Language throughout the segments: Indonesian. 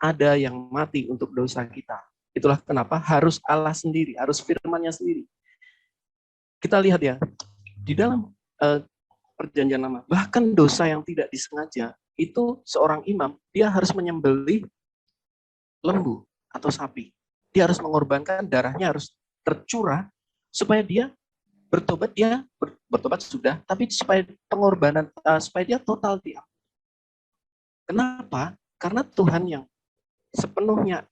ada yang mati untuk dosa kita. Itulah kenapa harus Allah sendiri, harus firman-Nya sendiri. Kita lihat ya, di dalam perjanjian lama, bahkan dosa yang tidak disengaja, itu seorang imam, dia harus menyembelih lembu atau sapi. Dia harus mengorbankan, darahnya harus tercurah, supaya dia bertobat, dia bertobat sudah, tapi supaya pengorbanan, supaya dia total diam. Kenapa? Karena Tuhan yang sepenuhnya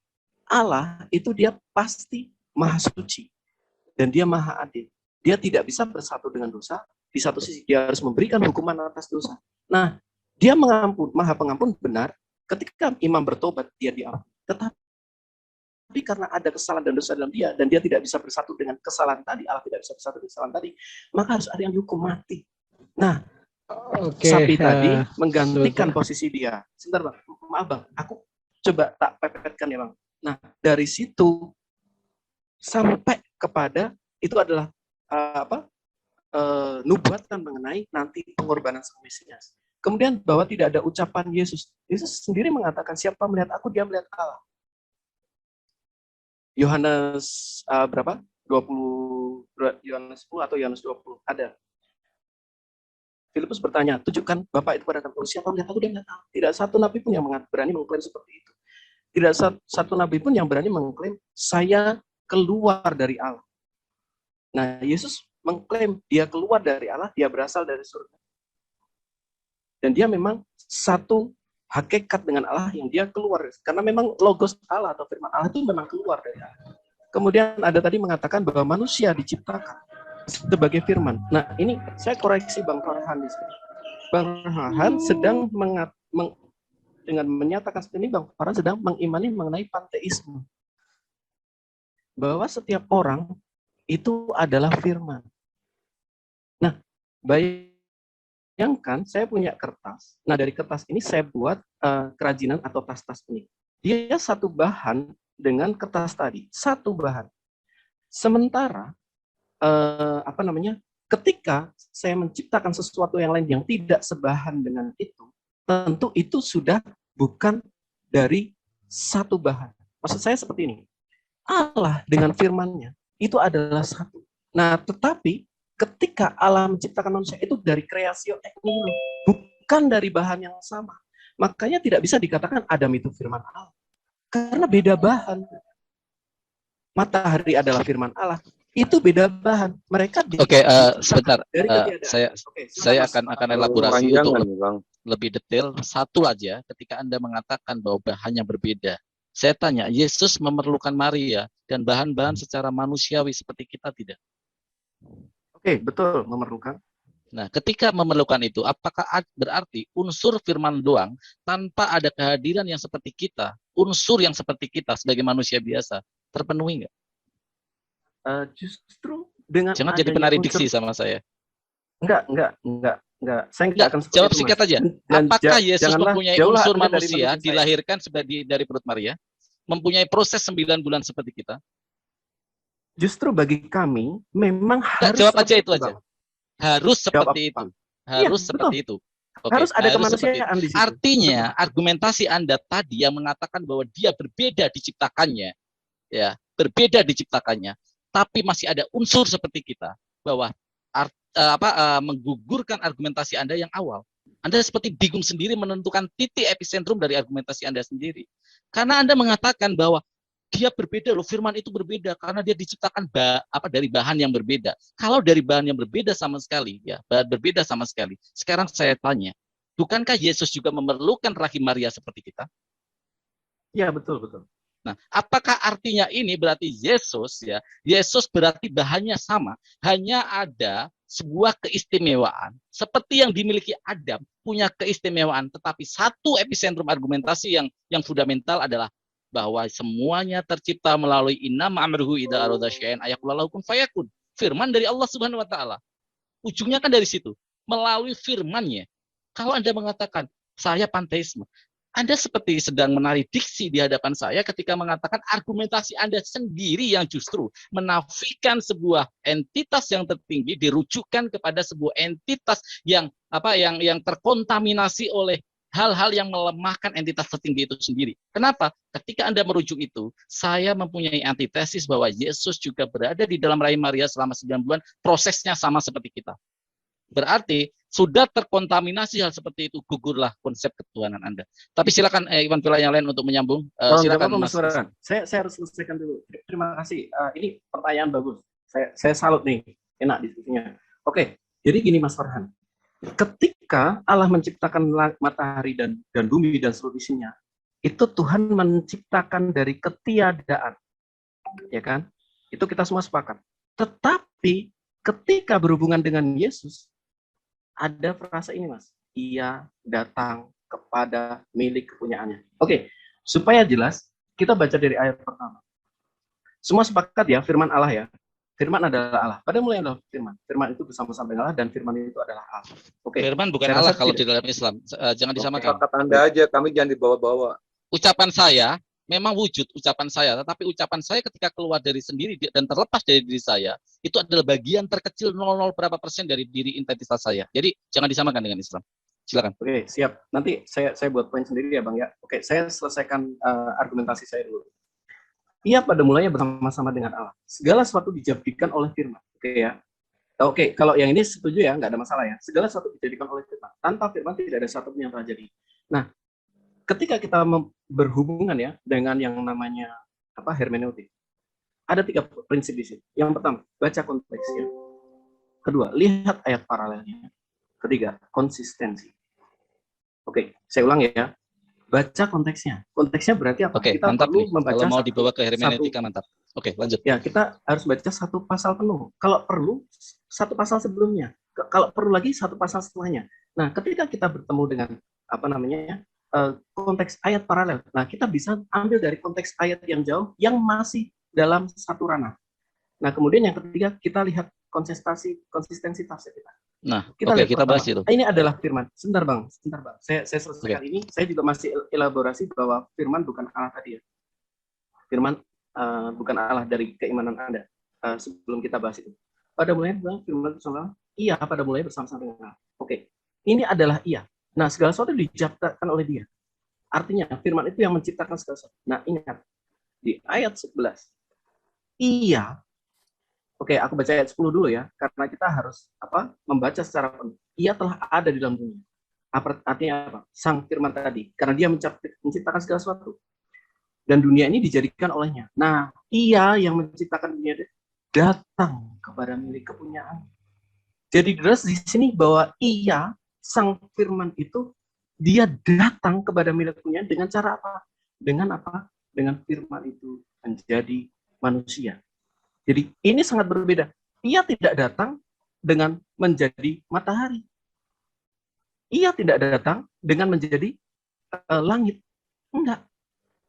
Allah itu dia pasti maha suci dan dia maha adil. Dia tidak bisa bersatu dengan dosa. Di satu sisi dia harus memberikan hukuman atas dosa. Nah, dia mengampun, maha pengampun benar. Ketika imam bertobat dia diampuni. Tetapi karena ada kesalahan dan dosa dalam dia dan dia tidak bisa bersatu dengan kesalahan tadi, Allah tidak bisa bersatu dengan kesalahan tadi, maka harus ada yang dihukum mati. Nah, sapi tadi menggantikan posisi dia. Sebentar Bang, maaf Bang, aku coba tak pepetkan ya Bang. Nah, dari situ sampai kepada itu adalah nubuatan mengenai nanti pengorbanan Sang Mesias. Kemudian bahwa tidak ada ucapan Yesus. Yesus sendiri mengatakan siapa melihat aku dia melihat Allah. Yohanes berapa? 20 Yohanes 10 atau Yohanes 20 ada. Filipus bertanya, tunjukkan Bapak itu pada kami. Siapa melihat aku dia melihat Allah. Tidak satu nabi pun yang berani mengklaim seperti itu. Tidak satu nabi pun yang berani mengklaim saya keluar dari Allah. Nah, Yesus mengklaim dia keluar dari Allah, dia berasal dari surga. Dan dia memang satu hakikat dengan Allah yang dia keluar. Karena memang logos Allah atau firman Allah itu memang keluar dari Allah. Kemudian ada tadi mengatakan bahwa manusia diciptakan sebagai firman. Nah, ini saya koreksi Bang Farhan di sini. Bang Farhan sedang dengan menyatakan seperti ini, Bang Farhan sedang mengimani mengenai panteisme. Bahwa setiap orang itu adalah firman. Nah, bayangkan saya punya kertas. Nah, dari kertas ini saya buat kerajinan atau tas-tas ini. Dia satu bahan dengan kertas tadi, satu bahan. Sementara ketika saya menciptakan sesuatu yang lain yang tidak sebahan dengan itu, tentu itu sudah bukan dari satu bahan. Maksud saya seperti ini. Allah dengan firman-Nya itu adalah satu. Nah, tetapi ketika Allah menciptakan manusia itu dari kreasio ex nihilo, bukan dari bahan yang sama. Makanya tidak bisa dikatakan Adam itu firman Allah. Karena beda bahan. Matahari adalah firman Allah. Itu beda bahan. Mereka sebentar. Saya akan elaborasi untuk lebih detail. Satu aja, ketika Anda mengatakan bahwa bahannya berbeda. Saya tanya, Yesus memerlukan Maria dan bahan-bahan secara manusiawi seperti kita tidak? Oke, betul, memerlukan. Nah, ketika memerlukan itu, apakah berarti unsur firman doang tanpa ada kehadiran yang seperti kita, unsur yang seperti kita sebagai manusia biasa, terpenuhi nggak? Justru dengan jangan jadi penari diksi sama saya. Enggak. Saya enggak akan jawab singkat aja. Apakah Yesus mempunyai unsur manusia dilahirkan dari perut Maria? Mempunyai proses 9 bulan seperti kita? Justru bagi kami memang harus jawab aja itu aja. Harus seperti itu. Harus seperti itu. Okay, harus ada kemanusiaan di situ. Artinya argumentasi Anda tadi yang mengatakan bahwa dia berbeda diciptakannya, ya, berbeda diciptakannya, tapi masih ada unsur seperti kita, bahwa menggugurkan argumentasi Anda yang awal. Anda seperti bingung sendiri menentukan titik epicentrum dari argumentasi Anda sendiri. Karena Anda mengatakan bahwa dia berbeda loh, firman itu berbeda karena dia diciptakan dari bahan yang berbeda. Kalau dari bahan yang berbeda sama sekali, ya, berbeda sama sekali. Sekarang saya tanya, bukankah Yesus juga memerlukan rahim Maria seperti kita? Ya, betul. Nah, apakah artinya ini berarti Yesus berarti bahannya sama, hanya ada sebuah keistimewaan seperti yang dimiliki Adam punya keistimewaan, tetapi satu epicentrum argumentasi yang fundamental adalah bahwa semuanya tercipta melalui innama amruhu idza arada syai'an ayaqula lahu kun fayakun. Firman dari Allah Subhanahu wa taala. Ujungnya kan dari situ, melalui firman-Nya. Kalau Anda mengatakan saya panteisme, Anda seperti sedang menari diksi di hadapan saya ketika mengatakan argumentasi Anda sendiri yang justru menafikan sebuah entitas yang tertinggi dirujukan kepada sebuah entitas yang terkontaminasi oleh hal-hal yang melemahkan entitas tertinggi itu sendiri. Kenapa? Ketika Anda merujuk itu, saya mempunyai antitesis bahwa Yesus juga berada di dalam rahim Maria selama 9 bulan, prosesnya sama seperti kita. Berarti sudah terkontaminasi hal seperti itu, gugurlah konsep ketuhanan Anda. Tapi silakan Iwan Villa yang lain untuk menyambung. Silakan Mas. Saya harus selesaikan dulu. Terima kasih. Ini pertanyaan bagus. Saya salut nih, enak diskusinya. Oke, jadi gini Mas Farhan. Ketika Allah menciptakan matahari dan bumi dan seluruh isinya, itu Tuhan menciptakan dari ketiadaan, ya kan? Itu kita semua sepakat. Tetapi ketika berhubungan dengan Yesus, ada frasa ini Mas, Ia datang kepada milik kepunyaannya. Oke, supaya jelas, kita baca dari ayat pertama. Semua sepakat ya, firman Allah ya. Firman adalah Allah. Pada mulanya adalah firman. Firman itu bersama-sama dengan Allah dan firman itu adalah Allah. Oke. Firman bukan Allah kalau di dalam Islam. Jangan disamakan. Kata Anda aja, kami jangan dibawa-bawa. Ucapan saya memang wujud ucapan saya, tetapi ucapan saya ketika keluar dari sendiri dan terlepas dari diri saya, itu adalah bagian terkecil 0,0 berapa persen dari diri identitas saya. Jadi jangan disamakan dengan Islam. Silakan. Oke, siap. Nanti saya buat poin sendiri ya Bang ya. Oke, saya selesaikan argumentasi saya dulu. Ia pada mulanya bersama-sama dengan Allah. Segala sesuatu dijadikan oleh firman. Oke ya. Oke, kalau yang ini setuju ya, nggak ada masalah ya. Segala sesuatu dijadikan oleh firman. Tanpa firman tidak ada satu pun yang terjadi. Nah, ketika kita berhubungan ya dengan yang namanya hermeneutik, ada 3 prinsip di sini. Yang pertama, baca konteksnya. Kedua, lihat ayat paralelnya. Ketiga, konsistensi. Oke, saya ulang ya. Baca konteksnya. Konteksnya berarti apa? Oke, kita mantap perlu nih. membaca Kalau mau dibawa ke hermeneutika mantap. Oke, lanjut. Ya, kita harus baca 1 pasal penuh. Kalau perlu 1 pasal sebelumnya. Kalau perlu lagi 1 pasal setelahnya. Nah, ketika kita bertemu dengan konteks ayat paralel. Nah, kita bisa ambil dari konteks ayat yang jauh yang masih dalam satu ranah. Nah, kemudian yang ketiga kita lihat konsistensi tafsir kita. Nah, kita bahas itu. Ini adalah firman. Sebentar bang. Saya selesaikan ini. Saya juga masih elaborasi bahwa firman bukan Allah tadi ya. Firman bukan Allah dari keimanan Anda. Sebelum kita bahas itu. Pada mulanya firman bersama Ia pada mulanya bersama-sama dengan Allah. Oke. Ini adalah Ia. Nah, segala sesuatu diciptakan oleh Dia. Artinya firman itu yang menciptakan segala sesuatu. Nah, ingat di ayat 11. Ia. Oke, aku baca ayat 10 dulu ya, karena kita harus membaca secara penuh. Ia telah ada di dalam dunia. Artinya apa? Sang firman tadi, karena dia menciptakan segala sesuatu. Dan dunia ini dijadikan olehnya. Nah, Ia yang menciptakan dunia datang kepada milik kepunyaan. Jadi jelas di sini bahwa Ia, sang firman itu, dia datang kepada milik kepunyaan dengan cara apa? Dengan apa? Dengan firman itu menjadi manusia. Jadi ini sangat berbeda. Ia tidak datang dengan menjadi matahari. Ia tidak datang dengan menjadi langit. Enggak.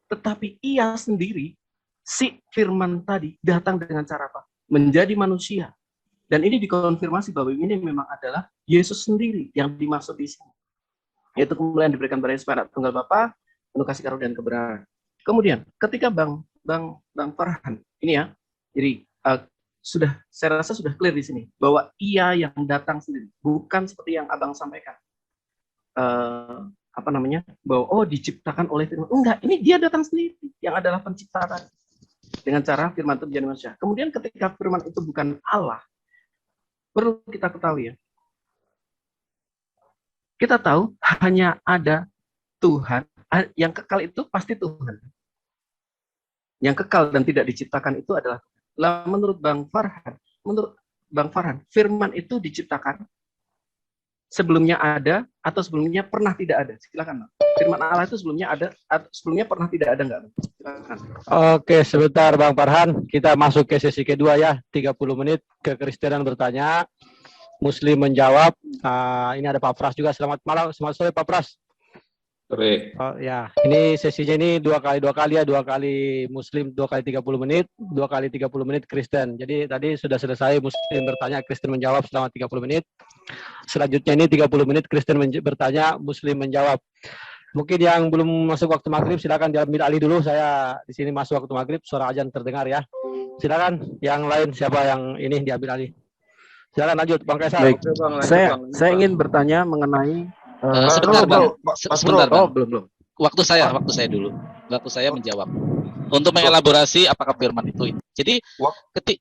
Tetapi ia sendiri, si firman tadi, datang dengan cara apa? Menjadi manusia. Dan ini dikonfirmasi bahwa ini memang adalah Yesus sendiri yang dimaksud di sini. Yaitu kemuliaan diberikan pada Yesus anak tunggal Bapa, penuh kasih karunia dan kebenaran. Kemudian, ketika Bang Farhan, ini ya, jadi saya rasa sudah clear di sini bahwa Ia yang datang sendiri, bukan seperti yang Abang sampaikan. Bahwa diciptakan oleh firman. Enggak, ini Dia datang sendiri yang adalah penciptaan dengan cara firman itu menjadi manusia. Kemudian ketika firman itu bukan Allah, perlu kita ketahui ya. Kita tahu hanya ada Tuhan, yang kekal itu pasti Tuhan. Yang kekal dan tidak diciptakan itu adalah Tuhan. Lah menurut Bang Farhan, firman itu diciptakan sebelumnya ada atau sebelumnya pernah tidak ada? Silakan, Bang. Firman Allah itu sebelumnya ada atau sebelumnya pernah tidak ada enggak? Silakan. Oke, sebentar Bang Farhan, kita masuk ke sesi kedua ya, 30 menit kekristenan bertanya, Muslim menjawab. Ini ada Pak Pras juga. Selamat malam, selamat sore Pak Pras. Sore. Oh ya, ini sesinya ini 2 kali ya, 2 kali Muslim, 2 kali 30 menit, 2 kali 30 menit Kristen. Jadi tadi sudah selesai Muslim bertanya, Kristen menjawab selama 30 menit. Selanjutnya ini 30 menit Kristen bertanya, Muslim menjawab. Mungkin yang belum masuk waktu maghrib silakan diambil alih dulu. Saya di sini masuk waktu maghrib, suara azan terdengar ya. Silakan yang lain siapa yang ini diambil alih. Silakan lanjut Bang Kaisar. Baik. Saya ingin bertanya mengenai Sebentar, Bang. Sebentar, Oh, Bang. belum. Waktu saya dulu. Waktu saya menjawab. Untuk mengelaborasi apakah firman itu. Jadi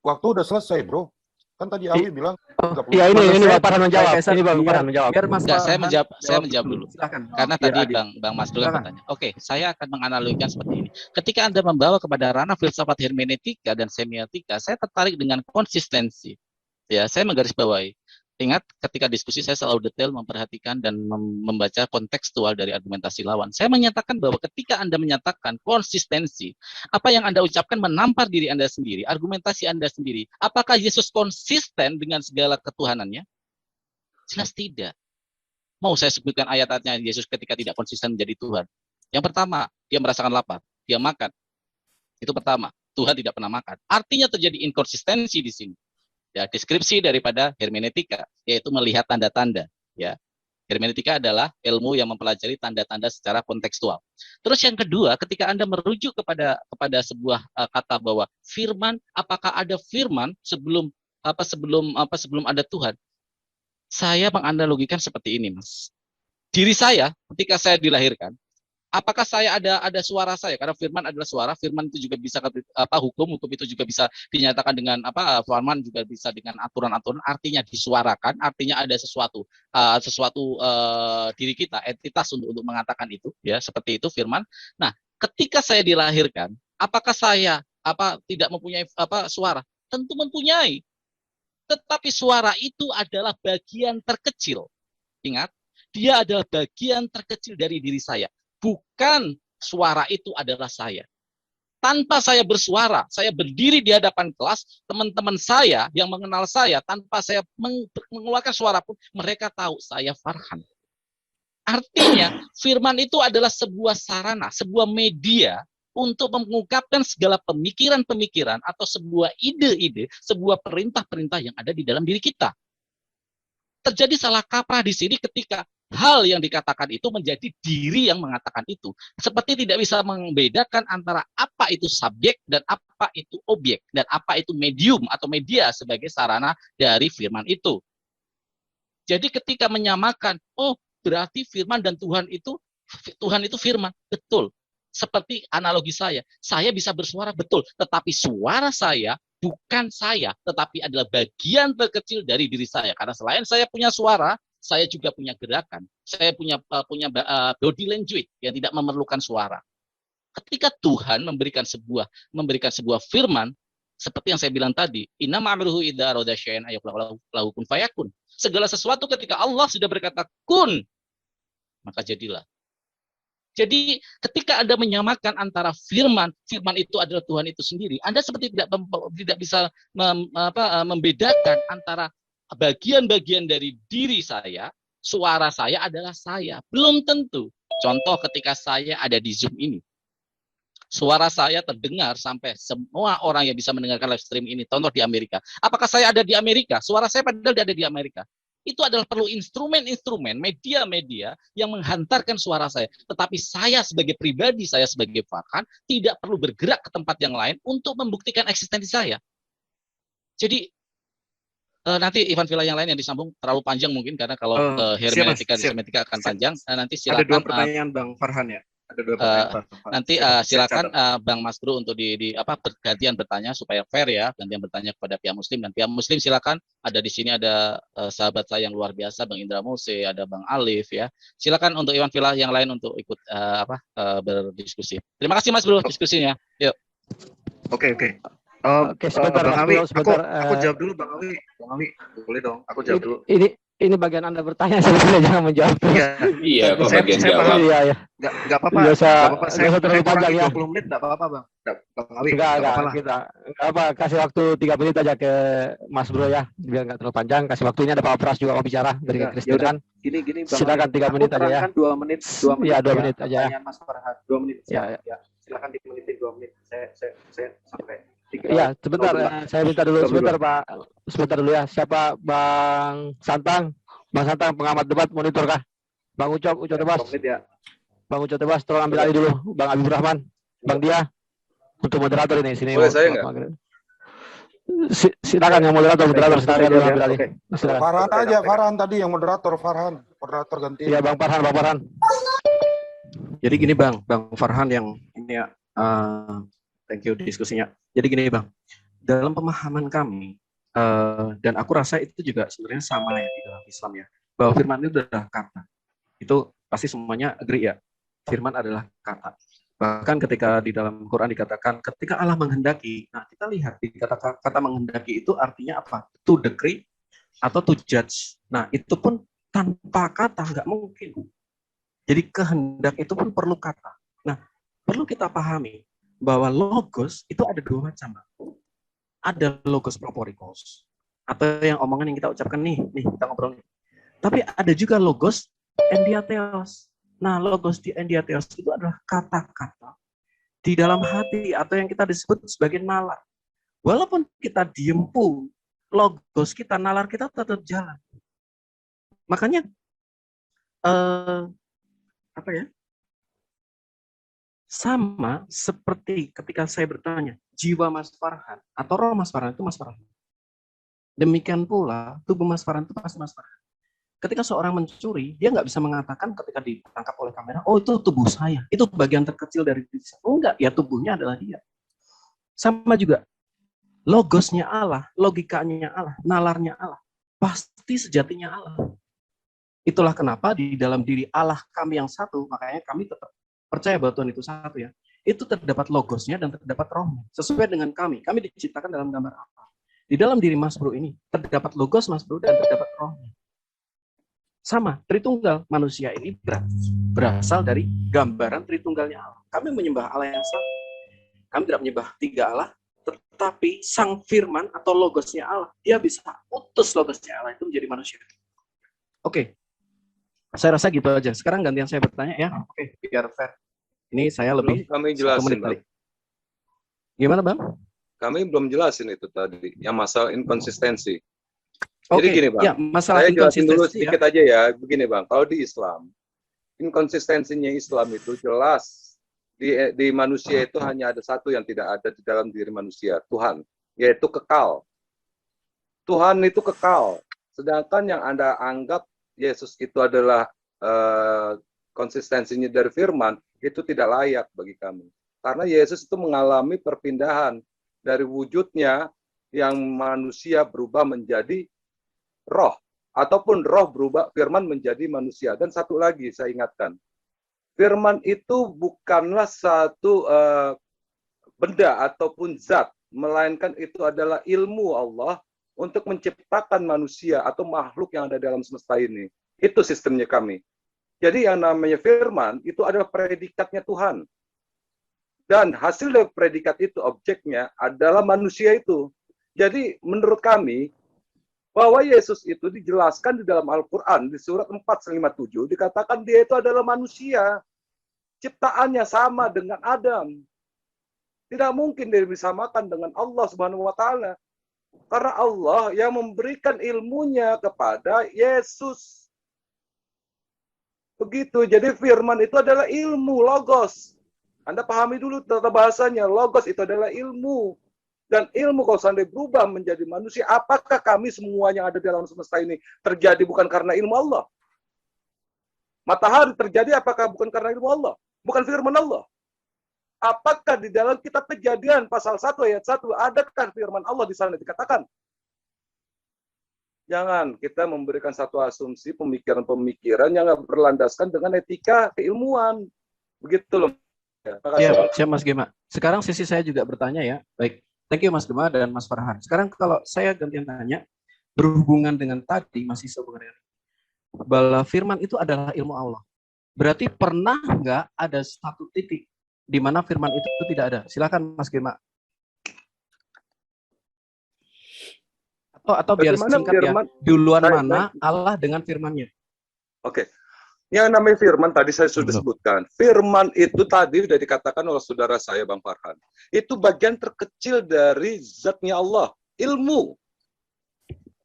Waktu udah selesai, bro. Kan tadi Awi bilang 30 Iya, ini Maksud saya, Bapak Farhan menjawab. Kaisar, Ini Bapak Farhan menjawab. Biar Mas Enggak, saya Farhan menjawab dulu. Silakan. Karena Biar tadi adil. Bang Mas Bro yang Silakan. bertanya. Oke, saya akan menganalogikan seperti ini. Ketika Anda membawa kepada ranah filsafat hermeneutika dan semiotika, saya tertarik dengan konsistensi. Ya, saya menggarisbawahi. Ingat, ketika diskusi saya selalu detail memperhatikan dan membaca kontekstual dari argumentasi lawan. Saya menyatakan bahwa ketika Anda menyatakan konsistensi, apa yang Anda ucapkan menampar diri Anda sendiri, argumentasi Anda sendiri. Apakah Yesus konsisten dengan segala ketuhanannya? Jelas tidak. Mau saya sebutkan ayat-ayatnya Yesus ketika tidak konsisten menjadi Tuhan. Yang pertama, dia merasakan lapar, dia makan. Itu pertama, Tuhan tidak pernah makan. Artinya terjadi inkonsistensi di sini. Ya, deskripsi daripada hermeneutika, yaitu melihat tanda-tanda. Ya, hermeneutika adalah ilmu yang mempelajari tanda-tanda secara kontekstual. Terus yang kedua, ketika Anda merujuk kepada sebuah kata bahwa firman, apakah ada firman sebelum ada Tuhan? Saya menganalogikan seperti ini, Mas. Diri saya ketika saya dilahirkan, apakah saya ada suara saya? Karena firman adalah suara, firman itu juga bisa hukum itu juga bisa dinyatakan dengan firman juga bisa dengan aturan-aturan, artinya disuarakan, artinya ada sesuatu diri kita, entitas untuk mengatakan itu, ya, seperti itu firman. Nah, ketika saya dilahirkan, apakah saya tidak mempunyai suara? Tentu mempunyai. Tetapi suara itu adalah bagian terkecil. Ingat, dia adalah bagian terkecil dari diri saya. Bukan suara itu adalah saya. Tanpa saya bersuara, saya berdiri di hadapan kelas, teman-teman saya yang mengenal saya, tanpa saya mengeluarkan suara pun, mereka tahu saya Farhan. Artinya, firman itu adalah sebuah sarana, sebuah media untuk mengungkapkan segala pemikiran-pemikiran atau sebuah ide-ide, sebuah perintah-perintah yang ada di dalam diri kita. Terjadi salah kaprah di sini ketika hal yang dikatakan itu menjadi diri yang mengatakan itu. Seperti tidak bisa membedakan antara apa itu subjek dan apa itu objek, dan apa itu medium atau media sebagai sarana dari firman itu. Jadi ketika menyamakan, oh berarti firman dan Tuhan itu firman, betul. Seperti analogi saya bisa bersuara, betul, tetapi suara saya bukan saya, tetapi adalah bagian terkecil dari diri saya. Karena selain saya punya suara, saya juga punya gerakan, saya punya body language yang tidak memerlukan suara. Ketika Tuhan memberikan sebuah firman, seperti yang saya bilang tadi, innama amruhu idza arada syai'an ayyaqula lahu kun fayakun. Segala sesuatu ketika Allah sudah berkata kun, maka jadilah. Jadi ketika Anda menyamakan antara firman itu adalah Tuhan itu sendiri, Anda seperti tidak bisa membedakan antara bagian-bagian dari diri saya, suara saya adalah saya. Belum tentu. Contoh ketika saya ada di Zoom ini, suara saya terdengar sampai semua orang yang bisa mendengarkan live stream ini. Contoh di Amerika. Apakah saya ada di Amerika? Suara saya padahal ada di Amerika. Itu adalah perlu instrumen-instrumen, media-media yang menghantarkan suara saya. Tetapi saya sebagai pribadi, saya sebagai Farhan, tidak perlu bergerak ke tempat yang lain untuk membuktikan eksistensi saya. Jadi, nanti Ivan Villa yang lain yang disambung terlalu panjang mungkin, karena kalau hermeneutika dan semiotika akan panjang. Nanti silakan. Ada dua pertanyaan Bang Farhan ya. Ada dua pertanyaan. Nanti silakan Bang Mas Bro untuk gantian bertanya supaya fair ya, gantian bertanya kepada pihak Muslim, dan pihak Muslim silakan. Ada di sini ada sahabat saya yang luar biasa, Bang Indra Mose, ada Bang Alif ya. Silakan untuk Iwan Villa yang lain untuk ikut berdiskusi. Terima kasih Mas Bro diskusinya. Yuk. Oke, sebentar Bang Mas Awi, Bro, sebentar. aku jawab dulu Bang Awi. Bang Awi, boleh dong, aku jawab dulu. Ini bagian Anda bertanya, sebetulnya jangan menjawab. Iya, kok bagian saya jawab. paham. Iya. Nggak apa-apa. Nggak usah Saya terlalu panjang ya. 20 menit nggak apa-apa Bang. Bang Awi, Enggak, apa-apa. kita kasih waktu 3 menit aja ke Mas Bro ya, biar nggak terlalu panjang. Kasih waktunya, ada Pak Pras juga mau bicara dari Kristen. Gini Bang. Silakan 3 menit aja ya. 2 menit. Ya, 2 menit aja. Pertanyaan Mas Farhan 2 menit. Ya. Silakan dimenitin 2 menit. Saya sampai 3. Iya, sebentar. Saya minta dulu sebentar Pak. Sebentar dulu ya. Siapa Bang Santang? Bang Santang, pengamat debat, monitor kah? Bang Ucok Tebas. Ya. Bang Ucok Tebas, tolong ambil alih dulu. Bang Habib Rahman, Bang Dia, untuk moderator ini. Sini. Boleh saya nggak? Silakan yang moderator silakan ambil alih. Farhan aja, Farhan tadi yang moderator, Farhan. moderator ganti. Iya, Bang Farhan. Jadi gini Bang Farhan yang ini ya, thank you diskusinya. Jadi gini Bang, dalam pemahaman kami, dan aku rasa itu juga sebenarnya sama ya di dalam Islam ya, bahwa firman itu adalah kata. Itu pasti semuanya agree ya, firman adalah kata. Bahkan ketika di dalam Quran dikatakan, ketika Allah menghendaki, nah kita lihat di kata menghendaki itu artinya apa? To decree atau to judge. Nah itu pun tanpa kata nggak mungkin. Jadi kehendak itu pun perlu kata. Nah perlu kita pahami bahwa logos itu ada dua macam. Ada logos proporikos atau yang omongan yang kita ucapkan nih kita ngobrol nih. Tapi ada juga logos endiatheos. Nah, logos di endiatheos itu adalah kata-kata di dalam hati atau yang kita disebut sebagai nalar. Walaupun kita diem pun, logos kita, nalar kita tetap jalan. Makanya sama seperti ketika saya bertanya, jiwa Mas Farhan atau roh Mas Farhan itu Mas Farhan. Demikian pula tubuh Mas Farhan itu pasti Mas Farhan. Ketika seorang mencuri, dia nggak bisa mengatakan ketika ditangkap oleh kamera, oh itu tubuh saya, itu bagian terkecil dari diri saya. Oh enggak, ya tubuhnya adalah dia. Sama juga, logosnya Allah, logikanya Allah, nalarnya Allah, pasti sejatinya Allah. Itulah kenapa di dalam diri Allah kami yang satu, makanya kami tetap percaya bahwa Tuhan itu satu ya. Itu terdapat logosnya dan terdapat rohnya. Sesuai dengan kami diciptakan dalam gambar Allah. Di dalam diri Mas Bro ini, terdapat logos Mas Bro dan terdapat rohnya. Sama, Tritunggal manusia ini berasal dari gambaran Tritunggalnya Allah. Kami menyembah Allah yang satu. Kami tidak menyembah tiga Allah, tetapi Sang Firman atau logosnya Allah, dia bisa utus logosnya Allah itu menjadi manusia. Oke, saya rasa gitu aja. Sekarang gantian saya bertanya ya. Oke, biar fair. Ini saya lebih kami 1 jelasin, menit Bang. kali. Gimana Bang? Kami belum jelasin itu tadi, yang masalah inkonsistensi. Oke, Jadi gini Bang, ya, masalah saya jelasin dulu inkonsistensi ya. sedikit aja ya. Begini Bang, kalau di Islam, inkonsistensinya Islam itu jelas. Di manusia itu hanya ada satu yang tidak ada di dalam diri manusia, Tuhan, yaitu kekal. Tuhan itu kekal. Sedangkan yang Anda anggap Yesus itu adalah konsistensinya dari firman, itu tidak layak bagi kami. Karena Yesus itu mengalami perpindahan dari wujudnya yang manusia berubah menjadi roh, ataupun roh berubah, firman menjadi manusia. Dan satu lagi saya ingatkan, firman itu bukanlah satu benda ataupun zat, melainkan itu adalah ilmu Allah untuk menciptakan manusia atau makhluk yang ada dalam semesta ini. Itu sistemnya kami. Jadi yang namanya firman itu adalah predikatnya Tuhan. Dan hasil dari predikat itu, objeknya adalah manusia itu. Jadi menurut kami, bahwa Yesus itu dijelaskan di dalam Al-Quran, di surat 4:57, dikatakan dia itu adalah manusia. Ciptaannya sama dengan Adam. Tidak mungkin dia disamakan dengan Allah Subhanahu wa Ta'ala. Karena Allah yang memberikan ilmunya kepada Yesus. Begitu. Jadi firman itu adalah ilmu, logos. Anda pahami dulu tata bahasanya. Logos itu adalah ilmu. Dan ilmu kalau seandainya berubah menjadi manusia, apakah kami semua yang ada dalam semesta ini terjadi bukan karena ilmu Allah? Matahari terjadi apakah bukan karena ilmu Allah? Bukan firman Allah. Apakah di dalam kitab Kejadian pasal 1 ayat 1 adakah firman Allah di sana dikatakan? Jangan kita memberikan satu asumsi pemikiran-pemikiran yang berlandaskan dengan etika keilmuan. Begitu loh. Siap Mas Gema. Sekarang sisi saya juga bertanya ya. Baik. Thank you Mas Gema dan Mas Farhan. Sekarang kalau saya gantian tanya, berhubungan dengan tadi, masih sebenarnya, bahwa firman itu adalah ilmu Allah. Berarti pernah nggak ada satu titik di mana firman itu tidak ada? Silakan Mas Gema. Atau biar singkat ya, duluan mana Allah dengan firman-Nya? Oke. Yang namanya firman tadi saya sudah sebutkan. Firman itu tadi sudah dikatakan oleh saudara saya Bang Farhan. Itu bagian terkecil dari zatnya Allah, ilmu.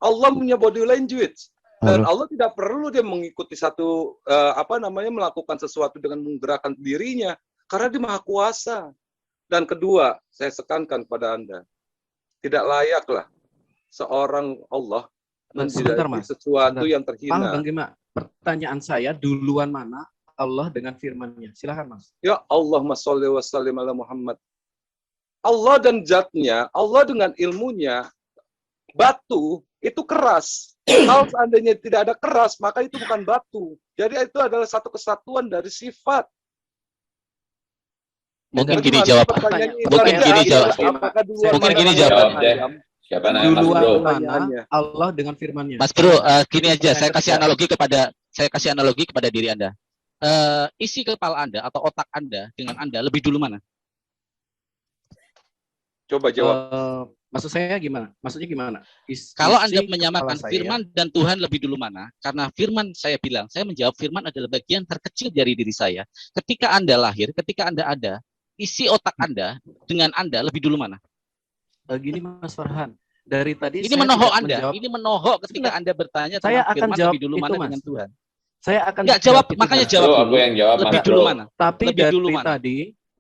Allah punya body language. Dan Allah tidak perlu dia mengikuti satu melakukan sesuatu dengan menggerakkan dirinya karena dia Maha Kuasa. Dan kedua, saya sekankan kepada Anda, tidak layaklah seorang Allah menjadi sesuatu yang terhina. Bang Gema, pertanyaan saya, duluan mana Allah dengan firman-Nya? Silakan Mas. Ya Allahumma sholli wa sallim ala Muhammad. Allah dan zatnya, Allah dengan ilmunya, batu itu keras. Kalau seandainya tidak ada keras, maka itu bukan batu. Jadi itu adalah satu kesatuan dari sifat. Mungkin Jadi gini masih jawab. pertanyaan ini Mungkin tidak gini ada. jawab. Apakah duluan Mungkin mana gini Allah jawab. dan Jawab deh. Adam? Siapa namanya Mas Duluan Bro? mana Pertanyaannya. Allah dengan firman-Nya? Mas Bro, gini Itu aja, saya pertanyaan kasih ketiga. analogi kepada diri Anda. Isi kepala Anda atau otak Anda dengan Anda lebih dulu mana? Coba jawab. Maksud saya gimana? Maksudnya gimana? Kalau Isi Anda kepala menyamakan saya. firman dan Tuhan lebih dulu mana? Karena firman saya bilang, saya menjawab firman adalah bagian terkecil dari diri saya. Ketika Anda lahir, ketika Anda ada, isi otak Anda dengan Anda lebih dulu mana? Gini Mas Farhan, dari tadi Ini saya menohok tidak Anda. menjawab. Ini menohok ketika Sebentar. Anda bertanya Saya tentang akan firman jawab lebih dulu itu, mana Mas. dengan Tuhan. Saya akan Nggak jawab, itu, makanya Mas. jawab Bro, dulu. aku yang jawab Mas Lebih Bro. dulu mana? Tapi Lebih dulu mana?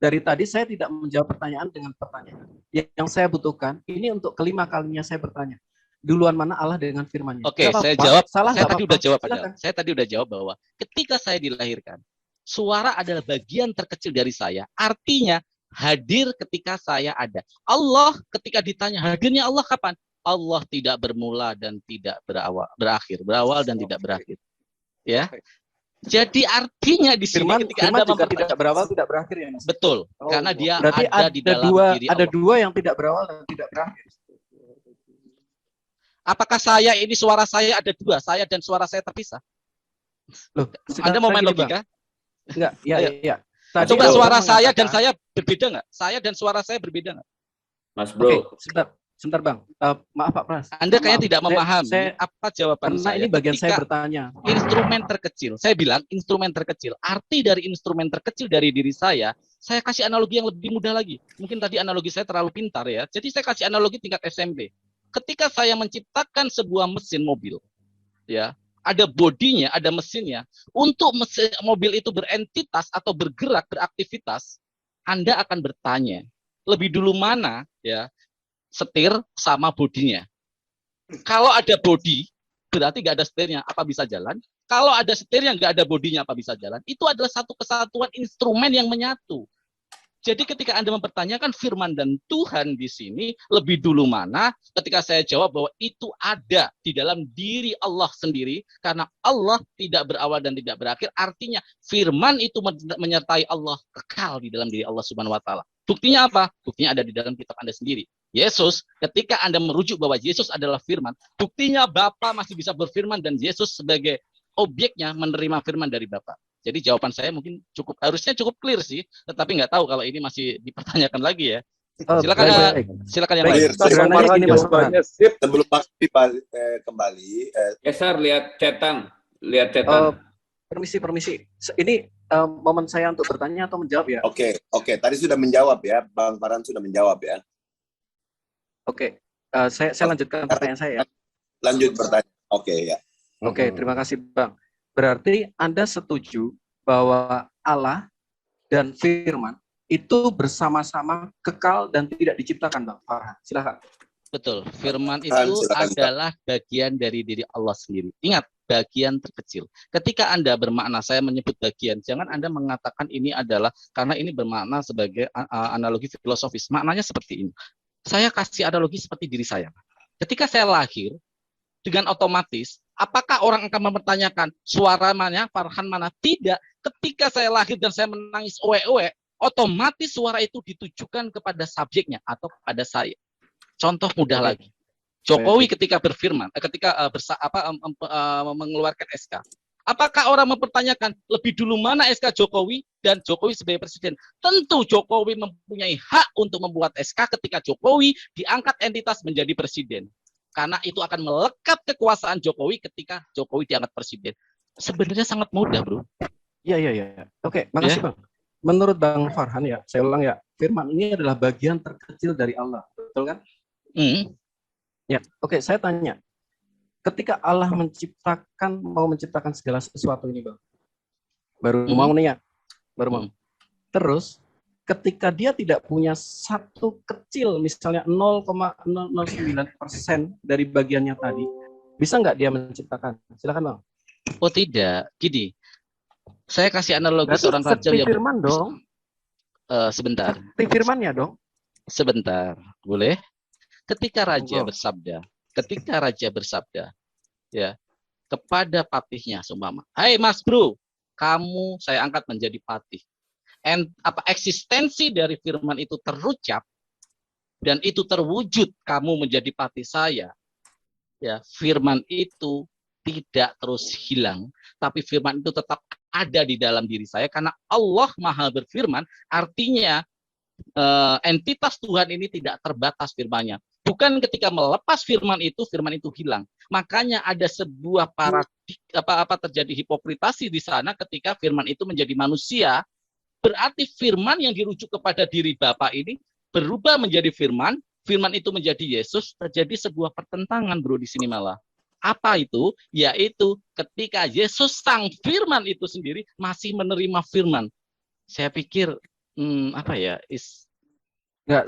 dari tadi saya tidak menjawab pertanyaan dengan pertanyaan. Yang saya butuhkan, ini untuk kelima kalinya saya bertanya. Duluan mana Allah dengan firman-Nya? Oke, Nggak saya apa-apa. jawab. Salah Saya nggak tadi apa-apa. udah jawab Silakan. padahal. Saya tadi udah jawab bahwa ketika saya dilahirkan, suara adalah bagian terkecil dari saya. Artinya hadir ketika saya ada. Allah ketika ditanya hadirnya Allah kapan? Allah tidak bermula dan tidak berakhir, berawal dan tidak berakhir. Ya. Jadi artinya di sini Firman, ketika firman Anda juga tidak mempertanyakan, berawal, tidak berakhir ya Mas? betul, Oh, karena dia berarti ada di dalam diri ada Allah. dua yang tidak berawal dan tidak berakhir. Apakah saya ini suara saya ada dua, saya dan suara saya terpisah? Loh, Anda mau main gini, Bang. logika? Enggak, ya, Ayo. ya. Tadi Coba Abang suara saya dan mengatakan- saya berbeda nggak? Saya dan suara saya berbeda nggak? Mas Oke, Bro. sebentar Bang. Maaf Pak Pras. Anda kayaknya Maaf. tidak memahami Saya- apa jawaban karena saya. ini bagian saya ketika bertanya. instrumen terkecil. Saya bilang instrumen terkecil. Arti dari instrumen terkecil dari diri saya kasih analogi yang lebih mudah lagi. Mungkin tadi analogi saya terlalu pintar ya. Jadi saya kasih analogi tingkat SMP. Ketika saya menciptakan sebuah mesin mobil, ya, ada bodinya, ada mesinnya. Untuk mesin mobil itu berentitas atau bergerak, beraktivitas, Anda akan bertanya, lebih dulu mana, ya, setir sama bodinya. Kalau ada bodi, berarti nggak ada setirnya, apa bisa jalan? Kalau ada setirnya, nggak ada bodinya, apa bisa jalan? Itu adalah satu kesatuan instrumen yang menyatu. Jadi ketika Anda mempertanyakan firman dan Tuhan di sini, lebih dulu mana? Ketika saya jawab bahwa itu ada di dalam diri Allah sendiri, karena Allah tidak berawal dan tidak berakhir, artinya firman itu menyertai Allah, kekal di dalam diri Allah Subhanahu wa Ta'ala. Buktinya apa? Buktinya ada di dalam kitab Anda sendiri. Yesus, ketika Anda merujuk bahwa Yesus adalah firman, buktinya Bapa masih bisa berfirman dan Yesus sebagai objeknya menerima firman dari Bapa. Jadi jawaban saya mungkin harusnya cukup clear sih, tetapi nggak tahu kalau ini masih dipertanyakan lagi ya. Silakan, Baik. silakan yang Baik. lain. Kita Sederhananya Farhan gini, Mas jawabannya sip. Sebelum Mas kembali, Geser lihat cetan. Lihat cetan. Permisi. Ini momen saya untuk bertanya atau menjawab ya? oke. Tadi sudah menjawab ya, Bang Farhan sudah menjawab ya. Oke. Saya lanjutkan pertanyaan saya ya. Lanjut bertanya. Oke ya. Oke, terima kasih Bang. Berarti Anda setuju bahwa Allah dan firman itu bersama-sama kekal dan tidak diciptakan, Bang Farhan. Silakan. Betul. Firman Silakan, itu silakan. adalah bagian dari diri Allah sendiri. Ingat, bagian terkecil. Ketika Anda bermakna, saya menyebut bagian, jangan Anda mengatakan ini adalah, karena ini bermakna sebagai analogi filosofis. Maknanya seperti ini. Saya kasih analogi seperti diri saya. Ketika saya lahir, dengan otomatis, apakah orang akan mempertanyakan suara mana, Farhan mana? Tidak. Ketika saya lahir dan saya menangis oe-oe, otomatis suara itu ditujukan kepada subjeknya atau kepada saya. Contoh mudah lagi. Jokowi ketika berfirman, mengeluarkan SK. Apakah orang mempertanyakan lebih dulu mana SK Jokowi dan Jokowi sebagai presiden? Tentu Jokowi mempunyai hak untuk membuat SK ketika Jokowi diangkat entitas menjadi presiden. Karena itu akan melekat kekuasaan Jokowi ketika Jokowi diangkat presiden. Sebenarnya sangat mudah, bro. Iya. Oke, makasih Bang. Menurut Bang Farhan ya, saya ulang ya, firman ini adalah bagian terkecil dari Allah. Betul kan? Ya, oke, saya tanya. Ketika Allah mau menciptakan segala sesuatu ini, Bang. Baru mau nih ya. Baru mau. Terus ketika dia tidak punya satu kecil, misalnya 0,009% dari bagiannya tadi, bisa nggak dia menciptakan? Silakan Bang. Oh tidak, gini. Saya kasih analogi Berarti seorang raja seperti yang firman dong. sebentar, Seperti firmannya dong. sebentar, boleh? Ketika Monggo. ketika raja bersabda, ya, kepada patihnya seumpama, "Hai Mas Bro, kamu saya angkat menjadi patih." Eksistensi dari firman itu terucap dan itu terwujud kamu menjadi patih saya. Ya, firman itu tidak terus hilang, tapi firman itu tetap ada di dalam diri saya karena Allah Maha berfirman, artinya entitas Tuhan ini tidak terbatas firman-Nya. Bukan ketika melepas firman itu hilang. Makanya ada sebuah terjadi hipokritasi di sana ketika firman itu menjadi manusia. Berarti firman yang dirujuk kepada diri Bapa ini berubah menjadi firman, firman itu menjadi Yesus, terjadi sebuah pertentangan, bro, di sini malah. Apa itu? Yaitu ketika Yesus sang firman itu sendiri masih menerima firman. Saya pikir apa ya?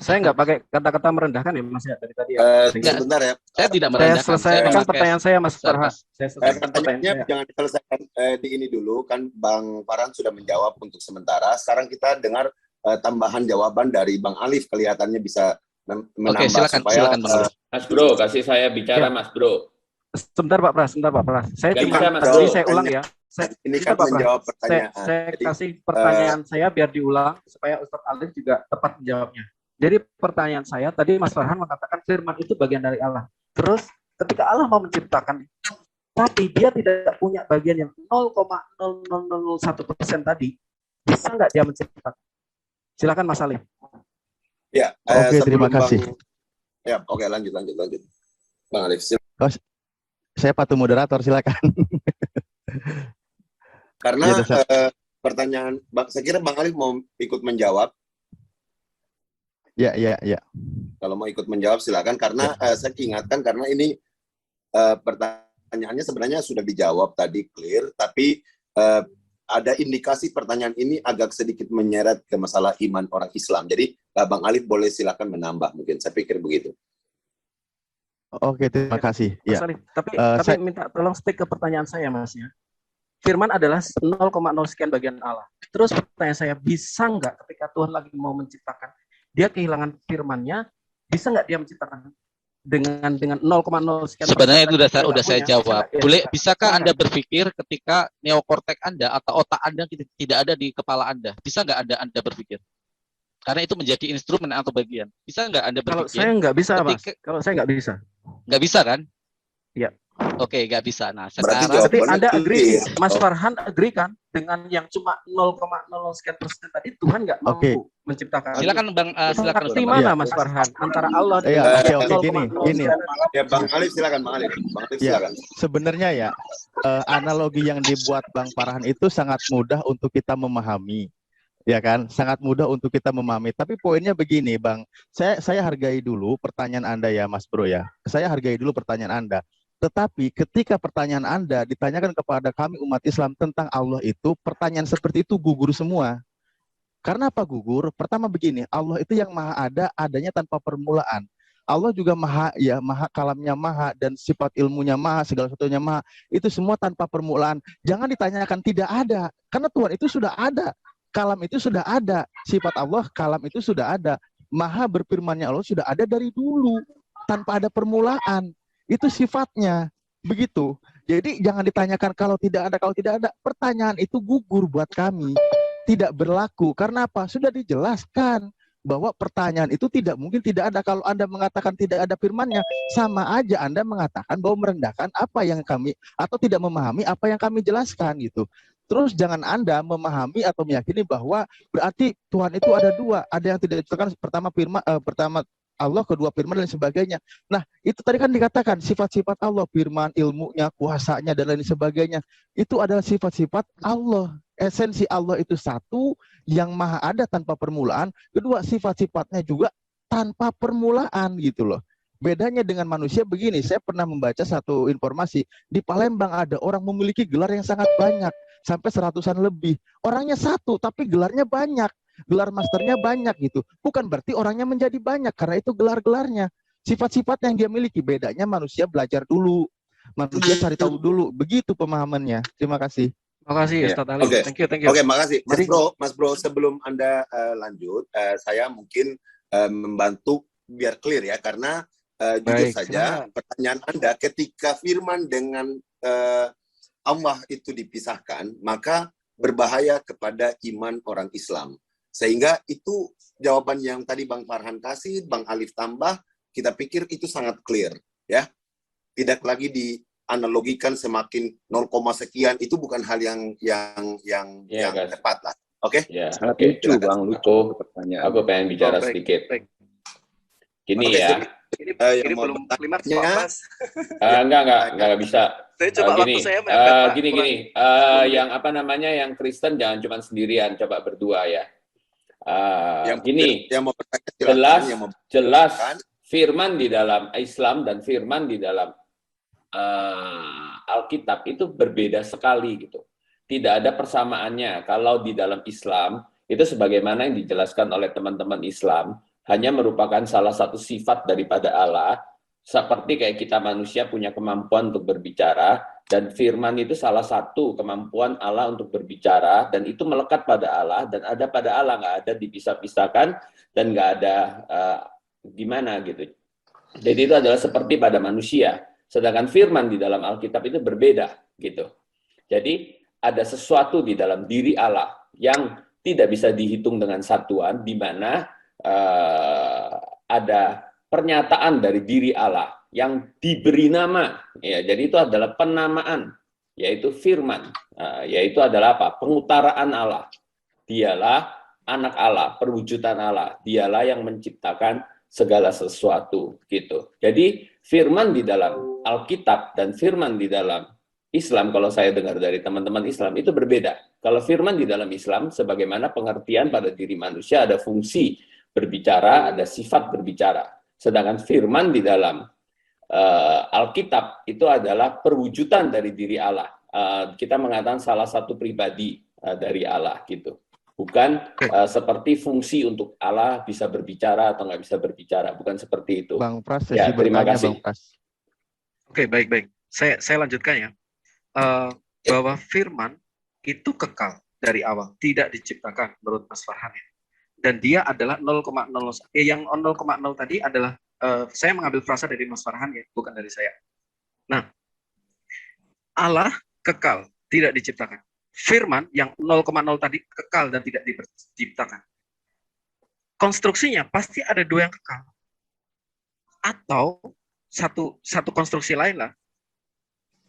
Saya nggak pakai kata-kata merendahkan ya Mas ya tadi ya. Sebentar ya. Saya tidak Saya merendahkan. selesaikan pertanyaan saya Mas Farhan. Saya selesaikan pertanyaan Pertanyaannya saya. jangan diselesaikan di ini dulu, kan Bang Farhan sudah menjawab untuk sementara. Sekarang kita dengar tambahan jawaban dari Bang Alif, kelihatannya bisa menambah. Oke, silakan, supaya silakan Bang Alif. Mas Bro, kasih saya bicara, Ya. Mas Bro. Sebentar Pak Pras. Saya Nggak cuma bisa, Mas tadi Bro. saya ulang ya. ini Sebentar, kan Pak menjawab Pras. pertanyaan. Saya Jadi, kasih pertanyaan saya biar diulang supaya Ustadz Alif juga tepat menjawabnya. Jadi pertanyaan saya tadi Mas Farhan mengatakan firman itu bagian dari Allah. Terus ketika Allah mau menciptakan, tapi dia tidak punya bagian yang 0,0001% tadi, bisa nggak dia menciptakan? Silakan Mas Alif. ya, Oke, terima sebelum kasih. Ya, oke, lanjut. Bang Alif, Saya patuh moderator, silakan. karena Ya, Ustaz. pertanyaan, saya kira Bang Alif mau ikut menjawab. Ya. Kalau mau ikut menjawab silakan, karena saya ingatkan karena ini pertanyaannya sebenarnya sudah dijawab tadi clear, tapi ada indikasi pertanyaan ini agak sedikit menyeret ke masalah iman orang Islam. Jadi Bang Alif boleh silakan menambah, mungkin saya pikir begitu. Oke, terima kasih. Mas Ya. Alif, tapi saya- minta tolong stick ke pertanyaan saya Mas ya. Firman adalah 0,0 sekian bagian Allah. Terus pertanyaan saya, bisa nggak ketika Tuhan lagi mau menciptakan, dia kehilangan firman-Nya, bisa nggak dia menciptakan dengan 0,0 sekian Sebenarnya itu persen udah saya punya, jawab. bisa nggak dia Boleh, menciptakan? bisakah Silakan. Anda berpikir ketika neokortek Anda atau otak Anda tidak ada di kepala Anda? Bisa nggak Anda berpikir? Karena itu menjadi instrumen atau bagian. Bisa nggak Anda Kalau berpikir? saya nggak bisa Mas, ketika- kalau saya nggak bisa. Nggak bisa kan? Iya. Oke, nggak bisa. Nah, Berarti sekarang jawab- Berarti Jawabannya Anda agree, clear. Mas Farhan agree kan dengan yang cuma 0,0 sekian persen tadi Tuhan nggak Oke. mampu menciptakan. silakan Bang, silakan Seperti Ustaz. mana Iya. Mas Farhan antara Allah Iya, dengan oke, gini. 0,0 Ya, Bang Alif silakan, Bang Alif. Bang Alif Ya. silakan. Sebenarnya ya, analogi yang dibuat Bang Farhan itu sangat mudah untuk kita memahami. Ya kan, sangat mudah untuk kita memahami. Tapi poinnya begini, Bang. Saya hargai dulu pertanyaan Anda ya, Mas Bro ya. Saya hargai dulu pertanyaan Anda. Tetapi ketika pertanyaan Anda ditanyakan kepada kami umat Islam tentang Allah itu, pertanyaan seperti itu gugur semua. Karena apa gugur? Pertama begini, Allah itu yang maha ada, adanya tanpa permulaan. Allah juga maha, ya maha, kalamnya maha, dan sifat ilmunya maha, segala sesuatunya maha. Itu semua tanpa permulaan. Jangan ditanyakan tidak ada, karena Tuhan itu sudah ada. Kalam itu sudah ada. Sifat Allah, kalam itu sudah ada. Maha berfirmannya Allah sudah ada dari dulu, tanpa ada permulaan. Itu sifatnya. Begitu. Jadi jangan ditanyakan kalau tidak ada. Pertanyaan itu gugur buat kami. Tidak berlaku. Karena apa? Sudah dijelaskan bahwa pertanyaan itu tidak mungkin tidak ada. Kalau Anda mengatakan tidak ada firman-Nya, sama aja Anda mengatakan bahwa merendahkan apa yang kami, atau tidak memahami apa yang kami jelaskan gitu. Terus jangan Anda memahami atau meyakini bahwa berarti Tuhan itu ada dua. Ada yang tidak ditekan, pertama Allah, kedua firman dan sebagainya. Nah, itu tadi kan dikatakan sifat-sifat Allah, firman, ilmunya, kuasanya, dan lain sebagainya. Itu adalah sifat-sifat Allah. Esensi Allah itu satu, yang maha ada tanpa permulaan. Kedua, sifat-sifatnya juga tanpa permulaan gitu loh. Bedanya dengan manusia begini, saya pernah membaca satu informasi, di Palembang ada orang memiliki gelar yang sangat banyak, sampai 100-an lebih. Orangnya satu, tapi gelarnya banyak. Gelar masternya banyak gitu. Bukan berarti orangnya menjadi banyak, karena itu gelar-gelarnya. Sifat-sifat yang dia miliki. Bedanya manusia belajar dulu. Manusia cari tahu dulu. Begitu pemahamannya. Terima kasih. Terima kasih Iya. Ustaz Ali. Oke. Thank you. Oke, makasih. Jadi- Mas Bro, sebelum Anda lanjut, saya mungkin membantu biar clear ya, karena jujur Baik, saja silakan. pertanyaan Anda ketika firman dengan Allah itu dipisahkan, maka berbahaya kepada iman orang Islam. Sehingga itu jawaban yang tadi Bang Farhan kasih, Bang Alif tambah, kita pikir itu sangat clear ya. Tidak lagi dianalogikan semakin 0, sekian, itu bukan hal yang guys. tepat lah. Oke? Ya, Sangat oke. lucu, silakan. Bang. Lucu pertanyaan. Aku pengen bicara baik, sedikit. baik. Gini Oke, ya. yang mau belum bertanya- klimaks Pak Mas. Enggak bisa. Saya coba Gini, waktu saya mepet, Pak. gini. Kurang. Yang apa namanya, yang Kristen jangan cuma sendirian, coba berdua ya. Gini, yang mau bertanya silakan, yang mau jelas bertanya. firman di dalam Islam dan firman di dalam Alkitab itu berbeda sekali gitu. Tidak ada persamaannya. Kalau di dalam Islam itu sebagaimana yang dijelaskan oleh teman-teman Islam, hanya merupakan salah satu sifat daripada Allah, seperti kayak kita manusia punya kemampuan untuk berbicara, dan firman itu salah satu kemampuan Allah untuk berbicara, dan itu melekat pada Allah, dan ada pada Allah, nggak ada dipisah-pisahkan, dan nggak ada gimana gitu. Jadi itu adalah seperti pada manusia, sedangkan firman di dalam Alkitab itu berbeda gitu. Jadi ada sesuatu di dalam diri Allah yang tidak bisa dihitung dengan satuan, di mana ada pernyataan dari diri Allah yang diberi nama, ya, jadi itu adalah penamaan, yaitu firman, yaitu adalah apa? Pengutaraan Allah. Dialah anak Allah, perwujudan Allah. Dialah yang menciptakan segala sesuatu, gitu. Jadi firman di dalam Alkitab dan firman di dalam Islam, kalau saya dengar dari teman-teman Islam, itu berbeda. Kalau firman di dalam Islam, sebagaimana pengertian pada diri manusia, ada fungsi berbicara, ada sifat berbicara. Sedangkan firman di dalam Alkitab itu adalah perwujudan dari diri Allah. Kita mengatakan salah satu pribadi dari Allah gitu. Bukan seperti fungsi untuk Allah bisa berbicara atau nggak bisa berbicara. Bukan seperti itu. Bang Pras, Ya, sesi terima bertanya kasih. Bang Pras. Oke, baik. Saya lanjutkan ya. Bahwa firman itu kekal dari awal, tidak diciptakan menurut Mas Farhan ya. Dan dia adalah 0,0. Yang 0,0 tadi adalah saya mengambil frasa dari Mas Farhan ya, bukan dari saya. Nah, Allah kekal, tidak diciptakan. Firman yang 0,0 tadi kekal dan tidak diciptakan. Konstruksinya pasti ada dua yang kekal. Atau satu konstruksi lain lah.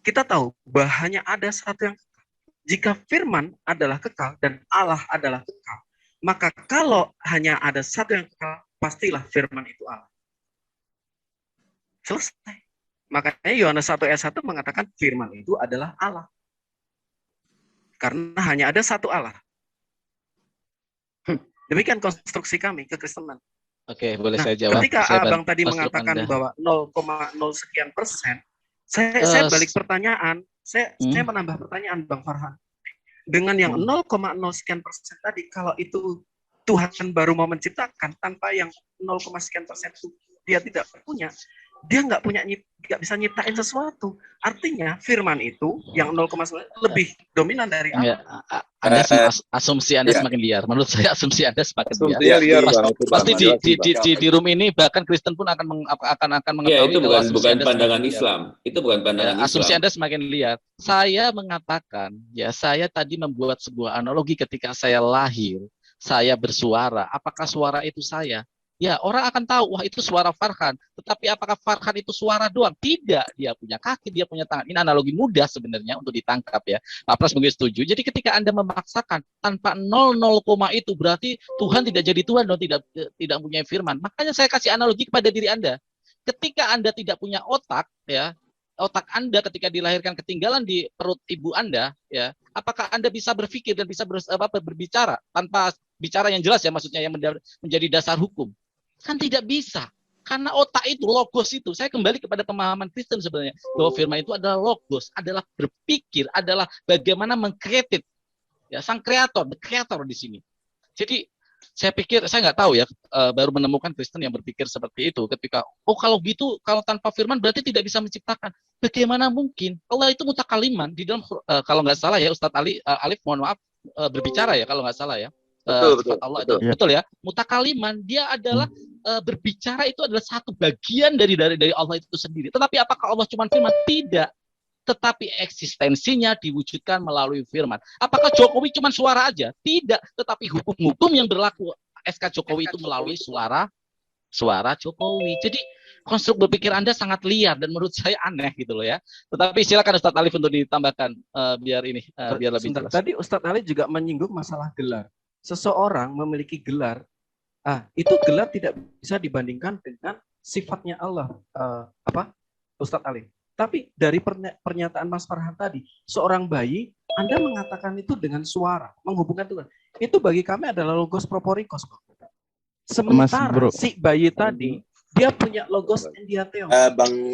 Kita tahu bahwa ada satu yang kekal. Jika firman adalah kekal dan Allah adalah kekal, maka kalau hanya ada satu yang kekal, pastilah firman itu Allah. Selesai. Makanya Yohanes 1 ayat 1 mengatakan firman itu adalah Allah. Karena hanya ada satu Allah. Demikian konstruksi kami kekristenan. Oke, boleh Nah, saya jawab. ketika Saya Abang tadi Mas mengatakan Anda. bahwa 0,0 sekian persen, saya balik pertanyaan. Saya menambah pertanyaan Bang Farhan. Dengan yang 0,0 sekian persen tadi, kalau itu Tuhan baru mau menciptakan tanpa yang 0, sekian persen itu dia tidak punya, dia nggak bisa nyiptain sesuatu. Artinya firman itu yang 0,9 lebih dominan dari Enggak, Allah. Anda asumsi Anda semakin liar. Menurut saya asumsi Anda semakin liar. Asumsinya liar, Pas- Bang. Itu, Bang. Pasti Jelasin, Bang. di room ini bahkan Kristen pun akan Ya, mengetahui itu kalau bukan asumsi Anda pandangan semakin liar. Islam. Itu bukan pandangan Asumsi Islam. Anda semakin liar. Saya mengatakan, ya saya tadi membuat sebuah analogi ketika saya lahir, saya bersuara. Apakah suara itu saya? Ya, orang akan tahu, wah itu suara Farhan. Tetapi apakah Farhan itu suara doang? Tidak. Dia punya kaki, dia punya tangan. Ini analogi mudah sebenarnya untuk ditangkap ya. Pak Pras mungkin setuju. Jadi ketika Anda memaksakan tanpa 0, itu berarti Tuhan tidak jadi Tuhan dong, tidak punya firman. Makanya saya kasih analogi kepada diri Anda. Ketika Anda tidak punya otak, ya, otak Anda ketika dilahirkan ketinggalan di perut ibu Anda, ya, apakah Anda bisa berpikir dan bisa berbicara tanpa bicara yang jelas ya, maksudnya yang menjadi dasar hukum? Kan tidak bisa. Karena otak itu, logos itu, saya kembali kepada pemahaman Kristen sebenarnya, bahwa firman itu adalah logos, adalah berpikir, adalah bagaimana mengkreatif, ya, sang kreator, the creator di sini. Jadi Saya pikir, saya nggak tahu ya, baru menemukan Kristen yang berpikir seperti itu ketika, oh kalau gitu, kalau tanpa firman berarti tidak bisa menciptakan. Bagaimana mungkin? Allah itu mutakaliman di dalam, kalau nggak salah ya, Ustadz Alif, mohon maaf, berbicara ya kalau nggak salah ya. Sifat Allah itu betul ya, mutakaliman, dia adalah berbicara, itu adalah satu bagian dari Allah itu sendiri. Tetapi apakah Allah cuma firman? Tidak. Tetapi eksistensinya diwujudkan melalui firman. Apakah Jokowi cuma suara aja? Tidak. Tetapi hukum-hukum yang berlaku SK Jokowi itu melalui suara Jokowi. Jadi konstruk berpikir Anda sangat liar dan menurut saya aneh gitu loh ya. Tetapi silakan Ustadz Alif untuk ditambahkan biar lebih jelas. Tadi Ustadz Alif juga menyinggung masalah gelar. Seseorang memiliki gelar, itu gelar tidak bisa dibandingkan dengan sifatnya Allah, Ustadz Alif. Tapi dari pernyataan Mas Farhan tadi, seorang bayi, Anda mengatakan itu dengan suara, menghubungkan Tuhan. Itu bagi kami adalah logos proporikos. Sementara si bayi tadi, dia punya logos endiatheos.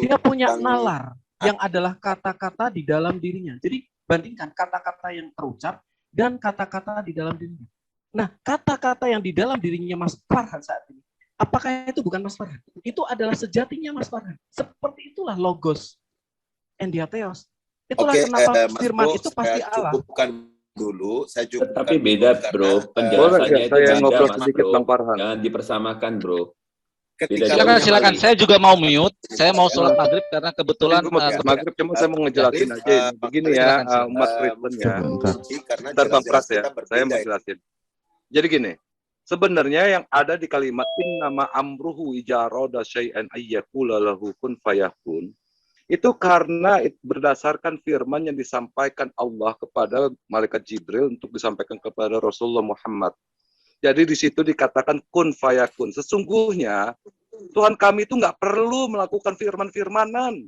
Dia punya nalar, yang adalah kata-kata di dalam dirinya. Jadi bandingkan kata-kata yang terucap dan kata-kata di dalam dirinya. Nah, kata-kata yang di dalam dirinya Mas Farhan saat ini, apakah itu bukan Mas Farhan? Itu adalah sejatinya Mas Farhan. Seperti itulah logos endiatheos. Itulah kenapa firman itu pasti Allah. Saya cukupkan tapi beda bro, penjelasannya itu saya beda ngobrol Mas sedikit bro. Bang Farhan. Jangan dipersamakan bro. Silakan. Saya juga mau mute. Saya mau sholat maghrib karena kebetulan maghrib, cuma saya mau ngejelasin aja ini. Begini ya, umat Kristen ya. Bentar Bang Pras ya, saya mau jelasin. Jadi gini, sebenarnya yang ada di kalimat innama amruhu ijaroda syai'an ayyakula lahu kun fayakun, itu karena berdasarkan firman yang disampaikan Allah kepada malaikat Jibril untuk disampaikan kepada Rasulullah Muhammad. Jadi di situ dikatakan kun fayakun. Sesungguhnya Tuhan kami itu nggak perlu melakukan firman-firmanan.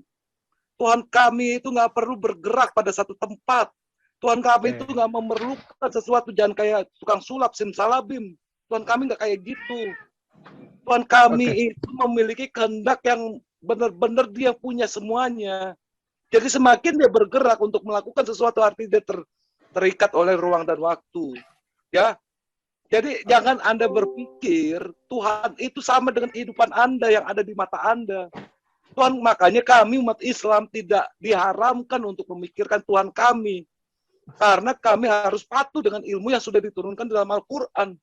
Tuhan kami itu nggak perlu bergerak pada satu tempat. Tuhan kami itu nggak memerlukan sesuatu, jangan kayak tukang sulap simsalabim. Tuhan kami nggak kayak gitu. Tuhan kami itu memiliki kehendak yang benar-benar dia punya semuanya. Jadi semakin dia bergerak untuk melakukan sesuatu, artinya dia terikat oleh ruang dan waktu. Ya, jadi jangan Anda berpikir Tuhan itu sama dengan kehidupan Anda yang ada di mata Anda. Tuhan, makanya kami umat Islam tidak diharamkan untuk memikirkan Tuhan kami. Karena kami harus patuh dengan ilmu yang sudah diturunkan dalam Al-Quran.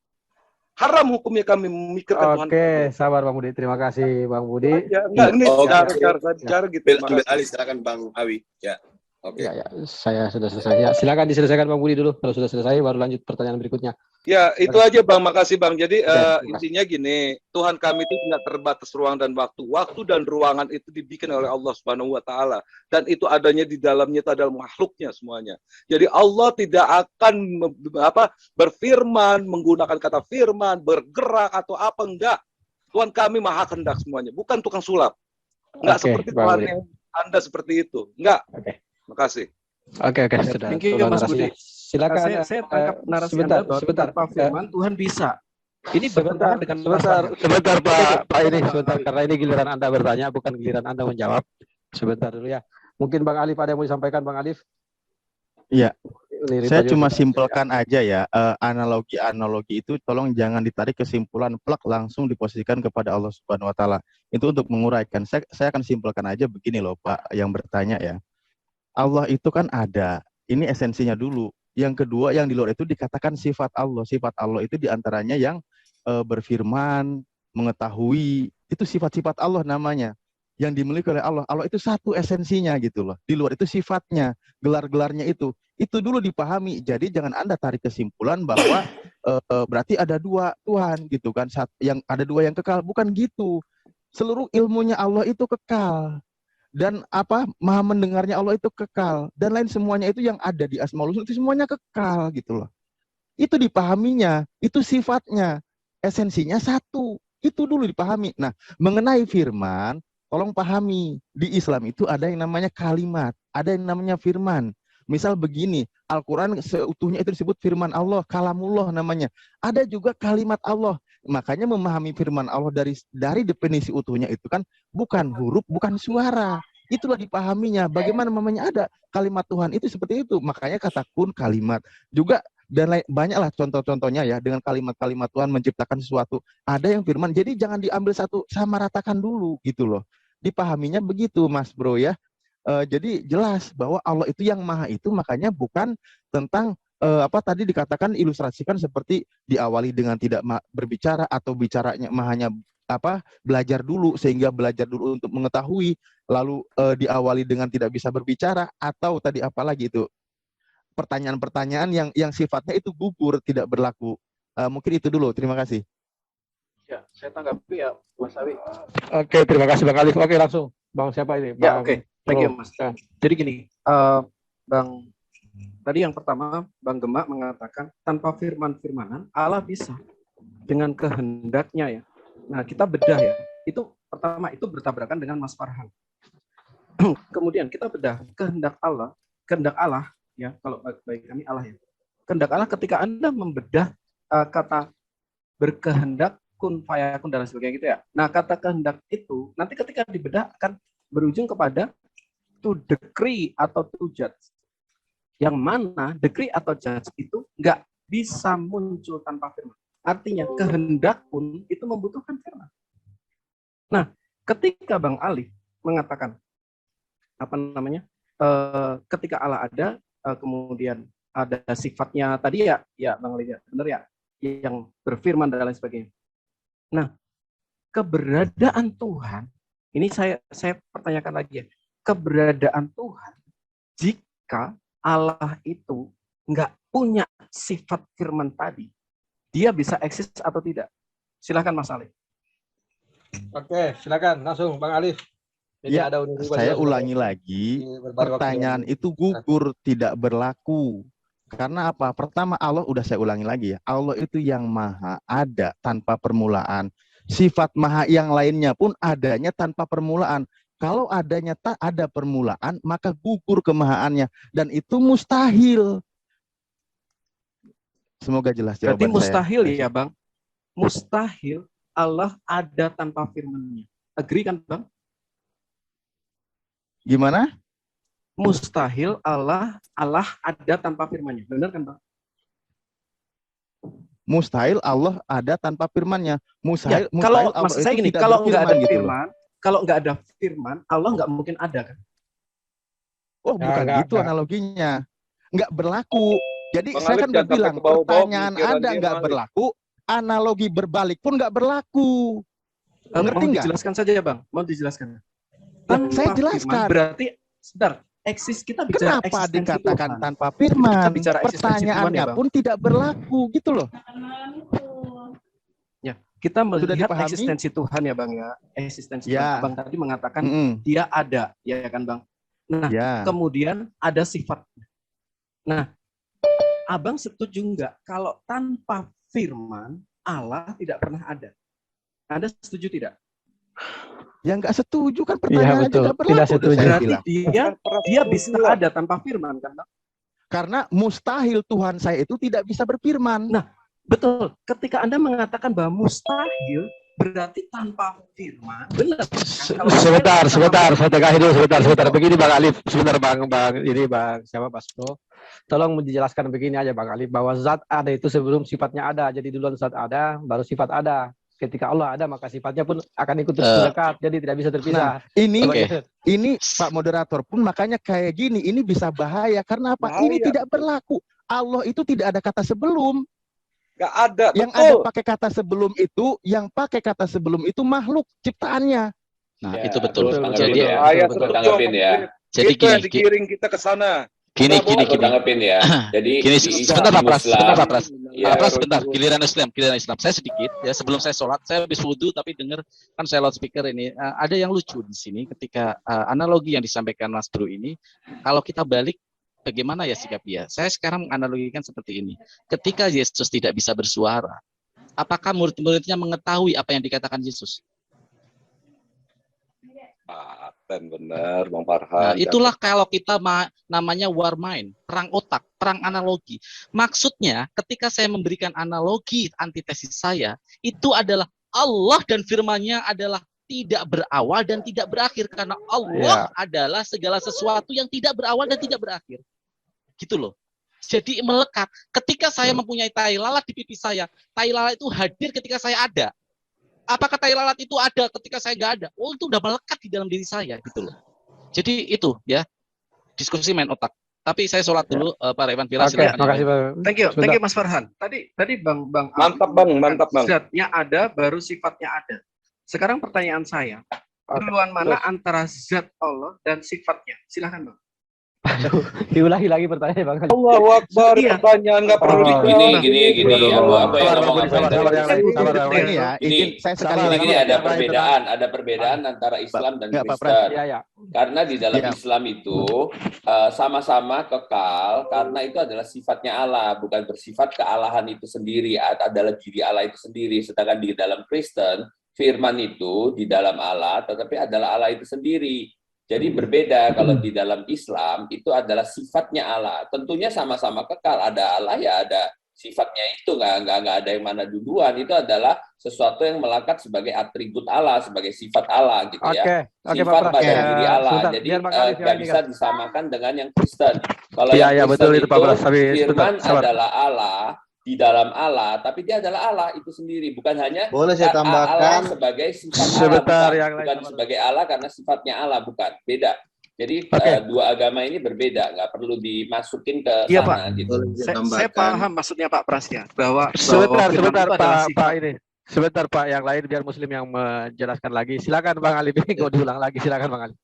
Haram hukumnya kami memikirkan Tuhan. Oke, sabar Bang Budi. Terima kasih Bang Budi. Enggak, ini cara gitu. Ambil alih, silakan Bang Awi. Ya. Oke. Ya, saya sudah selesai. Ya, silakan diselesaikan Bang Budi dulu. Kalau sudah selesai, baru lanjut pertanyaan berikutnya. Ya, itu aja Bang. Makasih Bang. Jadi intinya gini, Tuhan kami itu tidak terbatas ruang dan waktu. Waktu dan ruangan itu dibikin oleh Allah Subhanahu wa taala, dan itu adanya di dalamnya itu adalah makhluknya semuanya. Jadi Allah tidak akan berfirman menggunakan kata firman, bergerak atau apa, enggak. Tuhan kami maha kehendak semuanya, bukan tukang sulap. Enggak seperti Tuhan yang Anda seperti itu. Enggak. Makasih. Oke, sudah. Thank you Mas Budi. Silakan. Saya tangkap narasi Anda bahwa tanpa firman Tuhan bisa. Ini sebentar Pak ini sebentar, karena ini giliran Anda bertanya, bukan giliran Anda menjawab. Sebentar dulu ya. Mungkin Bang Alif ada yang mau disampaikan, Bang Alif? Iya. Saya cuma simpelkan aja ya, analogi itu tolong jangan ditarik kesimpulan plak langsung diposisikan kepada Allah Subhanahu wa taala. Itu untuk menguraikan. Saya akan simpelkan aja begini loh Pak yang bertanya ya. Allah itu kan ada. Ini esensinya dulu. Yang kedua, yang di luar itu dikatakan sifat Allah. Sifat Allah itu diantaranya yang berfirman, mengetahui. Itu sifat-sifat Allah namanya. Yang dimiliki oleh Allah. Allah itu satu esensinya gitu loh. Di luar itu sifatnya, gelar-gelarnya itu. Itu dulu dipahami. Jadi jangan Anda tarik kesimpulan bahwa berarti ada dua Tuhan gitu kan. Yang ada dua yang kekal. Bukan gitu. Seluruh ilmunya Allah itu kekal. Dan maha mendengarnya Allah itu kekal, dan lain semuanya itu yang ada di Asmaul Husna itu semuanya kekal gitu loh. Itu dipahaminya, itu sifatnya, esensinya satu. Itu dulu dipahami. Nah, mengenai firman, tolong pahami, di Islam itu ada yang namanya kalimat, ada yang namanya firman. Misal begini, Al-Quran seutuhnya itu disebut firman Allah, kalamullah namanya. Ada juga kalimat Allah. Makanya memahami firman Allah dari definisi utuhnya itu kan bukan huruf, bukan suara. Itulah dipahaminya. Bagaimana namanya ada kalimat Tuhan itu seperti itu. Makanya kata kun kalimat. Juga dan banyaklah contoh-contohnya ya dengan kalimat-kalimat Tuhan menciptakan sesuatu. Ada yang firman, jadi jangan diambil satu sama ratakan dulu gitu loh. Dipahaminya begitu Mas Bro ya. Jadi jelas bahwa Allah itu yang maha itu, makanya bukan tentang apa tadi dikatakan ilustrasikan seperti diawali dengan tidak berbicara atau bicaranya hanya apa belajar dulu sehingga belajar dulu untuk mengetahui, lalu diawali dengan tidak bisa berbicara, atau tadi apa lagi itu pertanyaan-pertanyaan yang sifatnya itu gugur, tidak berlaku. Mungkin itu dulu. Terima kasih. Ya, saya tanggapi ya, Mas Awi. Oke, terima kasih Bang Alif. Oke, langsung. Bang siapa ini? Ya, Bang oke. Thank you, Bro. Mas. Jadi gini, Bang, tadi yang pertama Bang Gema mengatakan tanpa firman-firmanan Allah bisa dengan kehendaknya ya. Nah, kita bedah ya. Itu pertama, itu bertabrakan dengan Mas Farhan. Kemudian kita bedah kehendak Allah ya, kalau bagi kami Allah ya. Kehendak Allah ketika Anda membedah kata berkehendak, kun fayakun dan sebagainya gitu ya. Nah, kata kehendak itu nanti ketika dibedah akan berujung kepada to decree atau to judge. Yang mana decree atau judge itu nggak bisa muncul tanpa firman. Artinya kehendak pun itu membutuhkan firman. Nah, ketika Bang Alif mengatakan apa namanya, ketika Allah ada, kemudian ada sifatnya tadi ya, ya Bang Alif ya, benar ya, yang berfirman dan lain sebagainya. Nah, keberadaan Tuhan, ini saya pertanyakan lagi ya, keberadaan Tuhan jika Allah itu nggak punya sifat firman tadi, dia bisa eksis atau tidak? Silakan Mas Alif. Oke, silakan langsung Bang Alif. Jadi Ya, ada saya ulangi lagi, pertanyaan itu gugur, tidak berlaku. Karena apa? Pertama, Allah, udah saya ulangi lagi ya, Allah itu yang maha ada tanpa permulaan. Sifat maha yang lainnya pun adanya tanpa permulaan. Kalau adanya tak ada permulaan, maka gugur kemahaannya. Dan itu mustahil. Semoga jelas jawaban Berarti mustahil saya. ya Bang? Mustahil Allah ada tanpa firman-Nya. Agree kan Bang? Gimana? Mustahil Allah ada tanpa firman-Nya. Benar kan Bang? Mustahil Allah ada tanpa firman-Nya. Ya, kalau maksud saya gini, kalau nggak ada firman, kalau nggak ada firman, Allah nggak mungkin ada kan? Oh, bukan gitu analoginya. Nggak berlaku. Jadi Bang saya Alif kan udah jangan bilang, sampai ke bawah-bawah pertanyaan pemikiran ada dia, nggak Bang Alif. berlaku, analogi berbalik pun nggak berlaku. Ngerti Mau nggak? dijelaskan saja ya Bang, mau dijelaskan. Saya Tanpa jelaskan. firman, berarti, sebentar, eksis kita bicara Kenapa eksistensi dikatakan Tuhan. tanpa firman? Kita bicara eksistensi Tuhan Pertanyaannya ya, Bang. pun tidak berlaku, gitu loh. Ya, kita melihat dipahami? eksistensi Tuhan ya Bang ya. Eksistensi Ya. Tuhan. Bang tadi mengatakan Mm-mm. dia ada, ya kan Bang. Nah, Ya. kemudian ada sifat. Nah, Abang setuju nggak kalau tanpa firman Allah tidak pernah ada? Anda setuju tidak? Ya nggak setuju kan, Iya, pertanyaannya betul. tidak berlaku. Tidak udah setuju. saya Berarti bilang. dia bisa ada tanpa firman kan Bang? Karena mustahil Tuhan saya itu tidak bisa berfirman. Nah, betul. Ketika Anda mengatakan bahwa mustahil, berarti tanpa firman. Benar. Kalau Sebentar, mustahil sebentar, tanpa saya tegahin dulu, sebentar. Gitu. Begini Bang Alif, sebentar Bang, ini Bang, siapa Mas Bro? Tolong menjelaskan begini aja Bang Alif, bahwa zat ada itu sebelum sifatnya ada. Jadi duluan zat ada, baru sifat ada. Ketika Allah ada, maka sifatnya pun akan ikut terus mendekat, jadi tidak bisa terpisah. Ini Pak Moderator pun makanya kayak gini, ini bisa bahaya. Karena apa? Ini tidak berlaku. Allah itu tidak ada kata sebelum. Nggak ada, Yang betul. ada pakai kata sebelum itu, yang pakai kata sebelum itu makhluk ciptaannya. Nah, Ya, itu betul. terus Jadi ya. Saya betul, setuju tanggapin sama ya. Philip. Jadi Itu yang gini, digiring kita ke sana. gini. Aku tanggapin ya. Jadi Gini, di sebentar Pak Pras, Islam, sebentar Pak Pras. ya, Pak Pras, sebentar, giliran Islam. Saya sedikit ya, sebelum saya sholat, saya habis wudhu tapi dengar kan saya loudspeaker ini. Ada yang lucu di sini ketika analogi yang disampaikan Mas Bro ini, kalau kita balik bagaimana ya sikap dia? Saya sekarang menganalogikan seperti ini. Ketika Yesus tidak bisa bersuara, apakah murid-muridnya mengetahui apa yang dikatakan Yesus? Paten benar, Bang Nah, Farhan. itulah kalau kita namanya war mind, perang otak, perang analogi. Maksudnya ketika saya memberikan analogi antitesis saya, itu adalah Allah dan firman-Nya adalah tidak berawal dan tidak berakhir. Karena Allah adalah segala sesuatu yang tidak berawal dan tidak berakhir. Gitu loh. jadi melekat. Ketika saya mempunyai tai lalat di pipi saya, tai lalat itu hadir ketika saya ada. Apakah tai lalat itu ada ketika saya nggak ada? Oh, itu udah melekat di dalam diri saya gitu loh. Jadi itu ya, diskusi main otak. Tapi saya sholat dulu, Pak Rewan Vila. Oke, Silakan. makasih Pak. Thank you Mas Farhan. Tadi Bang Mantap Bang. Zatnya ada, baru sifatnya ada. Sekarang pertanyaan saya, duluan mana antara zat Allah dan sifatnya? Silahkan Bang. Diulangi lagi pertanyaannya Bang. Allahu Akbar, Iya. pertanyaan nggak perlu Oh, dijawab. Gini, apa yang ngomong apa yang Sabar, tadi? Ini ya, izin saya sekali lagi. Ini ada perbedaan antara Islam dan Nggak, Pak Kristen. Iya, ya. Karena di dalam Ya. Islam itu sama-sama kekal, karena itu adalah sifatnya Allah, bukan bersifat kealahan itu sendiri, adalah diri Allah itu sendiri. Sedangkan di dalam Kristen, firman itu di dalam Allah, tetapi adalah Allah itu sendiri. Jadi berbeda. Kalau di dalam Islam itu adalah sifatnya Allah. Tentunya sama-sama kekal. Ada Allah ya ada sifatnya itu, nggak ada yang mana duluan. Itu adalah sesuatu yang melekat sebagai atribut Allah, sebagai sifat Allah gitu ya. Oke, Sifat Pak Pras. pada diri Allah. Sebentar, Jadi biar Bang Alif yang nggak ini, bisa kan. disamakan dengan yang Kristen. Kalau Iya, yang iya, Kristen betul itu, Pak Pras. Tapi firman sebentar, sabar. adalah Allah di dalam Allah, tapi dia adalah Allah itu sendiri, bukan hanya Boleh saya Allah tambahkan? sebagai sifat Sebentar, Allah, yang lain, bukan sabar. sebagai Allah karena sifatnya Allah, bukan, beda. Jadi Oke. dua agama ini berbeda, nggak perlu dimasukin ke Iya, sana Pak. gitu. Boleh saya Saya tambahkan? paham maksudnya Pak Pras ya, bahwa Sebentar, firman itu adalah Pak sifat. ini. Sebentar Pak, yang lain biar Muslim yang menjelaskan lagi. Silakan Bang Ali, nggak diulang lagi. Silakan Bang Ali.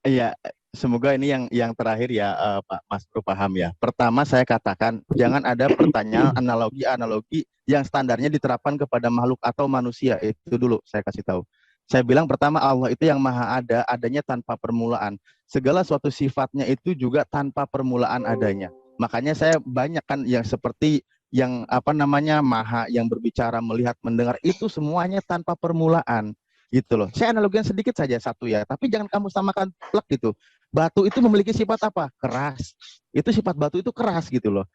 Iya, semoga ini yang terakhir ya, Pak Mas Bro paham ya. Pertama saya katakan jangan ada pertanyaan analogi yang standarnya diterapkan kepada makhluk atau manusia. Itu dulu saya kasih tahu. Saya bilang pertama Allah itu yang maha ada, adanya tanpa permulaan. Segala suatu sifatnya itu juga tanpa permulaan adanya. Makanya saya banyak kan yang seperti yang maha, yang berbicara, melihat, mendengar, itu semuanya tanpa permulaan. Gitu loh. Saya analogikan sedikit saja satu ya, tapi jangan kamu samakan plek gitu. Batu itu memiliki sifat apa? Keras. Itu sifat batu itu keras gitu loh.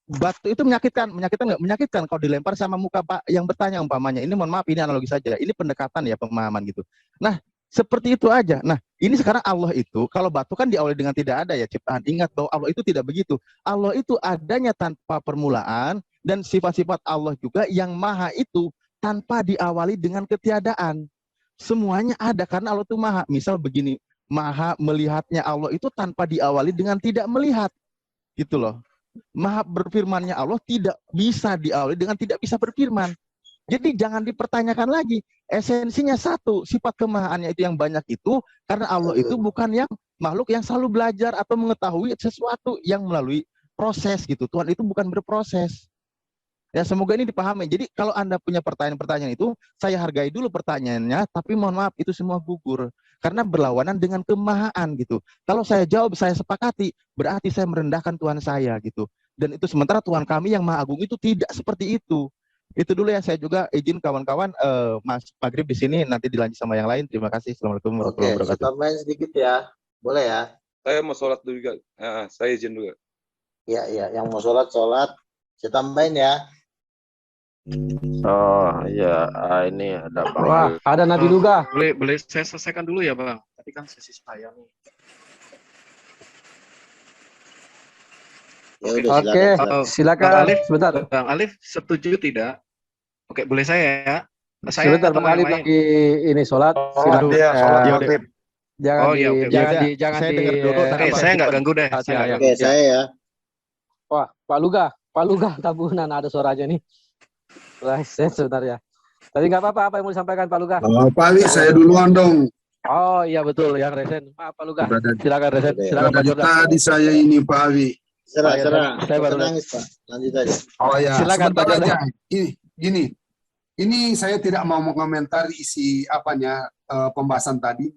Batu itu menyakitkan nggak? Menyakitkan kalau dilempar sama muka Pak yang bertanya umpamanya. Ini mohon maaf, ini analogi saja. Ini pendekatan ya, pemahaman gitu. Nah, seperti itu aja. Nah, ini sekarang Allah itu, kalau batu kan diawali dengan tidak ada ya ciptaan. Ingat bahwa Allah itu tidak begitu. Allah itu adanya tanpa permulaan, dan sifat-sifat Allah juga yang maha itu tanpa diawali dengan ketiadaan. Semuanya ada karena Allah itu maha. Misal begini, maha melihatnya Allah itu tanpa diawali dengan tidak melihat. Gitu loh. Maha berfirmannya Allah tidak bisa diawali dengan tidak bisa berfirman. Jadi jangan dipertanyakan lagi. Esensinya satu, sifat kemahaannya itu yang banyak itu karena Allah itu bukan yang makhluk yang selalu belajar atau mengetahui sesuatu yang melalui proses gitu. Tuhan itu bukan berproses. Ya, semoga ini dipahami. Jadi kalau Anda punya pertanyaan-pertanyaan itu, saya hargai dulu pertanyaannya, tapi mohon maaf itu semua gugur karena berlawanan dengan kemahaan gitu. Kalau saya jawab, saya sepakati, berarti saya merendahkan Tuhan saya gitu. Dan itu sementara Tuhan kami yang Maha Agung itu tidak seperti itu. Itu dulu ya, saya juga izin kawan-kawan Mas Maghrib di sini, nanti dilanjut sama yang lain. Terima kasih. Assalamualaikum warahmatullahi Oke, saya wabarakatuh. tambahin sedikit ya. Boleh ya? Saya mau sholat dulu juga. Saya izin juga. Iya, yang mau sholat. Saya tambahin ya. Oh iya, ini ada Bang Wah, Ali. ada Nabi Luga. Boleh saya selesaikan dulu ya Bang. Tadi kan sesi saya nih. Ya udah, Oke, silakan. silakan. Bang Alif, Sebentar. Bang Alif setuju tidak? Oke, boleh saya ya? Saya Sebentar atau Bang Ali yang lain? lagi ini sholat. Sholat dia, sholat ya maghrib. Jangan Oh, iya, oke. jangan Saya di dengar dulu, Oke, saya nggak ganggu deh. Ya, Saya nggak ya. ganggu. Oke, saya ya. Wah, Pak Luga tabunan ada suaranya nih. Sebentar ya. Tadi nggak apa-apa, apa yang mau disampaikan Pak Luga? Pak Ali, saya duluan dong. Oh iya betul, yang Resen. Maaf Pak Luga. Udah Silakan Resen. Oke. Silakan Pak dari Jordan. tadi saya ini Pak Ali. Serah. Saya baru Jangan nangis, Pak. Lanjut aja. Oh ya, Silakan, sebentar Pak Jordan. aja. Gini, ini saya tidak mau mengomentari isi pembahasan tadi,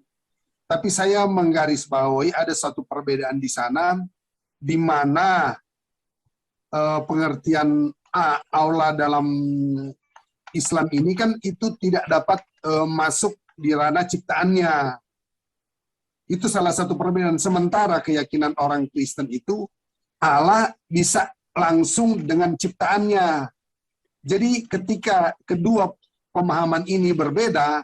tapi saya menggarisbawahi ada satu perbedaan di sana, di mana pengertian Allah dalam Islam ini kan itu tidak dapat masuk di ranah ciptaannya. Itu salah satu perbedaan. Sementara keyakinan orang Kristen itu Allah bisa langsung dengan ciptaannya. Jadi ketika kedua pemahaman ini berbeda,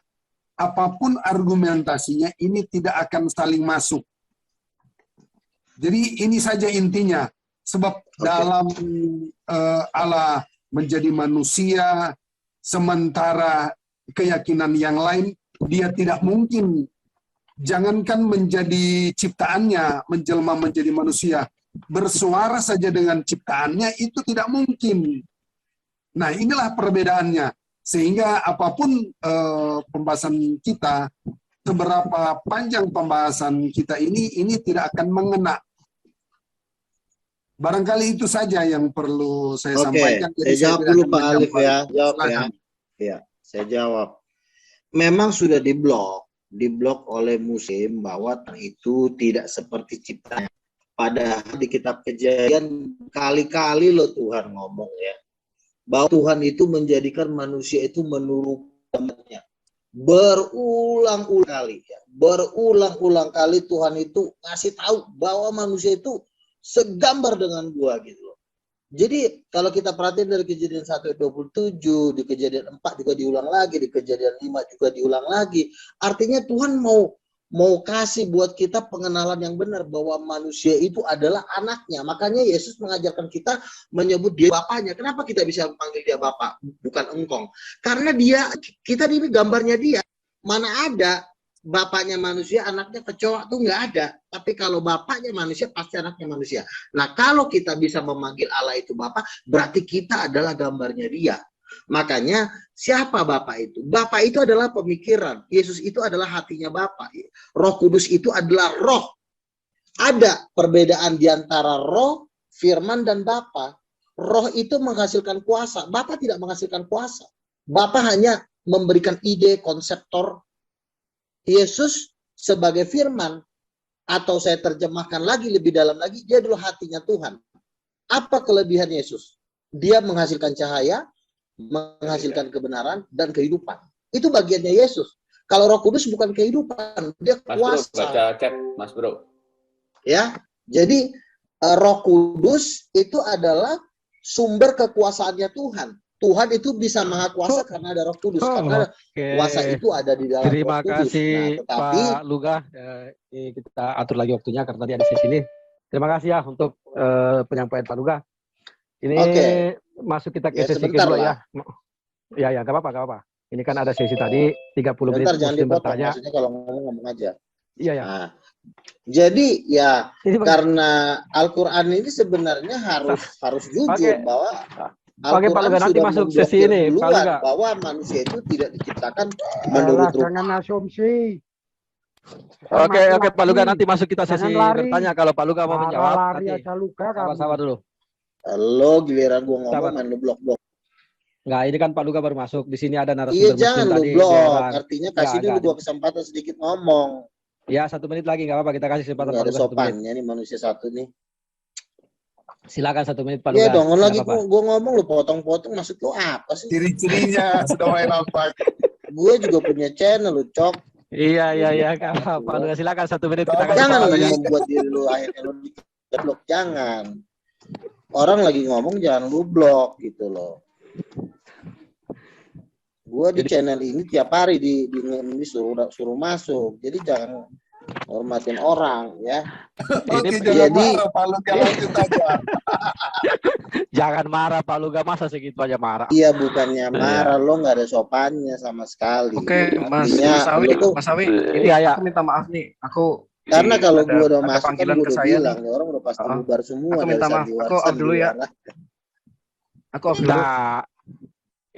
apapun argumentasinya ini tidak akan saling masuk. Jadi ini saja intinya. Sebab dalam Allah menjadi manusia, sementara keyakinan yang lain, dia tidak mungkin, jangankan menjadi ciptaannya, menjelma menjadi manusia, bersuara saja dengan ciptaannya, itu tidak mungkin. Nah, inilah perbedaannya. Sehingga apapun pembahasan kita, seberapa panjang pembahasan kita ini tidak akan mengena. Barangkali itu saja yang perlu saya sampaikan. Oke, saya jawab dulu Pak Alif ya. Jawab ya. Ya, saya jawab. Memang sudah diblok oleh Muslim bahwa itu tidak seperti ciptaan. Padahal di kitab Kejadian kali-kali loh Tuhan ngomong ya, bahwa Tuhan itu menjadikan manusia itu menurut gambarnya. Berulang-ulang kali ya. Berulang-ulang kali Tuhan itu ngasih tahu bahwa manusia itu segambar dengan gua gitu loh. Jadi kalau kita perhatiin dari Kejadian 1:27, di Kejadian 4 juga diulang lagi, di Kejadian 5 juga diulang lagi. Artinya Tuhan mau kasih buat kita pengenalan yang benar bahwa manusia itu adalah anaknya. Makanya Yesus mengajarkan kita menyebut dia bapaknya. Kenapa kita bisa panggil dia bapak, bukan engkong? Karena kita ini gambarnya dia. Mana ada bapaknya manusia, anaknya kecoa, tuh nggak ada. Tapi kalau bapaknya manusia, pasti anaknya manusia. Nah, kalau kita bisa memanggil Allah itu bapak, berarti kita adalah gambarnya dia. Makanya siapa Bapak itu? Bapak itu adalah pemikiran. Yesus itu adalah hatinya Bapak. Roh Kudus itu adalah roh. Ada perbedaan di antara roh, firman, dan Bapa. Roh itu menghasilkan kuasa. Bapa tidak menghasilkan kuasa. Bapa hanya memberikan ide, konseptor. Yesus sebagai firman, atau saya terjemahkan lagi lebih dalam lagi, dia adalah hatinya Tuhan. Apa kelebihan Yesus? Dia menghasilkan cahaya, menghasilkan kebenaran dan kehidupan. Itu bagiannya Yesus. Kalau Roh Kudus bukan kehidupan, dia kuasa. Mas Bro, baca chat, Mas Bro. Ya, jadi Roh Kudus itu adalah sumber kekuasaannya Tuhan. Tuhan itu bisa maha kuasa karena ada Roh Kudus. Karena kuasa itu ada di dalam Terima Roh Kudus. kasih Nah, tetapi Pak Luga. Kita atur lagi waktunya karena tadi ada sesi ini. Terima kasih ya untuk penyampaian Pak Luga. Ini masuk kita ke sesi kedua ya. Ya, gak apa-apa. Ini kan ada sesi tadi 30 menit Muslim bertanya. Maksudnya kalau ngomong aja. Iya. Nah, jadi ya karena Al-Qur'an ini sebenarnya harus jujur bahwa Al-Qur'an nanti sudah masuk sesi ini bahwa manusia itu tidak diciptakan menurut jangan asumsi. Oke, Pak Luga, nanti masuk kita sesi bertanya. Kalau Pak Luga mau menjawab, nanti sabar dulu. Lo giliran gua ngomong main lu blok-blok. Enggak, ini kan Pak Luga baru masuk. Di sini ada narasumber. Iya, jangan lu blok. Biaran. Artinya kasih dulu gua kesempatan sedikit ngomong. Ya, 1 menit lagi nggak apa-apa, kita kasih kesempatan. Nggak ada sopannya nih manusia satu nih. Silakan 1 menit Pak Luga. Iya dong, lagi gua ngomong lu potong-potong, maksud lu apa sih? Ciri-cirinya sudah main apa? Gue juga punya channel lu, Cok. Iya, Pak Luga, silakan 1 menit kita kasih. Jangan lu membuat diri lu akhirnya lu di-blok, jangan. Orang lagi ngomong jangan lu blok gitu loh. Gue di channel ini tiap hari disuruh masuk. Jadi jangan hormatin orang ya. Oke, jangan marah Pak Luga, lanjut aja. Jangan marah Pak Luga, masa segitu aja marah. Iya, bukannya marah, lo nggak ada sopannya sama sekali. Oke, Mas Awi, ini aku minta maaf nih. Karena kalau gue udah masuk kan gue udah bilang, nih. orang udah pasti bubar semua. Aku minta maaf, aku off dulu ya. Aku off dulu. Nah,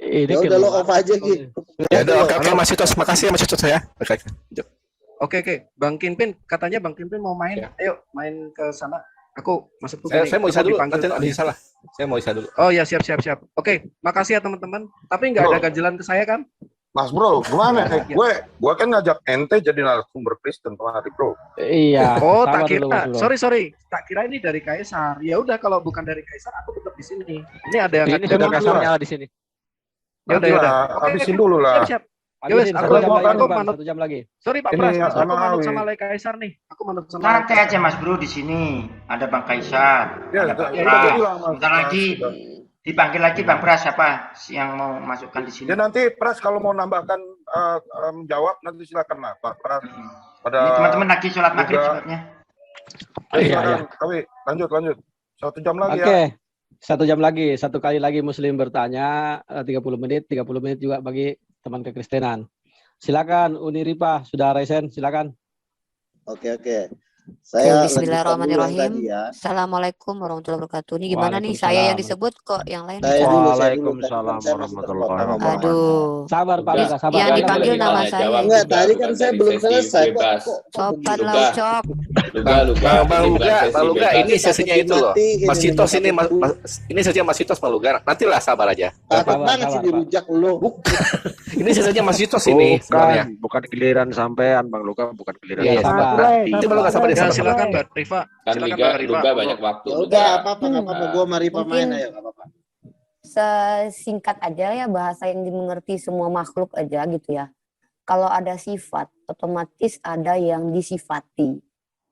ini udah lo off aja gitu. Ya udah, oke, Mas Citos, makasih ya Mas Citos ya. Oke, Bang Kinpin, katanya Bang Kinpin mau main. Ayo main ke sana. Aku masuk dulu. Saya mau isa dulu, nanti ada salah. Saya mau isa dulu. Oh ya, siap. Oke, makasih ya teman-teman. Tapi nggak ada ganjelan ke saya kan? Mas Bro, gimana? Gue kan ngajak ente jadi narasumber Kristen kemarin, Bro. Iya. Oh, tak kira. Sorry. Tak kira ini dari Kaisar. Ya udah, kalau bukan dari Kaisar, aku tetap di sini. Ini ada yang Kaisarnya di sini. Ya udah. Habisin dulu lah. Siap. Ya wes, aku manut 1 jam lagi. Sorry Pak Pras, aku manut sama Lek Kaisar nih. Aku manut sama. Santai aja Mas Bro, di sini ada Bang Kaisar. Ya, ada Bang Pras. Bentar lagi dipanggil lagi Bang Pras, siapa yang mau masukkan di sini? Ya nanti Pras kalau mau nambahkan menjawab nanti silakan lah Pak Pras. Ini teman-teman lagi sholat maghrib sebabnya. Silakan, Awi, lanjut. 1 jam lagi Oke, ya. 1 jam lagi. 1 kali lagi Muslim bertanya, 30 menit juga bagi teman kekristenan. Silakan Uni Ripa, sudah resen, silakan. Oke. Oke, Saya lanjutkan dulu yang bismillahirrahmanirrahim. tadi ya. Assalamualaikum warahmatullahi wabarakatuh. Ini gimana nih? Saya Waalaikumsalam. yang disebut kok yang lain Saya bicara? dulu. Tadi Waalaikumsalam kan saya masih warahmatullahi terpotong wabarakatuh. Aduh. Sabar Pak Ini Luka, sabar. yang Luka, dipanggil kita nama tanya saya jawab, ini. Enggak, Luka, tadi kan bukan saya dari belum sesi selesai. bebas. Sopan lah, Luka. Ucok. Luka, Bang ini bukan Luga, sesi Bang Luga, bebas. ini sesinya itu loh. Mas Sitos ini, ini sesinya Mas Sitos, Bang Luga. Nantilah sabar aja. Takut Sabar, banget sih sabar, dirujak lu. Ini sesinya Mas Sitos ini sebenarnya. Bukan giliran sampean Bang Luka, bukan giliran. Iya, sabar. Itu Bang Luga, sabar ya, Ya, sabar. silakan Mbak Rifa. Kan Silakan Luka, Mbak Rifa. Luka banyak waktu. Ya Luka. udah, apa-apa, gua mari pemain Mungkin ayo, nggak apa-apa. sesingkat aja ya, bahasa yang dimengerti semua makhluk aja gitu ya. Kalau ada sifat, otomatis ada yang disifati.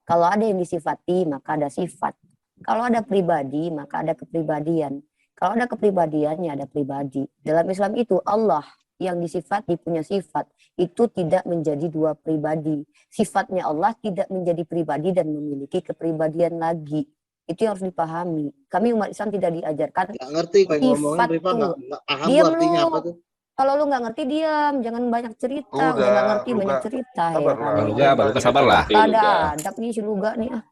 Kalau ada yang disifati, maka ada sifat. Kalau ada pribadi, maka ada kepribadian. Kalau ada kepribadiannya, ada pribadi. Dalam Islam itu Allah yang disifati punya sifat. Itu tidak menjadi 2 pribadi. Sifatnya Allah tidak menjadi pribadi dan memiliki kepribadian lagi. Itu yang harus dipahami. Kami umat Islam tidak diajarkan Nggak ngerti kayak ngomongin sifat Rifa, tuh. nggak paham Diam gua artinya lu. apa tuh. Kalau lu nggak ngerti diam, jangan banyak cerita. Udah Udah, nggak ngerti Luga. banyak cerita ya Sabarlah. kan. Bang Luga, sabar lah. Ngerti, Ada Luga. adab nih si Luga nih ah.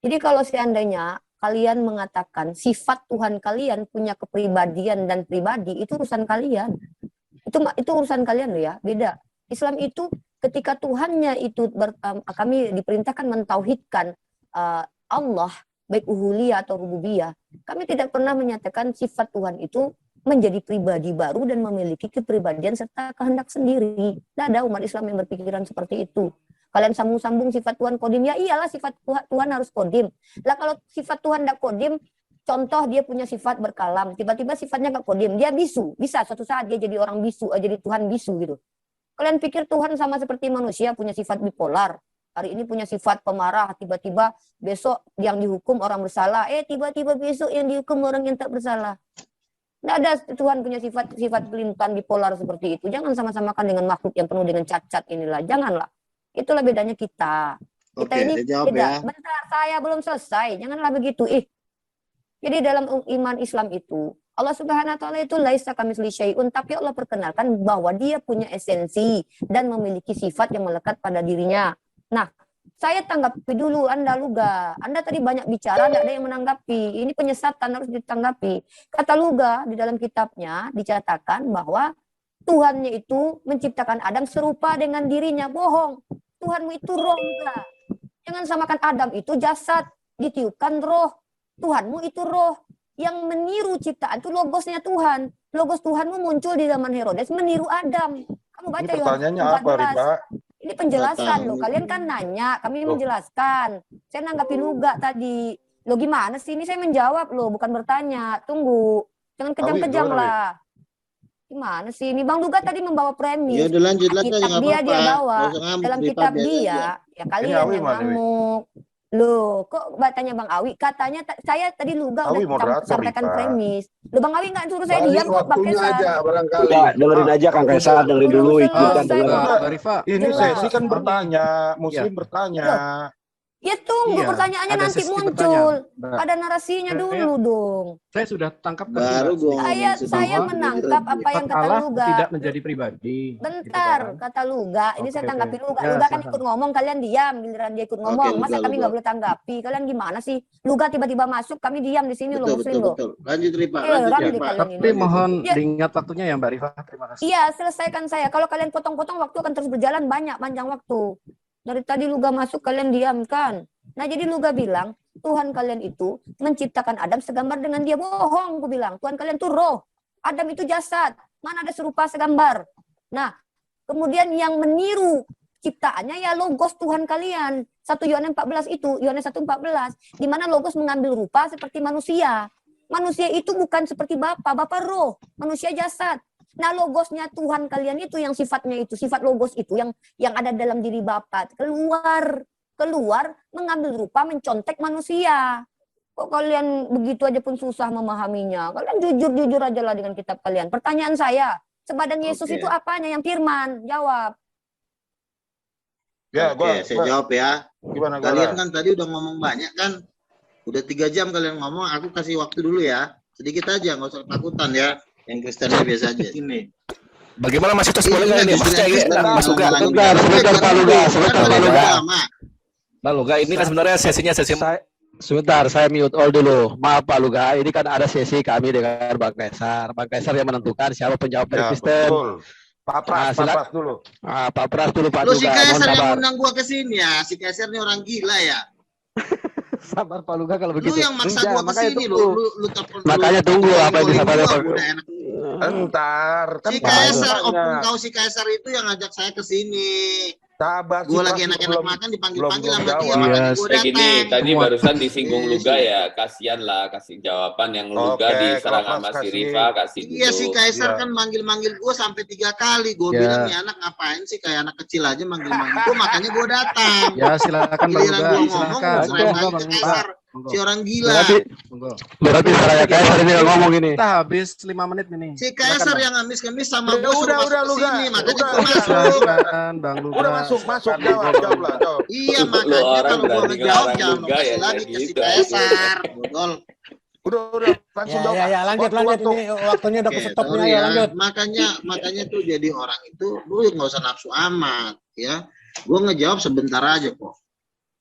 Jadi kalau seandainya kalian mengatakan sifat Tuhan kalian punya kepribadian dan pribadi, itu urusan kalian. Itu urusan kalian loh ya, beda. Islam itu ketika Tuhannya itu kami diperintahkan mentauhidkan Allah, baik uluhiyah atau rububiyah. Kami tidak pernah menyatakan sifat Tuhan itu menjadi pribadi baru dan memiliki kepribadian serta kehendak sendiri. Tidak ada umat Islam yang berpikiran seperti itu. Kalian sambung-sambung sifat Tuhan kodim, ya iyalah sifat Tuhan harus kodim. Lah kalau sifat Tuhan tidak kodim, contoh dia punya sifat berkalam, tiba-tiba sifatnya nggak kodim, dia bisu, bisa suatu saat dia jadi orang bisu, jadi Tuhan bisu gitu. Kalian pikir Tuhan sama seperti manusia punya sifat bipolar, hari ini punya sifat pemarah, tiba-tiba besok yang dihukum orang bersalah, tiba-tiba besok yang dihukum orang yang tak bersalah. Nggak ada Tuhan punya sifat pelintan bipolar seperti itu. Jangan sama-samakan dengan makhluk yang penuh dengan cacat inilah, janganlah. Itulah bedanya kita. Kita Oke, ini dijawab beda. ya. Bentar, saya belum selesai. Janganlah begitu. Jadi dalam iman Islam itu, Allah Subhanahu wa taala itu laisa kamitslihi syai'un, tapi Allah perkenalkan bahwa dia punya esensi dan memiliki sifat yang melekat pada dirinya. Nah, saya tanggapi dulu Anda Luga. Anda tadi banyak bicara, tidak ada yang menanggapi. Ini penyesatan harus ditanggapi. Kata Luga di dalam kitabnya dicatakan bahwa Tuhannya itu menciptakan Adam serupa dengan dirinya. Bohong. Tuhanmu itu roh enggak. Jangan samakan Adam itu jasad, ditiupkan roh. Tuhanmu itu roh. Yang meniru ciptaan itu logosnya Tuhan. Logos Tuhanmu muncul di zaman Herodes meniru Adam. Kamu baca Ini pertanyaannya apa, 14. Rifa? Ini penjelasan loh. Kalian kan nanya, kami menjelaskan. Saya nanggapi Luga tadi. Lo gimana sih? Ini saya menjawab loh, bukan bertanya. Tunggu. Jangan kejam-kejam gimana, lah. Gimana sih? Ini Bang Luga tadi membawa premis. Ya udah lanjut aja, Kitab nggak dia apa-apa. bawa. Nggak usah ngamuk, Dalam Rifa, kitab biasa dia, aja. ya kalian Awi yang mana, Wi? ngamuk. Loh, kok tanya Bang Awi? Katanya saya tadi Luga Awi udah moderator, sampaikan Rifa. premis. Loh Bang Awi nggak suruh saya Balik diam kok, Bang waktunya Kesar. aja barangkali. Udah, dengerin aja Kang Kaisar, dengerin Belum dulu, ikutan selesai dengerin. kok. Mbak Rifa. Ini Jelas. sesi kan bertanya, Muslim Iya. bertanya. Ya tunggu Iya, pertanyaannya ada nanti sesi muncul. pertanyaan. Ada narasinya Saya- dulu dong. Saya sudah tangkap kan Baru gua Saya ngomong saya sedikit. menangkap apa yang kata Allah Luga. tidak menjadi pribadi. Bentar, gitu kan. kata Luga. Ini Oke, saya oke. tanggapi Luga. Ya, Luga kan silakan. ikut ngomong, kalian diam. Giliran dia ikut ngomong, Oke, masa Luga, kami Luga. nggak boleh tanggapi? Kalian gimana sih? Luga tiba-tiba masuk, kami diam di sini loh, Betul, Muslim betul, loh. betul. Lanjut Rifa, Eh, lanjut rapi Rifa. kalian ini. Tapi mohon Ya. diingat waktunya ya Mbak Rifa. Terima kasih. Iya, selesaikan saya. Kalau kalian potong-potong, waktu akan terus berjalan banyak, panjang waktu. Dari tadi Luga masuk, kalian diam kan? Nah, jadi Luga bilang, Tuhan kalian itu menciptakan Adam segambar dengan dia. Bohong, aku bilang. Tuhan kalian itu roh. Adam itu jasad. Mana ada serupa segambar. Nah, kemudian yang meniru ciptaannya ya logos Tuhan kalian. 1 Yohanes 14 itu, Yohanes 1:14, di mana logos mengambil rupa seperti manusia. Manusia itu bukan seperti Bapa roh, manusia jasad. Nah, logosnya Tuhan kalian itu yang sifatnya itu, sifat logos itu yang ada dalam diri Bapa keluar mengambil rupa mencontek manusia. Kok kalian begitu aja pun susah memahaminya? Kalian jujur aja lah dengan kitab kalian. Pertanyaan saya, sebadan Yesus Oke. itu apanya? Yang firman, jawab. Ya, Saya jawab ya. Gimana? Kalian kan tadi udah ngomong banyak kan? Udah 3 jam kalian ngomong, aku kasih waktu dulu ya. Sedikit aja, nggak usah takutan ya. Yang Kristennya biasa aja. Ini. Bagaimana Mas Sitos boleh nggak ini? Maksudnya Mas Luga. Sebentar Pak Luga. Pak Luga, ini kan sebenarnya sesinya sesi. Sebentar, saya mute all dulu. Maaf Pak Luga, ini kan ada sesi kami dengan Bang Kaisar. Bang Kaisar yang menentukan siapa penjawab dari Kristen. Betul. Pak Pras dulu. Pak Pras dulu Pak Lu Luga. si Kaisar yang undang gua ke sini ya. Si Kaisar ini orang gila ya. Sabar Pak Luga kalau begitu. Lu yang maksa gua ke sini lu telepon. Makanya tunggu apa yang disampaikan Pak. Entar. Si Kaisar, opung kau si Kaisar itu yang ngajak saya ke sini. Sabar. Gue lagi enak-enak makan dipanggil-panggil sama dia, makanya gue datang. Gini, tadi barusan disinggung Luga ya, kasihan lah, kasih jawaban yang Luga diserang sama si Riva, kasih dulu. Iya si Kaisar kan manggil-manggil gue sampai 3 kali. Gue bilang nih anak ngapain sih kayak anak kecil aja manggil-manggil gue, makanya gue datang. Ya silakan Bang Luga, silakan. Kaisar, si orang gila. Berarti saya Kaisar ini yang ngomong ini. Kita habis 5 menit ini. Si Kaisar yang ngamis-ngamis sama gue udah Luga. Makanya gue masuk. Bang Luga. Udah masuk, jawab. Iya makanya kalau gue ngejawab jangan kasih lagi ke si Kaisar. Bodol. Udah langsung jawab. Ya, lanjut ini waktunya udah ke-stop nih, ya lanjut. Makanya tuh jadi orang itu lu nggak usah nafsu amat ya. Gue ngejawab sebentar aja kok.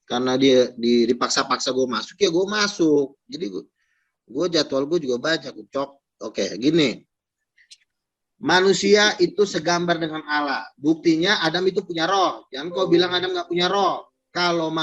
Karena dia dipaksa-paksa gue masuk ya gue masuk. Jadi gue jadwal gue juga banyak Cok. Oke, gini. Manusia itu segambar dengan Allah. Buktinya Adam itu punya roh. Jangan kau bilang Adam nggak punya roh. Kalau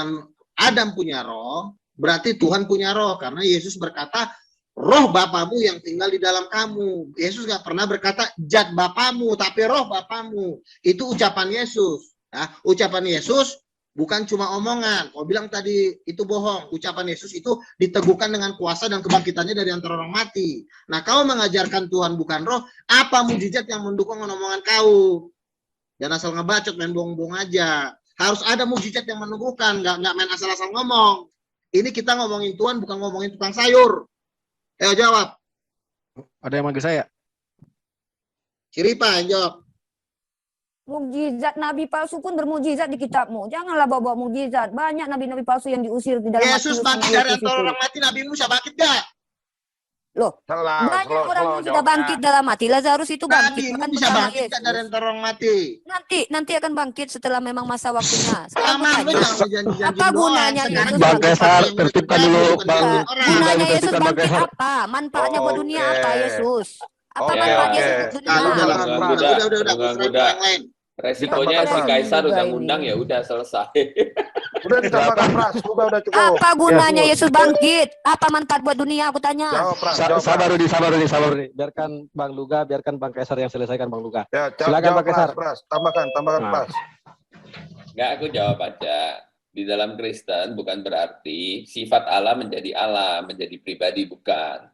Adam punya roh, berarti Tuhan punya roh. Karena Yesus berkata, roh Bapamu yang tinggal di dalam kamu. Yesus nggak pernah berkata, zat Bapamu, tapi roh Bapamu. Itu ucapan Yesus. Nah, ucapan Yesus bukan cuma omongan. Kau bilang tadi itu bohong. Ucapan Yesus itu diteguhkan dengan kuasa dan kebangkitannya dari antara orang mati. Nah, kau mengajarkan Tuhan bukan roh. Apa mujizat yang mendukung omongan kau? Jangan asal ngebacot, main bohong-bohong aja. Harus ada mujizat yang menumbuhkan. Nggak main asal-asal ngomong. Ini kita ngomongin Tuhan, bukan ngomongin tukang sayur. Ayo jawab. Ada yang manggil saya? Ciripa yang jawab. Mukjizat nabi palsu pun bermukjizat di kitabmu. Janganlah bawa mukjizat. Banyak nabi-nabi palsu yang diusir di dalam Yesus bangkit dari antara orang mati, Nabi Musa bangkit gak? Loh, banyak orang yang sudah bangkit dalam mati. Lazarus itu bangkit. Nabi bisa bangkit dari antara orang mati. Nanti akan bangkit setelah memang masa waktunya. Apa gunanya Yesus Bang Kaisar, tertibkan dulu Bang. Gunanya Yesus bangkit apa? Manfaatnya buat dunia apa Yesus? Apa manfaatnya Yesus buat dunia? Udah. Resikonya si Kaisar udah ngundang ya udah selesai. Udah ditambahkan Pras, udah cukup. Apa gunanya Yesus bangkit? Apa manfaat buat dunia? Aku tanya. Sabar dulu. Biarkan Bang Luga, biarkan Bang Kaisar yang selesaikan Bang Luga. Ya, silakan Bang Kaisar. Pras, tambahkan Pras. Enggak, aku jawab aja. Di dalam Kristen bukan berarti sifat Allah, menjadi pribadi, bukan.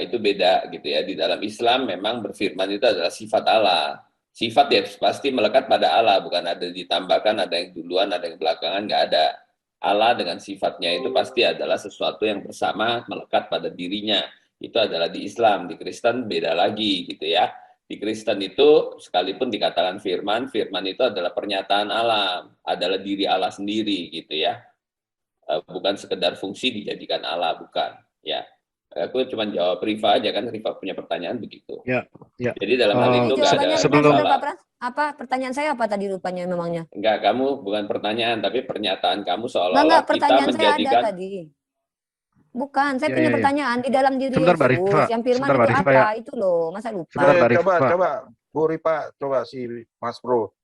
Itu beda gitu ya. Di dalam Islam memang berfirman itu adalah sifat Allah. Sifat ya pasti melekat pada Allah, bukan ada ditambahkan, ada yang duluan, ada yang belakangan, nggak ada. Allah dengan sifatnya itu pasti adalah sesuatu yang bersama, melekat pada dirinya. Itu adalah di Islam. Di Kristen beda lagi gitu ya. Di Kristen itu sekalipun dikatakan firman itu adalah pernyataan Allah, adalah diri Allah sendiri gitu ya. Bukan sekedar fungsi dijadikan Allah, bukan. Ya. Aku cuma jawab Riva aja kan, Riva punya pertanyaan begitu. Ya. Jadi dalam hal itu nggak ada masalah. Apa pertanyaan saya apa tadi rupanya memangnya? Enggak, kamu bukan pertanyaan tapi pernyataan kamu seolah-olah Enggak, kita pertanyaan menjadikan. saya ada tadi. Bukan, saya punya pertanyaan di dalam diri Yesus. Yang firman itu apa? Itu loh, masa lupa. Coba Bu Riva, coba si Mas Bro.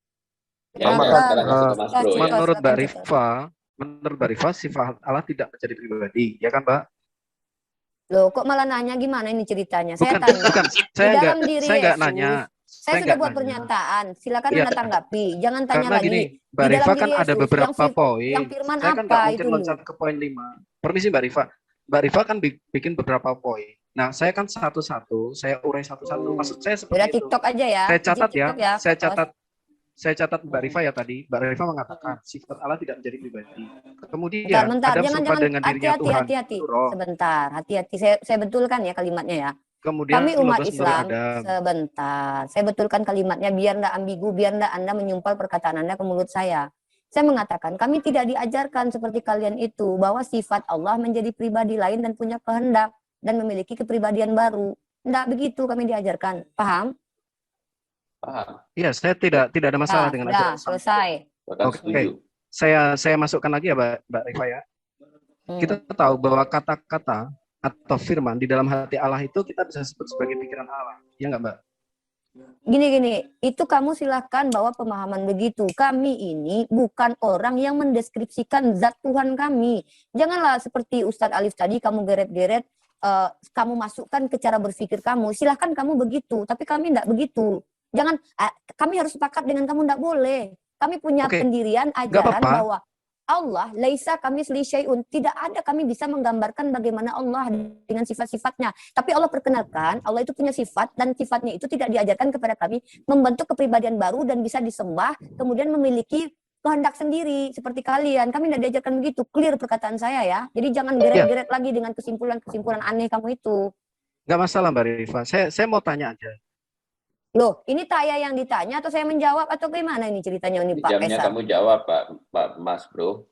Ya, menurut Mbak Riva, sifat Allah tidak menjadi pribadi, ya kan Mbak? Loh, kok malah nanya gimana ini ceritanya? Bukan, saya tanya. Bukan, saya nggak nanya. Saya sudah buat pernyataan. Silakan Anda tanggapi. Jangan tanya karena lagi. Gini, Mbak Riva kan ada beberapa poin. Yang firman saya kan apa nggak itu? mungkin loncat ke poin 5. Permisi Mbak Riva. Mbak Riva kan bikin beberapa poin. Nah, saya kan satu-satu, saya urai satu-satu. Maksud saya seperti Udah itu. TikTok aja ya. Saya catat ya. Saya catat Mbak Riva ya tadi. Mbak Riva mengatakan sifat Allah tidak menjadi pribadi. Kemudian bentar, Adam jangan serupa dengan dirinya Tuhan. Hati-hati. Sebentar, hati-hati. Saya betulkan ya kalimatnya ya. Kemudian kami umat Islam, sebentar. Saya betulkan kalimatnya biar enggak ambigu, biar enggak Anda menyumpal perkataan Anda ke mulut saya. Saya mengatakan kami tidak diajarkan seperti kalian itu bahwa sifat Allah menjadi pribadi lain dan punya kehendak dan memiliki kepribadian baru. Tidak begitu kami diajarkan. Paham? Paham. Iya, saya tidak ada masalah dengan ajaran Islam. Selesai. Oke. Saya masukkan lagi ya, Mbak Rifa ya. Kita tahu bahwa kata-kata atau firman di dalam hati Allah itu kita bisa sebut sebagai pikiran Allah. Ya nggak, Mbak? Gini, itu kamu silahkan bawa pemahaman begitu. Kami ini bukan orang yang mendeskripsikan zat Tuhan kami. Janganlah seperti Ustadz Alif tadi kamu geret-geret, kamu masukkan ke cara berpikir kamu. Silahkan kamu begitu, tapi kami tidak begitu. Jangan, kami harus sepakat dengan kamu, tidak boleh. Kami punya pendirian ajaran bahwa Allah laisa kamitslihi syai'un, tidak ada kami bisa menggambarkan bagaimana Allah dengan sifat-sifatnya. Tapi Allah perkenalkan, Allah itu punya sifat dan sifatnya itu tidak diajarkan kepada kami membentuk kepribadian baru dan bisa disembah, kemudian memiliki kehendak sendiri seperti kalian. Kami tidak diajarkan begitu. Clear perkataan saya ya. Jadi jangan geret-geret lagi dengan kesimpulan-kesimpulan aneh kamu itu. Nggak masalah Mbak Rifa. Saya mau tanya aja. Loh, ini saya yang ditanya atau saya menjawab atau gimana ini ceritanya ini Pak Jamnya Kaisar? kamu jawab Pak Mas Bro.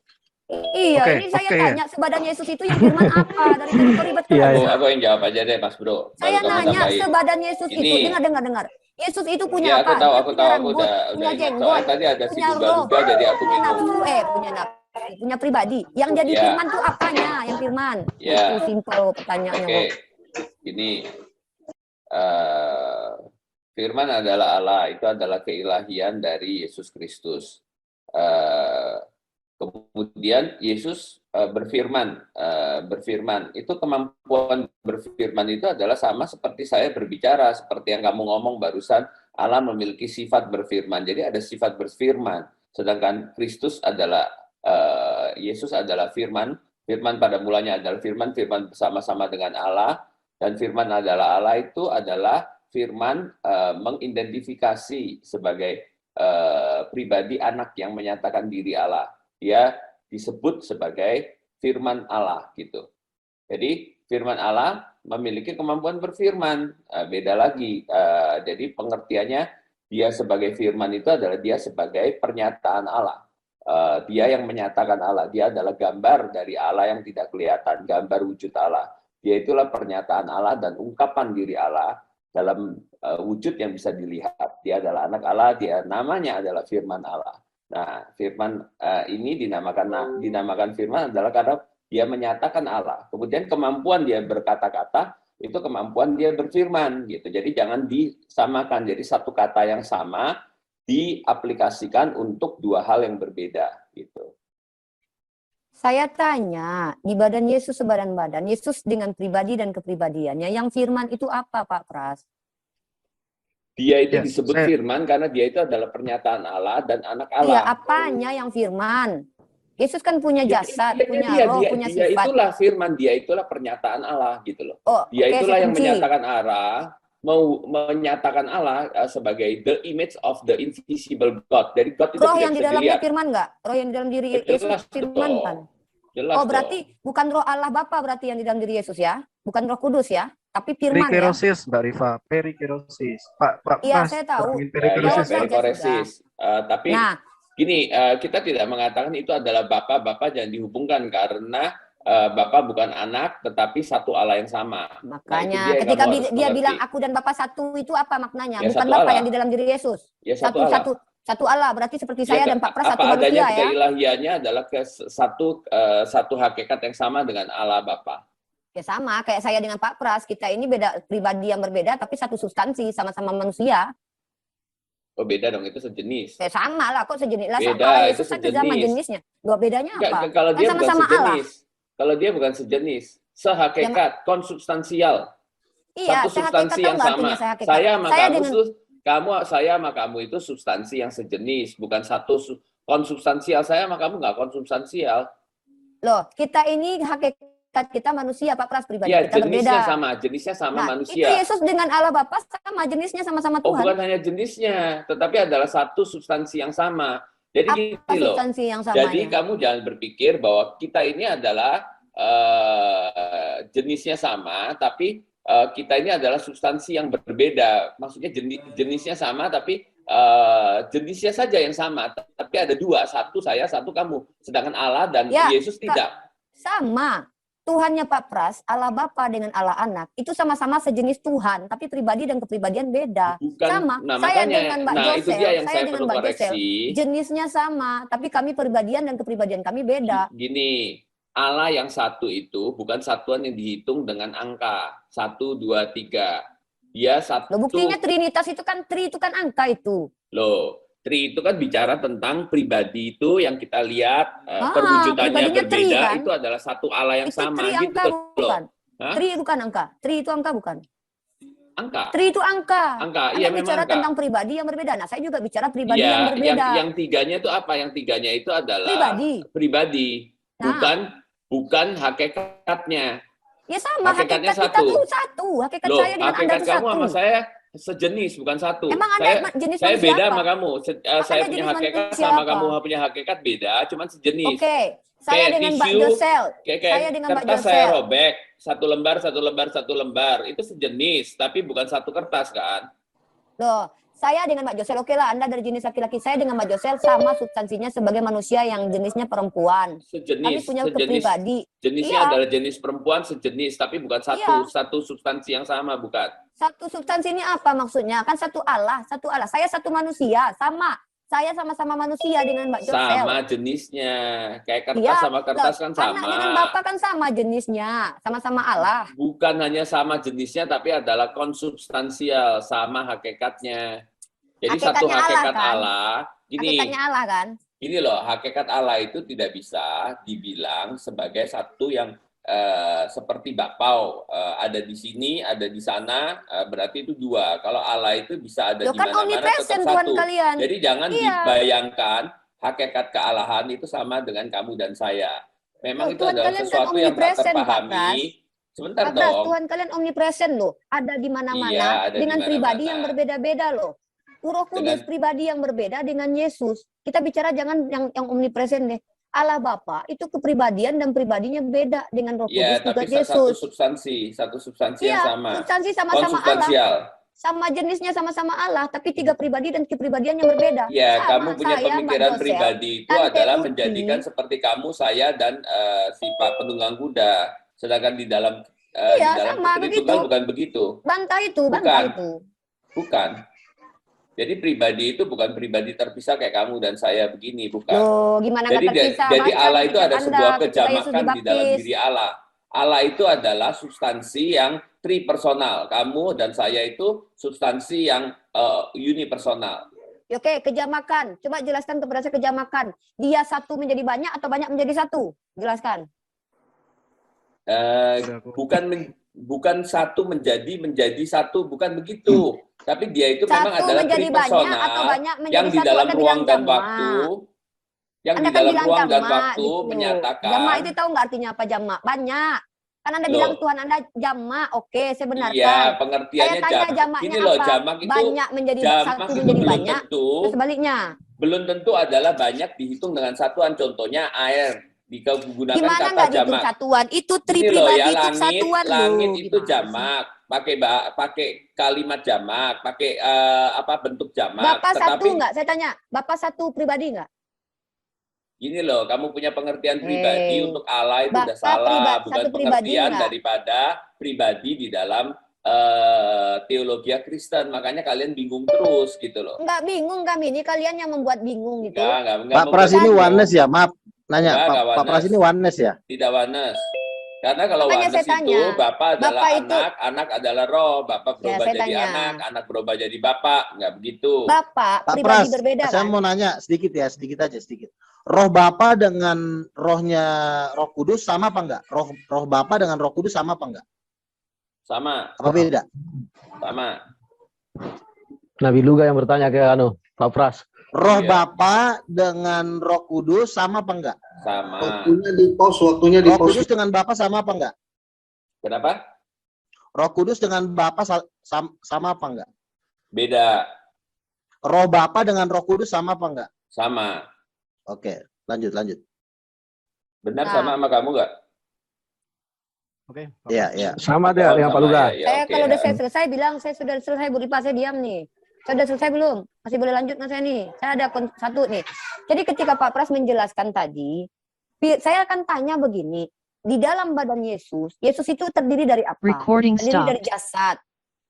Iya, ini saya tanya sebadan Yesus itu yang firman apa? Dari tadi kok ribet lagi. Aku yang jawab aja deh Mas Bro. Saya Baru kamu nanya tambahin. sebadan Yesus Ini. itu, dengar. Yesus itu punya Ya, apa? aku tahu, aku udah ingat. Soalnya tadi ada si duga-duga jadi aku punya bingung. nafsu, punya nafsu, punya pribadi. Yang jadi Ya. firman tuh apanya? Yang firman. Ya. Itu simple pertanyaannya. Oke. Ini firman adalah Allah, itu adalah keilahian dari Yesus Kristus. Kemudian Yesus berfirman, itu kemampuan berfirman itu adalah sama seperti saya berbicara, seperti yang kamu ngomong barusan, Allah memiliki sifat berfirman. Jadi ada sifat berfirman, sedangkan Kristus adalah Yesus adalah firman, firman pada mulanya adalah firman, firman bersama-sama dengan Allah, dan firman adalah Allah itu adalah firman mengidentifikasi sebagai pribadi anak yang menyatakan diri Allah. Dia disebut sebagai firman Allah gitu. Jadi firman Allah memiliki kemampuan berfirman. Beda lagi. Jadi pengertiannya dia sebagai firman itu adalah dia sebagai pernyataan Allah. Dia yang menyatakan Allah. Dia adalah gambar dari Allah yang tidak kelihatan, gambar wujud Allah. Dia itulah pernyataan Allah dan ungkapan diri Allah dalam wujud yang bisa dilihat. Dia adalah anak Allah, dia namanya adalah firman Allah. Nah, firman ini dinamakan firman adalah karena dia menyatakan Allah. Kemudian kemampuan dia berkata-kata, itu kemampuan dia berfirman gitu. Jadi jangan disamakan. Jadi satu kata yang sama diaplikasikan untuk dua hal yang berbeda gitu. Saya tanya, di badan Yesus sebadan badan, Yesus dengan pribadi dan kepribadiannya, yang firman itu apa Pak Pras? Dia itu disebut firman karena dia itu adalah pernyataan Allah dan anak Allah. Iya, apanya yang firman? Yesus kan punya jasad, punya roh, punya dia sifat. Itulah firman, dia itulah pernyataan Allah gitu loh. Oh, dia oke, itulah saya yang kunci. menyatakan Allah, menyatakan Allah sebagai the image of the invisible God. Dari God itu Roh tidak yang di bisa dalamnya dilihat. firman nggak? Roh yang di dalam diri Jelas Yesus firman dong. kan? Jelas Oh, berarti bukan roh Allah Bapa berarti yang di dalam diri Yesus ya? Bukan Roh Kudus ya? Tapi firman ya? Perikerosis, Mbak Rifa. Perikerosis. Pak Iya, Pras, saya tahu. terangin Jawab perikerosis. saja perikoresis. Tapi Nah. gini, kita tidak mengatakan itu adalah Bapa jangan dihubungkan karena Bapa bukan anak, tetapi satu Allah yang sama. Makanya ketika dia bilang aku dan Bapa satu itu apa maknanya? Ya, Bukan satu Bapa Allah. yang di dalam diri Yesus. Ya, satu Allah. Satu Allah berarti seperti saya dan Pak Pras satu apa adanya manusia ya. keilahiannya adalah satu hakikat yang sama dengan Allah Bapa. Ya sama kayak saya dengan Pak Pras, kita ini beda pribadi yang berbeda tapi satu substansi, sama-sama manusia. Oh beda dong, itu sejenis. Ya sama lah, kok sejenis lah. Beda, Allah itu Yesus kan sama sejenis. jenisnya. Dua bedanya apa? Enggak, kalau Kan dia bukan sama-sama Allah. sejenis. Kalau dia bukan sejenis, sehakikat, konsubstansial. Iya, Satu substansi sehakikat yang tahu nggak sama. artinya sehakikat? Saya sama Saya kamu dengan- saya sama kamu itu substansi yang sejenis, bukan satu konsubstansial. Saya sama kamu nggak konsubstansial. Loh, kita ini hakikat kita manusia, Pak Pras pribadi Ya, kita berbeda. jenisnya sama Nah, manusia. itu Yesus dengan Allah Bapa sama jenisnya sama-sama Oh, Tuhan. bukan hanya jenisnya, tetapi adalah satu substansi yang sama. Jadi Apa gini loh. substansi yang samanya? Jadi kamu jangan berpikir bahwa kita ini adalah jenisnya sama, tapi kita ini adalah substansi yang berbeda. Maksudnya jenisnya sama, tapi jenisnya saja yang sama, tapi ada dua, satu saya, satu kamu. Sedangkan Allah dan Ya, Yesus tidak. sama. Tuhannya Pak Pras, Allah Bapa dengan Allah Anak, itu sama-sama sejenis Tuhan, tapi pribadi dan kepribadian beda. Bukan, Sama. nah saya makanya, dengan Mbak nah Josel, itu dia yang saya dengan perlu Mbak Josel, koreksi. jenisnya sama, tapi kami pribadian dan kepribadian kami beda. Gini, Allah yang satu itu bukan satuan yang dihitung dengan angka 1, 2, 3. Dia satu. Loh, buktinya Trinitas itu kan tri itu kan angka itu. Loh, tri itu kan bicara tentang pribadi itu yang kita lihat perwujudannya berbeda, tri, kan? itu adalah satu Allah yang itu sama tri gitu angka, loh. bukan? Hah? Tri bukan angka. Tri itu angka bukan? Angka. Tri itu angka. Angka, Anda iya memang bicara angka. tentang pribadi yang berbeda. Nah, saya juga bicara pribadi Iya, yang berbeda. yang tiganya itu apa? Yang tiganya itu adalah pribadi. Nah. Bukan hakikatnya. Ya sama, Hakikatnya hakikat kita tuh satu. Hakikat Loh, saya dengan Anda hakikat itu kamu satu. sama saya sejenis, bukan satu. Emang Anda jenis saya manusia beda apa? sama kamu. Saya punya jenis hakikat manusia sama apa? kamu punya hakikat beda, cuman sejenis. Oke, saya Kayak dengan Mbak tisu, Josel. Kayak Saya dengan Mbak kertas saya Josel. robek, satu lembar, itu sejenis, tapi bukan satu kertas kan? Loh, saya dengan Mbak Josel, oke lah, Anda dari jenis laki-laki. Saya dengan Mbak Josel sama substansinya sebagai manusia yang jenisnya perempuan. Sejenis. Kami punya kepribadi. Jenisnya Iya. adalah jenis perempuan sejenis, tapi bukan Iya. satu substansi yang sama, bukan. Satu substansi ini apa maksudnya? Kan satu Allah, satu Allah. Saya satu manusia, sama. Saya sama-sama manusia dengan Mbak Josel. Sama jenisnya, kayak kertas Iya, sama kertas kan sama. Anak dengan Bapak kan sama jenisnya, sama-sama Allah. Bukan hanya sama jenisnya, tapi adalah konsubstansial, sama hakikatnya. Jadi satu Hakikatnya hakikat Allah, kan? Allah, gini, Hakikatnya Allah kan? ini loh, hakikat Allah itu tidak bisa dibilang sebagai satu yang seperti bakpao, ada di sini, ada di sana, berarti itu dua. Kalau Allah itu bisa ada Loh, di kan mana-mana omnipresent tetap Tuhan satu. kalian. Jadi jangan Iya. dibayangkan hakikat kealahan itu sama dengan kamu dan saya. Memang Loh, itu Tuhan adalah kalian kan sesuatu yang tak omnipresent, Pak terpahami. Pras. Sebentar Pak Pras, dong. Tuhan kalian omnipresent loh. Ada di mana-mana Iya, ada di dengan pribadi mana-mana. yang berbeda-beda loh. Roh Kudus pribadi yang berbeda dengan Yesus. Kita bicara jangan yang omnipresent deh. Allah Bapa itu kepribadian dan pribadinya beda dengan Roh Ya, Kudus juga tapi Yesus. satu substansi yang Iya, sama. substansi sama-sama Allah. Konsubstansial. Sama jenisnya sama-sama Allah, tapi tiga pribadi dan kepribadian yang berbeda. Ya, Sama kamu punya saya, pemikiran Mbak Josel, pribadi itu Tante adalah Uti. menjadikan seperti kamu, saya, dan si Pak Penunggang Kuda. Sedangkan di dalam Iya, di dalam sama Tritunggal begitu. bukan begitu. Bantah itu, Bukan. bantah itu. Bukan. Jadi pribadi itu bukan pribadi terpisah kayak kamu dan saya begini, bukan. Loh, gimana nggak terpisah? Jadi Baca Allah itu ada Anda, sebuah ketika Yesus kejamakan di dalam dibaptis. diri Allah. Allah itu adalah substansi yang tripersonal. Kamu dan saya itu substansi yang unipersonal. Oke, kejamakan. Coba jelaskan kepada saya kejamakan. Dia satu menjadi banyak atau banyak menjadi satu? Jelaskan. Bukan satu menjadi satu, bukan begitu. Tapi dia itu memang Satu adalah menjadi banyak tripersonal atau banyak menjadi yang di satu, dalam Anda ruang bilang dan jamak. waktu, yang Anda di kan dalam bilang ruang dan jamak, waktu gitu. menyatakan. Jamak itu tahu nggak artinya apa jamak? Banyak. Kan Anda Loh. bilang Tuhan Anda jamak. Oke, saya benarkan. Iya, pengertiannya Saya tanya jamak. jamaknya Gini loh, apa? jamak itu Banyak menjadi jamak satu itu menjadi belum banyak. tentu. Terus sebaliknya. Belum tentu adalah banyak dihitung dengan satuan. Contohnya air digunakan Gimana kata nggak dihitung jamak. satuan? Itu tri Ini loh pribadi ya, itu langit, satuan langit loh. itu jamak, pakai kalimat jamak, pakai bentuk jamak. Bapak satu Tetapi nggak? Saya tanya, Bapak satu pribadi nggak? gini loh, kamu punya pengertian pribadi untuk Allah itu udah Bapak salah, bukan satu pribadi pengertian nggak? daripada pribadi di dalam teologi Kristen. Makanya kalian bingung terus gitu loh. Nggak bingung kami, ini kalian yang membuat bingung gitu. Enggak Pak Pras ini oneness ya, maaf. Nanya, Enggak, Pak Pras ini oneness ya? Tidak oneness. Karena kalau Makanya oneness saya itu tanya, Bapak adalah Bapak itu- anak adalah roh, Bapak Ya, berubah saya jadi tanya. anak berubah jadi Bapak, enggak begitu. Bapak Pak pribadi Pras, berbeda saya kan? mau nanya sedikit ya, sedikit aja, sedikit. Roh Bapa dengan rohnya Roh Kudus sama apa enggak? Roh Bapa dengan Roh Kudus sama apa enggak? Sama. Apa beda? Sama. Nabi Luga yang bertanya ke Pak Pras. Roh Iya. Bapa dengan Roh Kudus sama apa enggak? Sama. Waktunya di pause, waktunya di Roh pause. Kudus dengan Bapa sama apa enggak? Kenapa? Roh Kudus dengan Bapa sama apa enggak? Beda. Roh Bapa dengan Roh Kudus sama apa enggak? Sama. Oke, lanjut. Benar Nah. sama kamu enggak? Oke. Iya. Sama deh dengan Pak Sama, Luga. ya, Saya oke. kalau udah saya selesai bilang saya sudah selesai Bu Ripa, saya diam nih. Saya udah selesai belum? Masih boleh lanjut nggak saya nih? Saya ada satu nih. Jadi ketika Pak Pras menjelaskan tadi, saya akan tanya begini, di dalam badan Yesus, Yesus itu terdiri dari apa? Terdiri dari jasad,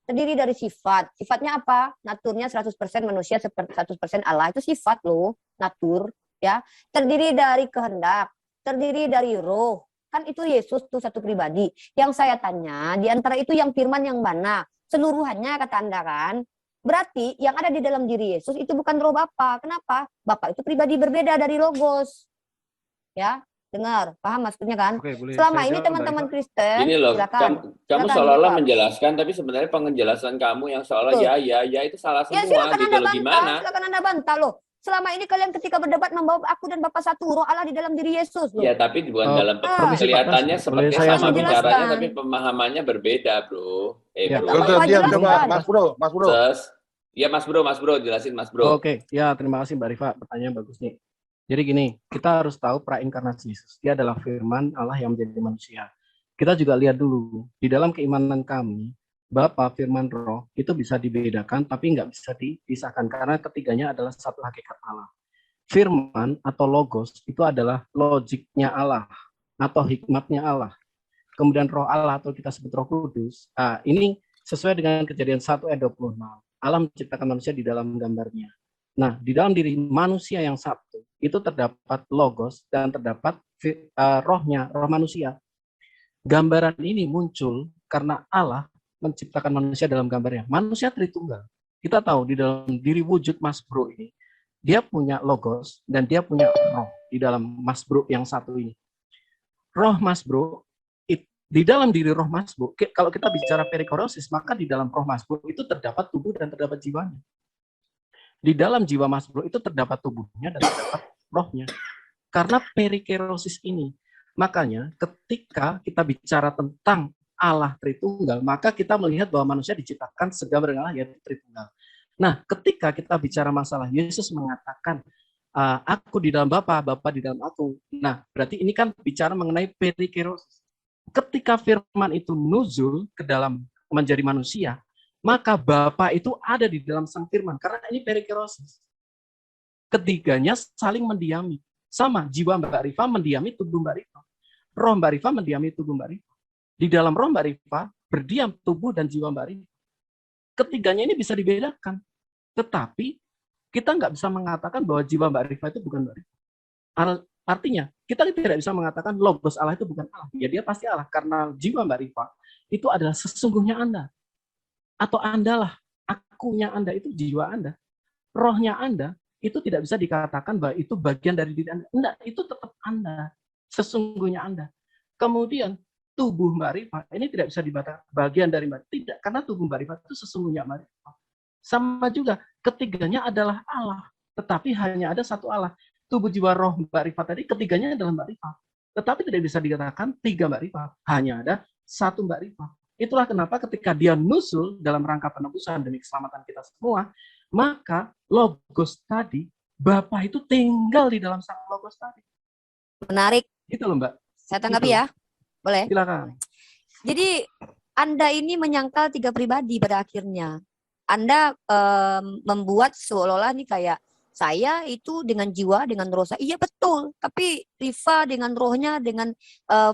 terdiri dari sifat. Sifatnya apa? Naturnya 100% manusia, 100% Allah. Itu sifat loh, natur. Ya, terdiri dari kehendak, terdiri dari roh. Kan itu Yesus tuh satu pribadi. Yang saya tanya, di antara itu yang firman yang mana? Seluruhannya kata Anda kan? Berarti yang ada di dalam diri Yesus itu bukan roh Bapa. Kenapa? Bapa itu pribadi berbeda dari Logos. Ya, dengar, paham maksudnya kan? Oke, boleh Selama saya ini jawab, Mbak teman-teman Rifa? Kristen, Ini loh, silakan. kamu Silakan, seolah-olah Pak. menjelaskan, tapi sebenarnya penjelasan kamu yang seolah Betul. ya itu salah Ya semua silakan gitu Anda loh. bantah, Gimana? silakan Anda bantah loh. Selama ini kalian ketika berdebat membawa aku dan Bapa satu, roh Allah di dalam diri Yesus loh. Ya, tapi bukan dalam Permisi, Pak Pras. kelihatannya Boleh seperti saya sama satu? bicaranya, tapi pemahamannya berbeda, bro. Ya, Bro. nggak apa-apa, Diam jelaskan. coba, Mas Bro. Ya, Mas Bro, jelasin Mas Bro. Oke, ya terima kasih Mbak Rifa, pertanyaan bagus nih. Jadi gini, kita harus tahu prainkarnasi Yesus. Dia adalah firman Allah yang menjadi manusia. Kita juga lihat dulu, di dalam keimanan kami, Bapa, firman, roh, itu bisa dibedakan, tapi nggak bisa dipisahkan, karena ketiganya adalah satu hakikat Allah. Firman atau logos itu adalah logiknya Allah, atau hikmatnya Allah. Kemudian roh Allah, atau kita sebut roh kudus, ini sesuai dengan Kejadian 1 ayat 26. Allah menciptakan manusia di dalam gambarnya. Nah, di dalam diri manusia yang satu, itu terdapat logos dan terdapat rohnya, roh manusia. Gambaran ini muncul karena Allah menciptakan manusia dalam gambarnya. Manusia Tritunggal. Kita tahu di dalam diri wujud Mas Bro ini, dia punya logos dan dia punya roh di dalam Mas Bro yang satu ini. Roh Mas Bro, di dalam diri roh Mas Bro, kalau kita bicara perikorosis, maka di dalam roh Mas Bro itu terdapat tubuh dan terdapat jiwanya. Di dalam jiwa Mas Bro itu terdapat tubuhnya dan terdapat rohnya. Karena perikerosis ini. Makanya ketika kita bicara tentang Allah Tritunggal, maka kita melihat bahwa manusia diciptakan segambar dengan Allah, yaitu Tritunggal. Nah, ketika kita bicara masalah Yesus mengatakan, aku di dalam Bapa, Bapa di dalam aku. Nah, berarti ini kan bicara mengenai perikerosis. Ketika firman itu nuzul ke dalam menjadi manusia, maka Bapa itu ada di dalam sang firman. Karena ini perikerosis. Ketiganya saling mendiami. Sama, jiwa Mbak Rifa mendiami tubuh Mbak Rifa. Roh Mbak Rifa mendiami tubuh Mbak Rifa. Di dalam roh Mbak Rifa, berdiam tubuh dan jiwa Mbak Rifa. Ketiganya ini bisa dibedakan. Tetapi, kita nggak bisa mengatakan bahwa jiwa Mbak Rifa itu bukan Mbak Rifa. Artinya, kita tidak bisa mengatakan logos Allah itu bukan Allah. Ya, dia pasti Allah. Karena jiwa Mbak Rifa itu adalah sesungguhnya Anda. Atau Anda lah. Akunya Anda itu jiwa Anda. Rohnya Anda itu tidak bisa dikatakan bahwa itu bagian dari diri Anda. Enggak, itu tetap Anda. Sesungguhnya Anda. Kemudian, tubuh Mbak Rifa ini tidak bisa dibatalkan bagian dari Mbak Rifa. Tidak, karena tubuh Mbak Rifa itu sesungguhnya Mbak Rifa. Sama juga, ketiganya adalah Allah. Tetapi hanya ada satu Allah. Tubuh jiwa roh Mbak Rifa tadi, ketiganya adalah Mbak Rifa. Tetapi tidak bisa dikatakan tiga Mbak Rifa. Hanya ada satu Mbak Rifa. Itulah kenapa ketika dia nusul dalam rangka penebusan demi keselamatan kita semua, maka logos tadi, Bapa itu tinggal di dalam sang logos tadi. Menarik. Gitu loh Mbak. Saya tanggapi Gitu. ya. Boleh? Silakan. Jadi Anda ini menyangkal tiga pribadi pada akhirnya. Anda membuat seolah-olah nih kayak saya itu dengan jiwa, dengan roh saya. Iya betul. Tapi Rifa dengan rohnya, dengan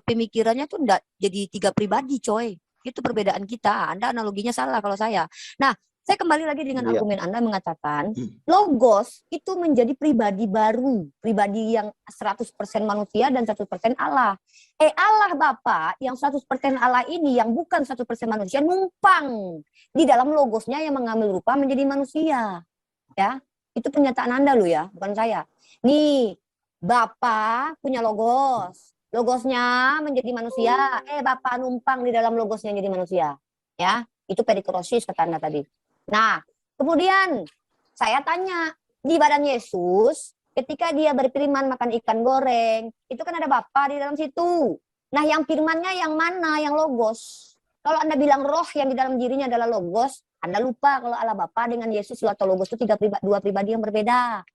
pemikirannya tuh enggak jadi tiga pribadi, coy. Itu perbedaan kita. Anda analoginya salah kalau saya. Nah, saya kembali lagi dengan argumen Anda mengatakan logos itu menjadi pribadi baru, pribadi yang 100% manusia dan 100% Allah. Allah Bapa yang 100% Allah ini yang bukan 100% manusia numpang di dalam logosnya yang mengambil rupa menjadi manusia. Ya, itu pernyataan Anda loh ya, bukan saya. Nih, Bapa punya logos. Logosnya menjadi manusia, Bapa numpang di dalam logosnya jadi manusia. Ya, itu perikrosis kata Anda tadi. Nah, kemudian saya tanya, di badan Yesus, ketika dia berfirman makan ikan goreng, itu kan ada Bapa di dalam situ. Nah, yang firmannya yang mana? Yang logos. Kalau Anda bilang roh yang di dalam dirinya adalah logos, Anda lupa kalau Allah Bapa dengan Yesus atau logos itu dua pribadi yang berbeda.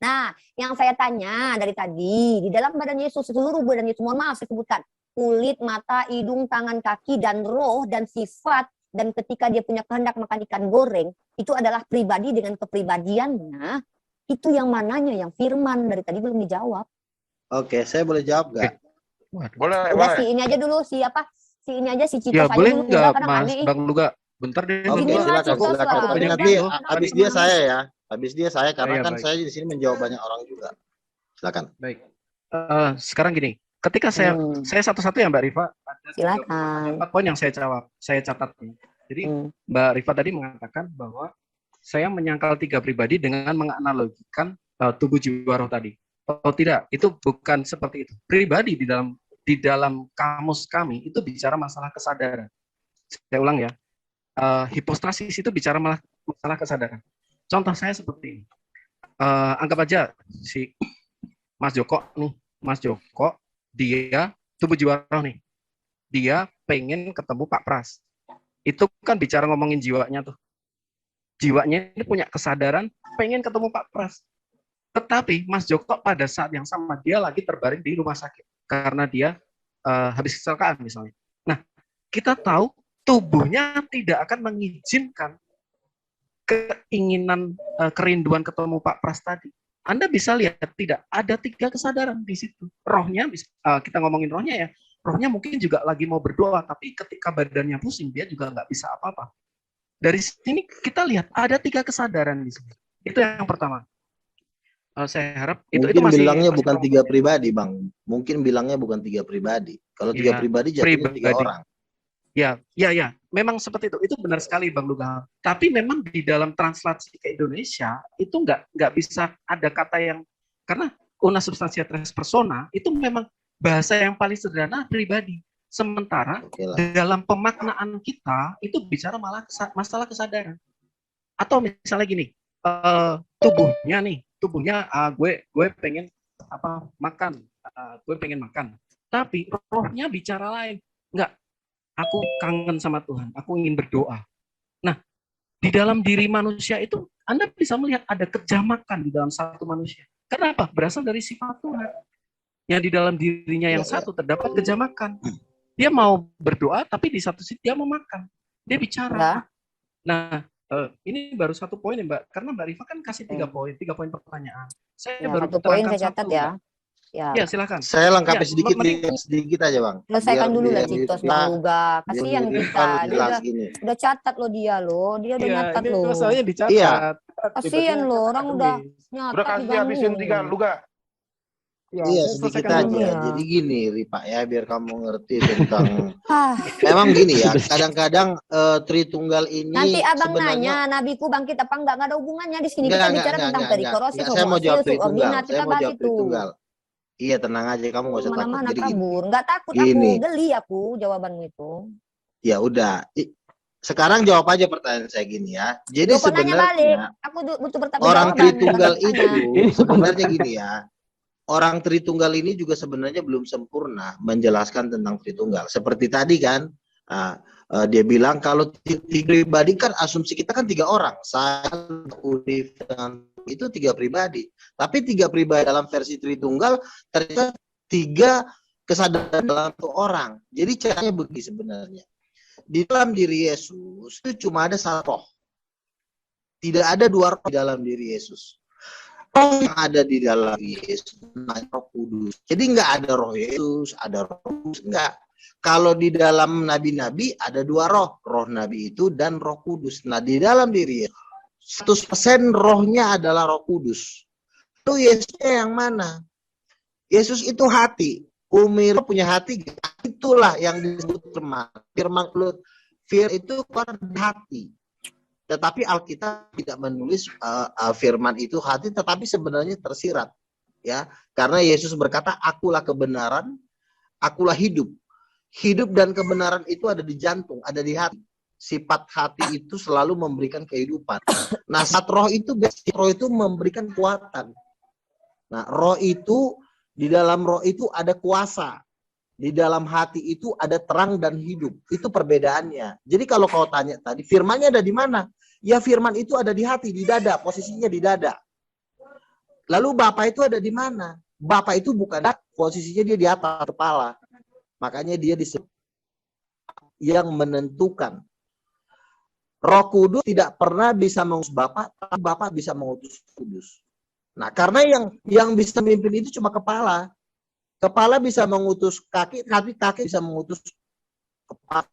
Nah, yang saya tanya dari tadi, di dalam badan Yesus, seluruh badan Yesus, mohon maaf saya sebutkan, kulit, mata, hidung, tangan, kaki, dan roh, dan sifat, dan ketika dia punya kehendak makan ikan goreng, itu adalah pribadi dengan kepribadiannya. Itu yang mananya yang firman, dari tadi belum dijawab. Oke, saya boleh jawab nggak? Boleh, Udah si ini aja dulu, siapa? Si ini aja, si Citos Ya aja boleh dulu. nggak Udah kadang Mas aneh. Bang Luga? Bentar deh. Oke, Gini lah, silakan, Citos silakan. lah. Tapi Banyak nanti gitu. habis dia saya ya. Habis dia saya, karena iya, kan baik. saya di sini menjawab banyak orang juga. Silakan. Baik. Sekarang gini, ketika saya satu-satu ya Mbak Rifa, ada Silakan. 4 poin yang saya catat nih. Jadi Mbak Rifa tadi mengatakan bahwa saya menyangkal 3 pribadi dengan menganalogikan tubuh jiwa roh tadi. Oh tidak, itu bukan seperti itu. Pribadi di dalam kamus kami itu bicara masalah kesadaran. Saya ulang ya. Hipostasis itu bicara masalah kesadaran. Contoh saya seperti ini. Anggap aja si Mas Joko nih, Mas Joko, dia tubuh jiwa roh nih. Dia pengen ketemu Pak Pras. Itu kan bicara ngomongin jiwanya tuh. Jiwanya ini punya kesadaran pengen ketemu Pak Pras. Tetapi Mas Joko pada saat yang sama dia lagi terbaring di rumah sakit karena dia habis kecelakaan misalnya. Nah, kita tahu tubuhnya tidak akan mengizinkan keinginan kerinduan ketemu Pak Pras tadi. Anda bisa lihat tidak ada 3 kesadaran di situ. Rohnya kita ngomongin rohnya ya. Rohnya mungkin juga lagi mau berdoa, tapi ketika badannya pusing dia juga nggak bisa apa-apa. Dari sini kita lihat ada 3 kesadaran di sini. Itu yang pertama. Saya harap itu masih bilangnya masih bukan 3 pribadi, Bang. Mungkin bilangnya bukan 3 pribadi. Kalau 3 pribadi jatuhnya 3 orang. Ya. Memang seperti itu. Itu benar sekali, Bang Luga. Tapi memang di dalam translasi ke Indonesia itu nggak bisa ada kata yang, karena una substantia tres persona itu memang bahasa yang paling sederhana pribadi. Sementara dalam pemaknaan kita itu bicara malah masalah kesadaran. Atau misalnya gini, tubuhnya gue pengen makan, gue pengen makan. Tapi rohnya bicara lain. Enggak, aku kangen sama Tuhan, aku ingin berdoa. Nah, di dalam diri manusia itu Anda bisa melihat ada kejamakan di dalam satu manusia. Kenapa? Berasal dari sifat Tuhan. Yang di dalam dirinya yang satu terdapat kejamakan. Dia mau berdoa, tapi di satu sisi dia mau makan. Dia bicara. Nah, ini baru 1 poin ya Mbak, karena Mbak Rifa kan kasih 3 poin pertanyaan. Saya baru 1 poin saya terangkan catat 1, ya. Mbak. Ya, silakan. Saya lengkapi sedikit aja, Bang. Selesaikan dulu lah Citos, Bang Luga. Kasihan kita. Dia udah catat loh dia udah nyatat ini loh. masalahnya dicatat. Iya. Kasihan loh, orang udah nyatat. Udah kasih habisin 3, Luga. Iya, sedikit aja. dulu ya. Jadi gini, Ripa ya, biar kamu ngerti tentang memang gini ya, kadang-kadang Tritunggal ini Nanti abang sebenarnya nanya, nabiku bangkit apa enggak ada hubungannya di sini. Enggak, Kita bicara tentang perikorosis, saya mau jawab Tritunggal. kita bahas itu. Tritunggal. Iya, tenang aja, kamu nggak usah takut. Mana-mana Jadi gini. kabur, nggak takut Gini. aku, geli aku jawabanmu itu. Ya udah. Sekarang jawab aja pertanyaan saya gini ya. Jadi Kok nanya balik, sebenarnya aku butuh bertanya orang jawaban, Tritunggal bukan itu bertanya. sebenarnya gini ya. Orang Tritunggal ini juga sebenarnya belum sempurna menjelaskan tentang Tritunggal. Seperti tadi kan, dia bilang kalau 3 pribadi kan asumsi kita kan 3 orang. Saya, Udif, itu 3 pribadi. Tapi 3 pribadi dalam versi Tritunggal ternyata 3 kesadaran dalam 1 orang. Jadi caranya begini sebenarnya. Di dalam diri Yesus itu cuma ada 1 roh. Tidak ada 2 roh di dalam diri Yesus. Roh yang ada di dalam Yesus, Roh Kudus. Jadi nggak ada roh Yesus, ada roh Kudus, nggak. Kalau di dalam nabi-nabi ada 2 roh, roh nabi itu dan roh kudus. Nah, di dalam diri Yesus, 100% rohnya adalah roh kudus. Itu Yesusnya yang mana? Yesus itu hati. Umir punya hati, itulah yang disebut firman. Fir itu kan hati. Tetapi Alkitab tidak menulis firman itu hati, tetapi sebenarnya tersirat, ya. Karena Yesus berkata, akulah kebenaran, akulah hidup. Hidup dan kebenaran itu ada di jantung, ada di hati. Sifat hati itu selalu memberikan kehidupan. Nah, saat roh itu memberikan kekuatan. Nah, roh itu, di dalam roh itu ada kuasa. Di dalam hati itu ada terang dan hidup. Itu perbedaannya. Jadi kalau kau tanya tadi, firmannya ada di mana? Ya, firman itu ada di hati, di dada, posisinya di dada. Lalu Bapa itu ada di mana? Bapa itu bukan, posisinya dia di atas kepala. Makanya dia disebut yang menentukan. Roh Kudus tidak pernah bisa mengutus Bapa, tapi Bapa bisa mengutus Kudus. Nah, karena yang bisa memimpin itu cuma kepala. Kepala bisa mengutus kaki, tapi kaki bisa mengutus kepala.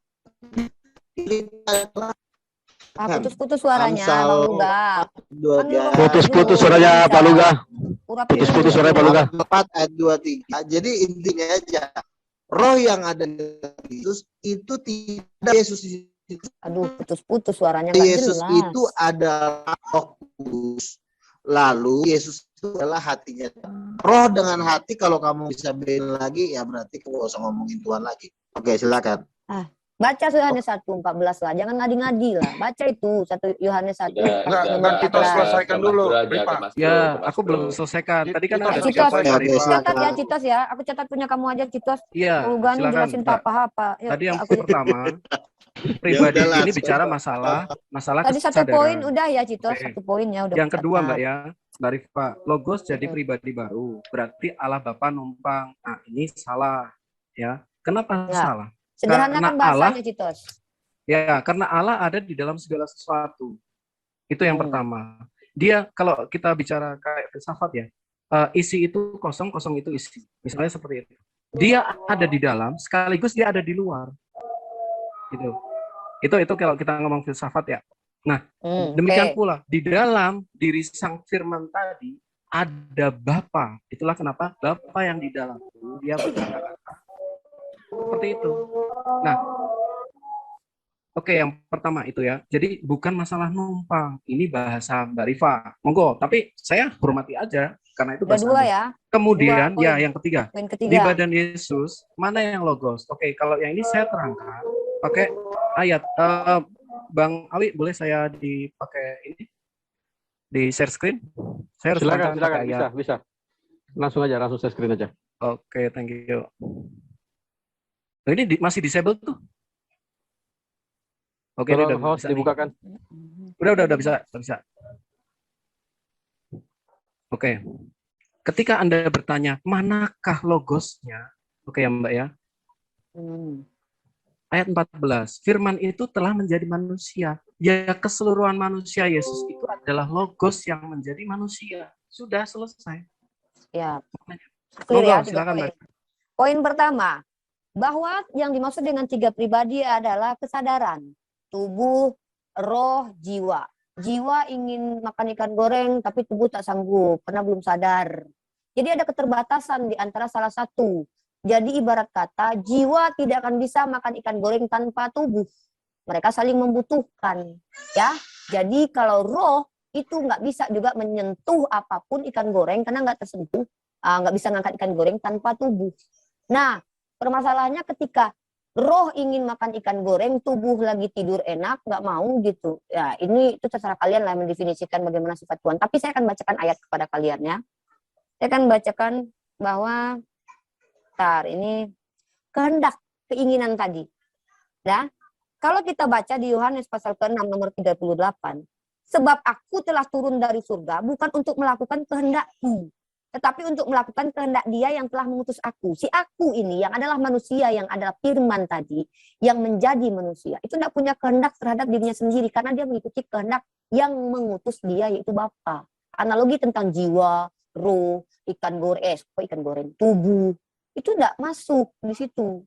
Putus-putus suaranya, Bang Luga. Putus-putus suaranya Pak Luga. Putus-putus suaranya Pak Luga. 4 ayat 23. Jadi intinya aja, roh yang ada di Yesus itu tidak Yesus. Aduh, putus-putus suaranya nggak Yesus jelas. itu adalah Roh Kudus. Lalu Yesus itu adalah hatinya. Roh dengan hati kalau kamu bisa bedain lagi, ya berarti kamu gak usah ngomongin Tuhan lagi. Oke, silakan. Baca Yohanes 1:14 lah, jangan ngadi-ngadi lah. Baca itu 1 Yohanes 1. Enggak, kita selesaikan dulu. Ya, aku belum selesaikan. Tadi kan ada Citos, Rifa. catat ya Citos ya. Aku catat punya kamu aja Citos. Iya, Luga nih silakan, jelasin Mbak. apa-apa. Tadi yang pertama, pribadi udahlah, ini bicara masalah Tadi 1 kesadaran. poin udah ya Citos, Oke. 1 poin ya udah. Yang kedua catat. Mbak ya, Mbak Rifa, logos jadi pribadi baru, berarti Allah Bapa numpang. Nah, ini salah ya. Kenapa Enggak. salah? Sederhanakan Karena Allah, bahasanya Citos. ya, karena Allah ada di dalam segala sesuatu. Itu yang pertama. Dia kalau kita bicara kayak filsafat ya, isi itu kosong, kosong itu isi. Misalnya seperti itu. Dia ada di dalam, sekaligus dia ada di luar. Gitu. Itu kalau kita ngomong filsafat ya. Nah, demikian pula di dalam diri sang firman tadi ada Bapa. Itulah kenapa Bapa yang di dalam dia berkata-kata. Seperti itu. Nah, oke, yang pertama itu ya. Jadi bukan masalah numpang. Ini bahasa Mbak Rifa. Monggo, tapi saya hormati aja karena itu Udah bahasa dua Anda. ya. Kemudian Dua ya poin. yang ketiga. Poin ketiga. Di badan Yesus, mana yang logos? Oke, kalau yang ini saya terangkan pakai ayat. Bang Awi, boleh saya dipakai ini? Di share screen? Saya harus Silakan, terangkan pakai ayat. bisa. Langsung aja, langsung share screen aja. Oke, thank you. Oh, ini masih disable tuh. Oke, ini Tolong udah host bisa nih. dibukakan. Udah bisa. Oke. Ketika Anda bertanya, manakah logosnya? Oke ya Mbak ya. Ayat 14, firman itu telah menjadi manusia. Ya, keseluruhan manusia Yesus itu adalah logos yang menjadi manusia. Sudah selesai. Ya. Monggo, Clear ya, 3 silakan poin. Mbak. Poin pertama, bahwa yang dimaksud dengan 3 pribadi adalah kesadaran, tubuh, roh, jiwa. Jiwa ingin makan ikan goreng, tapi tubuh tak sanggup karena belum sadar. Jadi ada keterbatasan di antara salah satu. Jadi ibarat kata, jiwa tidak akan bisa makan ikan goreng tanpa tubuh. Mereka saling membutuhkan. Ya, jadi kalau roh itu nggak bisa juga menyentuh apapun ikan goreng karena nggak tersentuh, nggak bisa ngangkat ikan goreng tanpa tubuh. Nah, permasalahannya ketika roh ingin makan ikan goreng, tubuh lagi tidur enak, nggak mau gitu. Ya, itu terserah kalian lah mendefinisikan bagaimana sifat Tuhan. Tapi saya akan bacakan ayat kepada kalian ya. Saya akan bacakan bahwa, ini kehendak, keinginan tadi. Ya, kalau kita baca di Yohanes pasal ke-6 nomor 38, sebab aku telah turun dari surga bukan untuk melakukan kehendakku, tetapi untuk melakukan kehendak Dia yang telah mengutus aku. Si aku ini yang adalah manusia, yang adalah firman tadi, yang menjadi manusia, itu tidak punya kehendak terhadap dirinya sendiri karena dia mengikuti kehendak yang mengutus dia, yaitu Bapa. Analogi tentang jiwa, roh, ikan goreng, tubuh, itu tidak masuk di situ.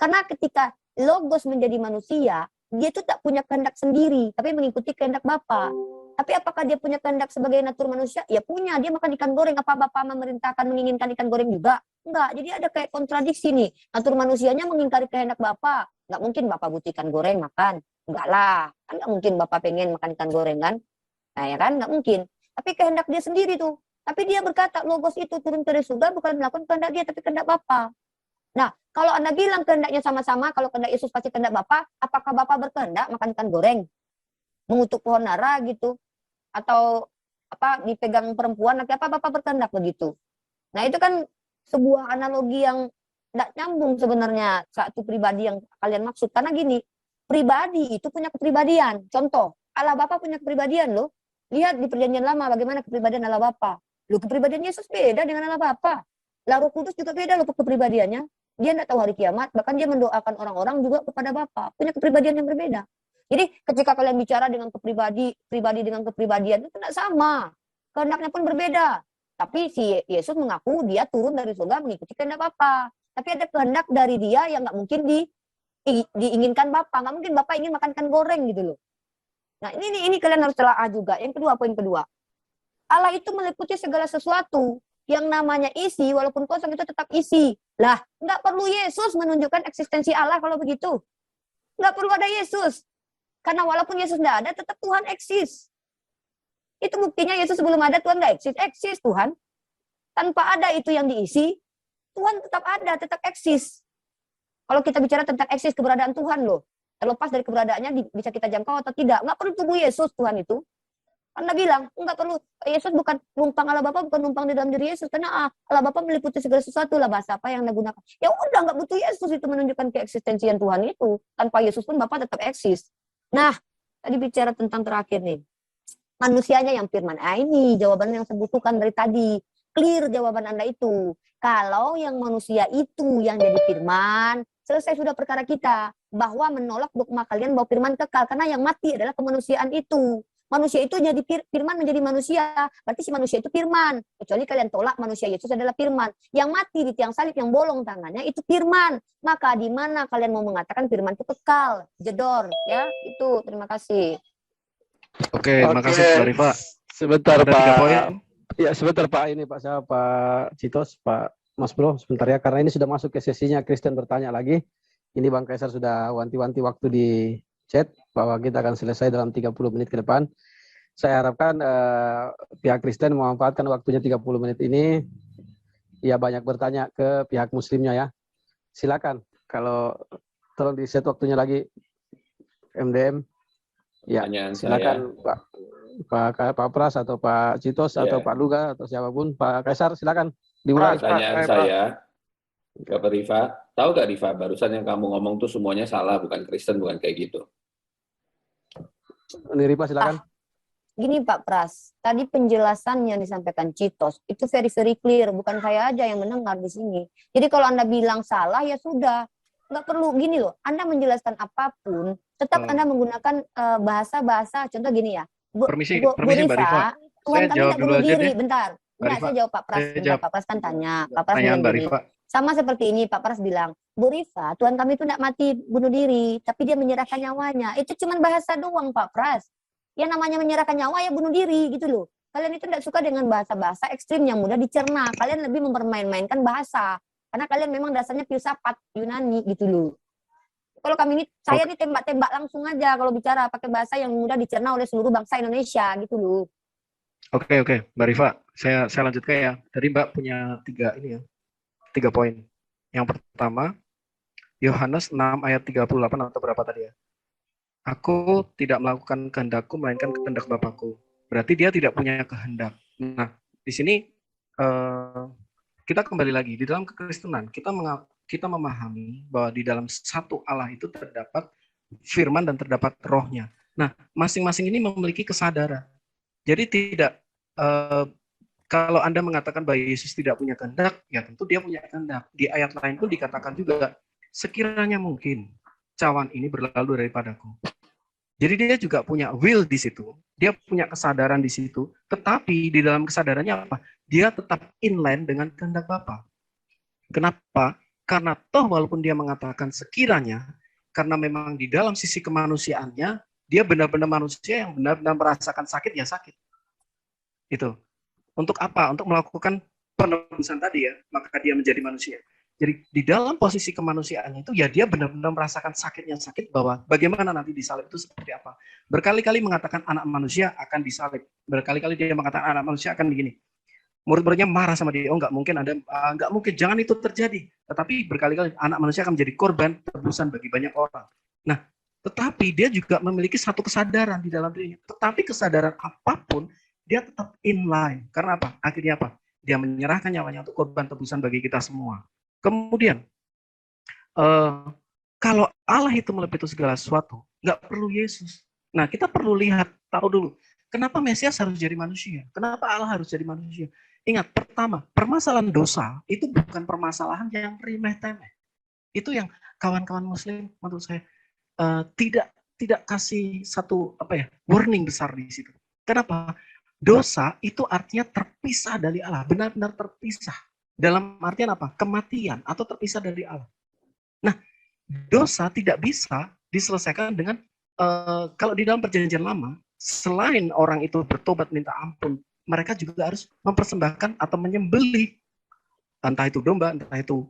Karena ketika logos menjadi manusia, dia itu tak punya kehendak sendiri, tapi mengikuti kehendak Bapa. Tapi apakah dia punya kehendak sebagai natur manusia? Ya punya, dia makan ikan goreng. Apa Bapa memerintahkan menginginkan ikan goreng juga? Enggak, jadi ada kayak kontradiksi nih. Natur manusianya mengingkari kehendak Bapa. Enggak mungkin Bapa butuh ikan goreng makan. Enggak lah, kan enggak mungkin Bapa pengen makan ikan goreng kan? Nah ya kan, enggak mungkin. Tapi kehendak dia sendiri tuh. Tapi dia berkata, logos itu turun dari surga bukan melakukan kehendak dia, tapi kehendak Bapa. Nah, kalau Anda bilang kehendaknya sama-sama, kalau kehendak Yesus pasti kehendak Bapa, apakah Bapa berkehendak makan ikan goreng? Mengutuk pohon ara gitu? Atau dipegang perempuan, nanti apa Bapak berkehendak begitu? Nah, itu kan sebuah analogi yang tidak nyambung sebenarnya satu pribadi yang kalian maksud. Karena gini, pribadi itu punya kepribadian. Contoh, Allah Bapa punya kepribadian loh. Lihat di Perjanjian Lama bagaimana kepribadian Allah Bapa. Loh, kepribadian Yesus beda dengan Allah Bapa. Lah Roh Kudus juga beda loh kepribadiannya. Dia tidak tahu hari kiamat, bahkan dia mendoakan orang-orang juga kepada Bapa. Punya kepribadian yang berbeda. Jadi ketika kalian bicara dengan pribadi dengan kepribadian itu tidak sama. Kehendaknya pun berbeda. Tapi si Yesus mengaku dia turun dari surga mengikuti kehendak Bapa. Tapi ada kehendak dari dia yang nggak mungkin diinginkan Bapa. Nggak mungkin Bapa ingin makan ikan goreng gitu loh. Nah ini kalian harus telaah juga. Yang kedua, poin kedua. Allah itu meliputi segala sesuatu. Yang namanya isi, walaupun kosong itu tetap isi. Lah, nggak perlu Yesus menunjukkan eksistensi Allah kalau begitu. Nggak perlu ada Yesus. Karena walaupun Yesus nggak ada, tetap Tuhan eksis. Itu buktinya Yesus sebelum ada, Tuhan nggak eksis. Eksis Tuhan. Tanpa ada itu yang diisi, Tuhan tetap ada, tetap eksis. Kalau kita bicara tentang eksis keberadaan Tuhan loh. Terlepas dari keberadaannya bisa kita jangkau atau tidak. Nggak perlu tubuh Yesus Tuhan itu. Anda bilang, enggak perlu, Yesus bukan numpang Allah Bapa, bukan numpang di dalam diri Yesus. Karena Allah Bapa meliputi segala sesuatu lah, bahasa apa yang Anda gunakan. Ya udah, enggak butuh Yesus itu menunjukkan keeksistensian Tuhan itu. Tanpa Yesus pun Bapa tetap eksis. Nah, tadi bicara tentang terakhir nih. Manusianya yang firman. Ini jawaban yang saya butuhkan dari tadi. Clear jawaban Anda itu. Kalau yang manusia itu yang jadi firman, selesai sudah perkara kita. Bahwa menolak dogma kalian bahwa firman kekal. Karena yang mati adalah kemanusiaan itu. Manusia itu jadi firman menjadi manusia. Berarti si manusia itu firman. Kecuali kalian tolak manusia Yesus adalah firman. Yang mati di tiang salib, yang bolong tangannya itu firman. Maka di mana kalian mau mengatakan firman itu kekal? Jedor. Ya, itu. Terima kasih. Oke, makasih Mbak Rifa. Sebentar Ada Pak. 3 poin. Ya sebentar Pak, ini Pak saya Pak Citos, Pak Mas Bro, sebentar ya, karena ini sudah masuk ke sesinya Kristen bertanya lagi. Ini Bang Kaisar sudah wanti-wanti waktu di chat bahwa kita akan selesai dalam 30 menit ke depan. Saya harapkan pihak Kristen memanfaatkan waktunya 30 menit ini ya banyak bertanya ke pihak muslimnya ya. Silakan kalau tolong di set waktunya lagi MDM. Ya, Pertanyaan silakan saya. Pak Pras atau Pak Citos atau Pak Luga atau siapapun. Pak Kaisar silakan dimulai. Pertanyaan saya ke Pak Rifa, tahu gak Rifa, barusan yang kamu ngomong tuh semuanya salah, bukan Kristen, bukan kayak gitu. Ini Rifa silakan. Gini Pak Pras, tadi penjelasan yang disampaikan Citos itu very clear, bukan saya aja yang mendengar di sini. Jadi kalau Anda bilang salah ya sudah, nggak perlu gini loh. Anda menjelaskan apapun, tetap Anda menggunakan bahasa-bahasa. Contoh gini ya, Permisi Bu Mbak Rifa. Tuhan Saya kami jawab tidak dulu bunuh aja diri. deh. Bentar, enggak saya jawab Pak Pras. Bentar, Pak Pras kan tanya. Pak Pras bilang Mbak gini. Rifa. Sama seperti ini, Pak Pras bilang, Bu Rifa, Tuhan kami itu tidak mati bunuh diri, tapi dia menyerahkan nyawanya. Itu cuma bahasa doang, Pak Pras. Yang namanya menyerahkan nyawa ya bunuh diri gitu loh. Kalian itu tidak suka dengan bahasa-bahasa ekstrim yang mudah dicerna. Kalian lebih mempermain-mainkan bahasa. Karena kalian memang dasarnya filsafat Yunani gitu loh. Kalau kami ini, saya ini tembak-tembak langsung aja kalau bicara pakai bahasa yang mudah dicerna oleh seluruh bangsa Indonesia gitu loh. Oke, Mbak Rifa, saya lanjutkan ya. Tadi Mbak punya 3 poin. Yang pertama, Yohanes 6 ayat 38 atau berapa tadi ya? Aku tidak melakukan kehendakku, melainkan kehendak Bapakku. Berarti dia tidak punya kehendak. Nah, di sini kita kembali lagi di dalam kekristenan kita memahami bahwa di dalam satu Allah itu terdapat firman dan terdapat rohnya. Nah, masing-masing ini memiliki kesadaran. Jadi tidak kalau Anda mengatakan bahwa Yesus tidak punya kehendak, ya tentu dia punya kehendak. Di ayat lain pun dikatakan juga, sekiranya mungkin cawan ini berlalu daripadaku. Jadi dia juga punya will di situ, dia punya kesadaran di situ, tetapi di dalam kesadarannya apa? Dia tetap inline dengan kehendak Bapa. Kenapa? Karena toh walaupun dia mengatakan sekiranya, karena memang di dalam sisi kemanusiaannya, dia benar-benar manusia yang benar-benar merasakan sakit, ya sakit. Itu. Untuk apa? Untuk melakukan penebusan tadi ya, maka dia menjadi manusia. Jadi di dalam posisi kemanusiaannya itu ya dia benar-benar merasakan sakitnya sakit bahwa bagaimana nanti disalib itu seperti apa. Berkali-kali mengatakan anak manusia akan disalib. Berkali-kali dia mengatakan anak manusia akan begini. Murid-muridnya marah sama dia. Oh nggak mungkin, jangan itu terjadi. Tetapi berkali-kali anak manusia akan menjadi korban tebusan bagi banyak orang. Nah, tetapi dia juga memiliki satu kesadaran di dalam dirinya. Tetapi kesadaran apapun dia tetap inline. Karena apa? Akhirnya apa? Dia menyerahkan nyawanya untuk korban tebusan bagi kita semua. Kemudian, kalau Allah itu meliputi segala sesuatu, nggak perlu Yesus. Nah, kita perlu tahu dulu, kenapa Mesias harus jadi manusia? Kenapa Allah harus jadi manusia? Ingat, pertama, permasalahan dosa itu bukan permasalahan yang remeh-temeh. Itu yang kawan-kawan Muslim, menurut saya, tidak tidak kasih satu warning besar di situ. Kenapa? Dosa itu artinya terpisah dari Allah, benar-benar terpisah. Dalam artian apa? Kematian atau terpisah dari Allah. Nah, dosa tidak bisa diselesaikan dengan kalau di dalam perjanjian lama, selain orang itu bertobat minta ampun, mereka juga harus mempersembahkan atau menyembelih, entah itu domba, entah itu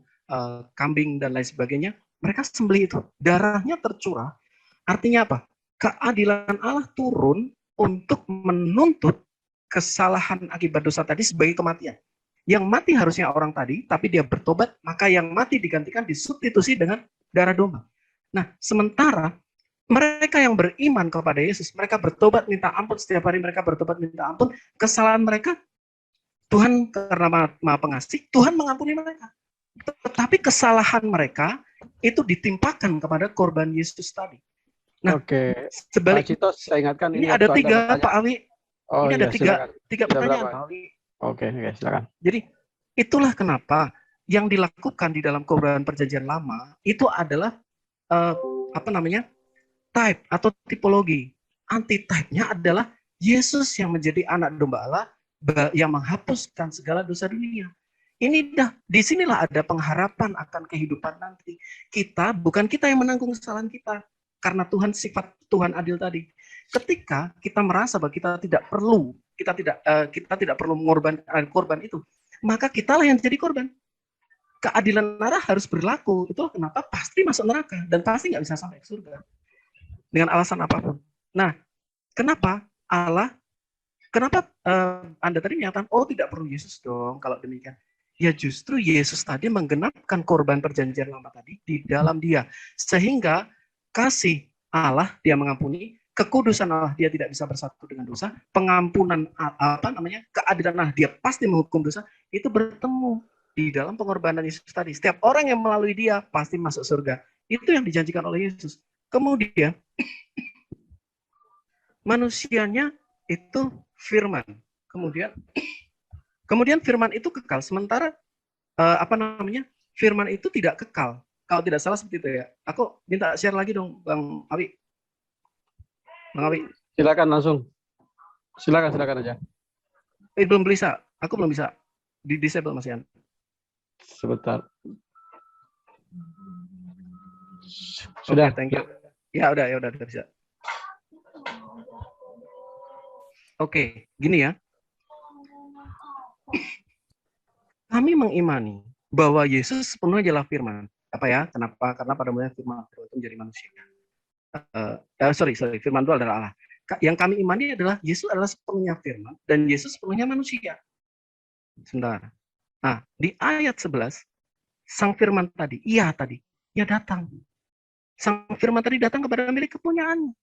kambing dan lain sebagainya. Mereka sembelih itu, darahnya tercurah. Artinya apa? Keadilan Allah turun untuk menuntut kesalahan akibat dosa tadi sebagai kematian. Yang mati harusnya orang tadi, tapi dia bertobat, maka yang mati digantikan, disubstitusi dengan darah domba. Nah, sementara mereka yang beriman kepada Yesus, mereka bertobat minta ampun, setiap hari mereka bertobat minta ampun, kesalahan mereka, Tuhan karena Maha Pengasih, Tuhan mengampuni mereka. Tetapi kesalahan mereka itu ditimpakan kepada korban Yesus tadi. Nah, Pak Cito, saya ingatkan ini ada tiga, Pak Awi. Oh, ini ada iya, tiga pertanyaan, Pak Awi. Oke, silakan. Jadi itulah kenapa yang dilakukan di dalam korban perjanjian lama itu adalah type atau tipologi. Anti-type-nya adalah Yesus yang menjadi anak domba Allah yang menghapuskan segala dosa dunia. Disinilah ada pengharapan akan kehidupan nanti. Bukan kita yang menanggung kesalahan kita, karena sifat Tuhan adil tadi. Ketika kita merasa bahwa kita tidak perlu mengorbankan korban itu, maka kitalah yang jadi korban. Keadilan Allah harus berlaku. Itu kenapa pasti masuk neraka dan pasti nggak bisa sampai ke surga dengan alasan apapun. Nah, kenapa Anda tadi menyatakan, oh tidak perlu Yesus dong kalau demikian. Ya justru Yesus tadi menggenapkan korban perjanjian lama tadi di dalam dia. Sehingga kasih Allah dia mengampuni, kekudusan Allah dia tidak bisa bersatu dengan dosa, pengampunan keadilan Allah dia pasti menghukum dosa, itu bertemu di dalam pengorbanan Yesus tadi. Setiap orang yang melalui dia pasti masuk surga. Itu yang dijanjikan oleh Yesus. Kemudian manusianya itu firman. Kemudian firman itu kekal, sementara firman itu tidak kekal. Kalau tidak salah seperti itu ya. Aku minta share lagi dong, Bang Awi. Bang Awi. Silakan langsung. Silakan aja. Belum bisa. Aku belum bisa. Di disable Mas Ian. Sebentar. Sudah, thank you. Ya udah bisa. Oke, gini ya. Kami mengimani bahwa Yesus sepenuhnya adalah firman. Apa ya? Kenapa? Karena pada mulanya firman itu menjadi manusia. Firman itu adalah Allah. Yang kami imani adalah Yesus adalah sepenuhnya firman dan Yesus sepenuhnya manusia. Sebentar. Nah, di ayat 11, sang firman tadi, ia datang. Sang firman tadi datang kepada milik kepunyaannya.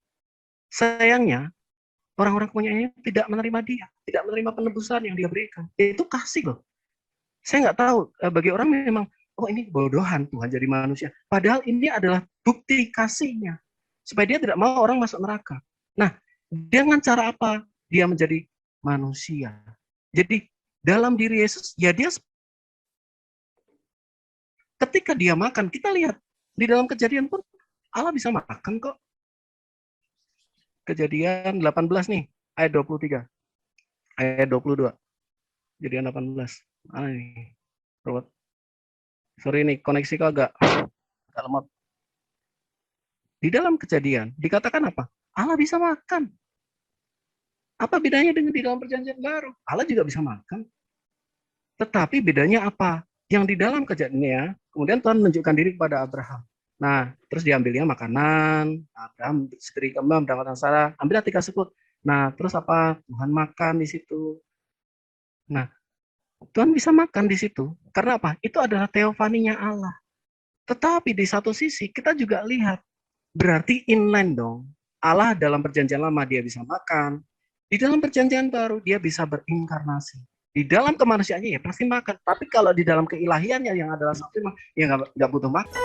Sayangnya, orang-orang kepunyaannya tidak menerima dia, tidak menerima penebusan yang dia berikan. Itu kasih loh. Saya nggak tahu, bagi orang memang, oh ini bodohan Tuhan jadi manusia. Padahal ini adalah bukti kasihnya. Supaya dia tidak mau orang masuk neraka. Nah, dengan cara apa? Dia menjadi manusia. Jadi, dalam diri Yesus, ya dia ketika dia makan, kita lihat, di dalam Kejadian pun, Allah bisa makan kok. Kejadian 18 nih, ayat 23. Ayat 22. Kejadian 18. Mana ini? Robot. Sorry nih, koneksi kok agak lemot. Di dalam Kejadian, dikatakan apa? Allah bisa makan. Apa bedanya dengan di dalam perjanjian baru? Allah juga bisa makan. Tetapi bedanya apa? Yang di dalam Kejadiannya, kemudian Tuhan menunjukkan diri kepada Abraham. Nah, terus diambilnya makanan, Abraham istri kembang mendapatkan Sarah, ambillah 3 sekut. Nah, terus apa? Tuhan makan di situ. Nah, Tuhan bisa makan di situ. Karena apa? Itu adalah teofaninya Allah. Tetapi di satu sisi, kita juga lihat, berarti inline dong. Allah dalam perjanjian lama dia bisa makan. Di dalam perjanjian baru, dia bisa berinkarnasi. Di dalam kemanusiaannya ya pasti makan. Tapi kalau di dalam keilahiannya yang adalah satu, ya nggak butuh makan.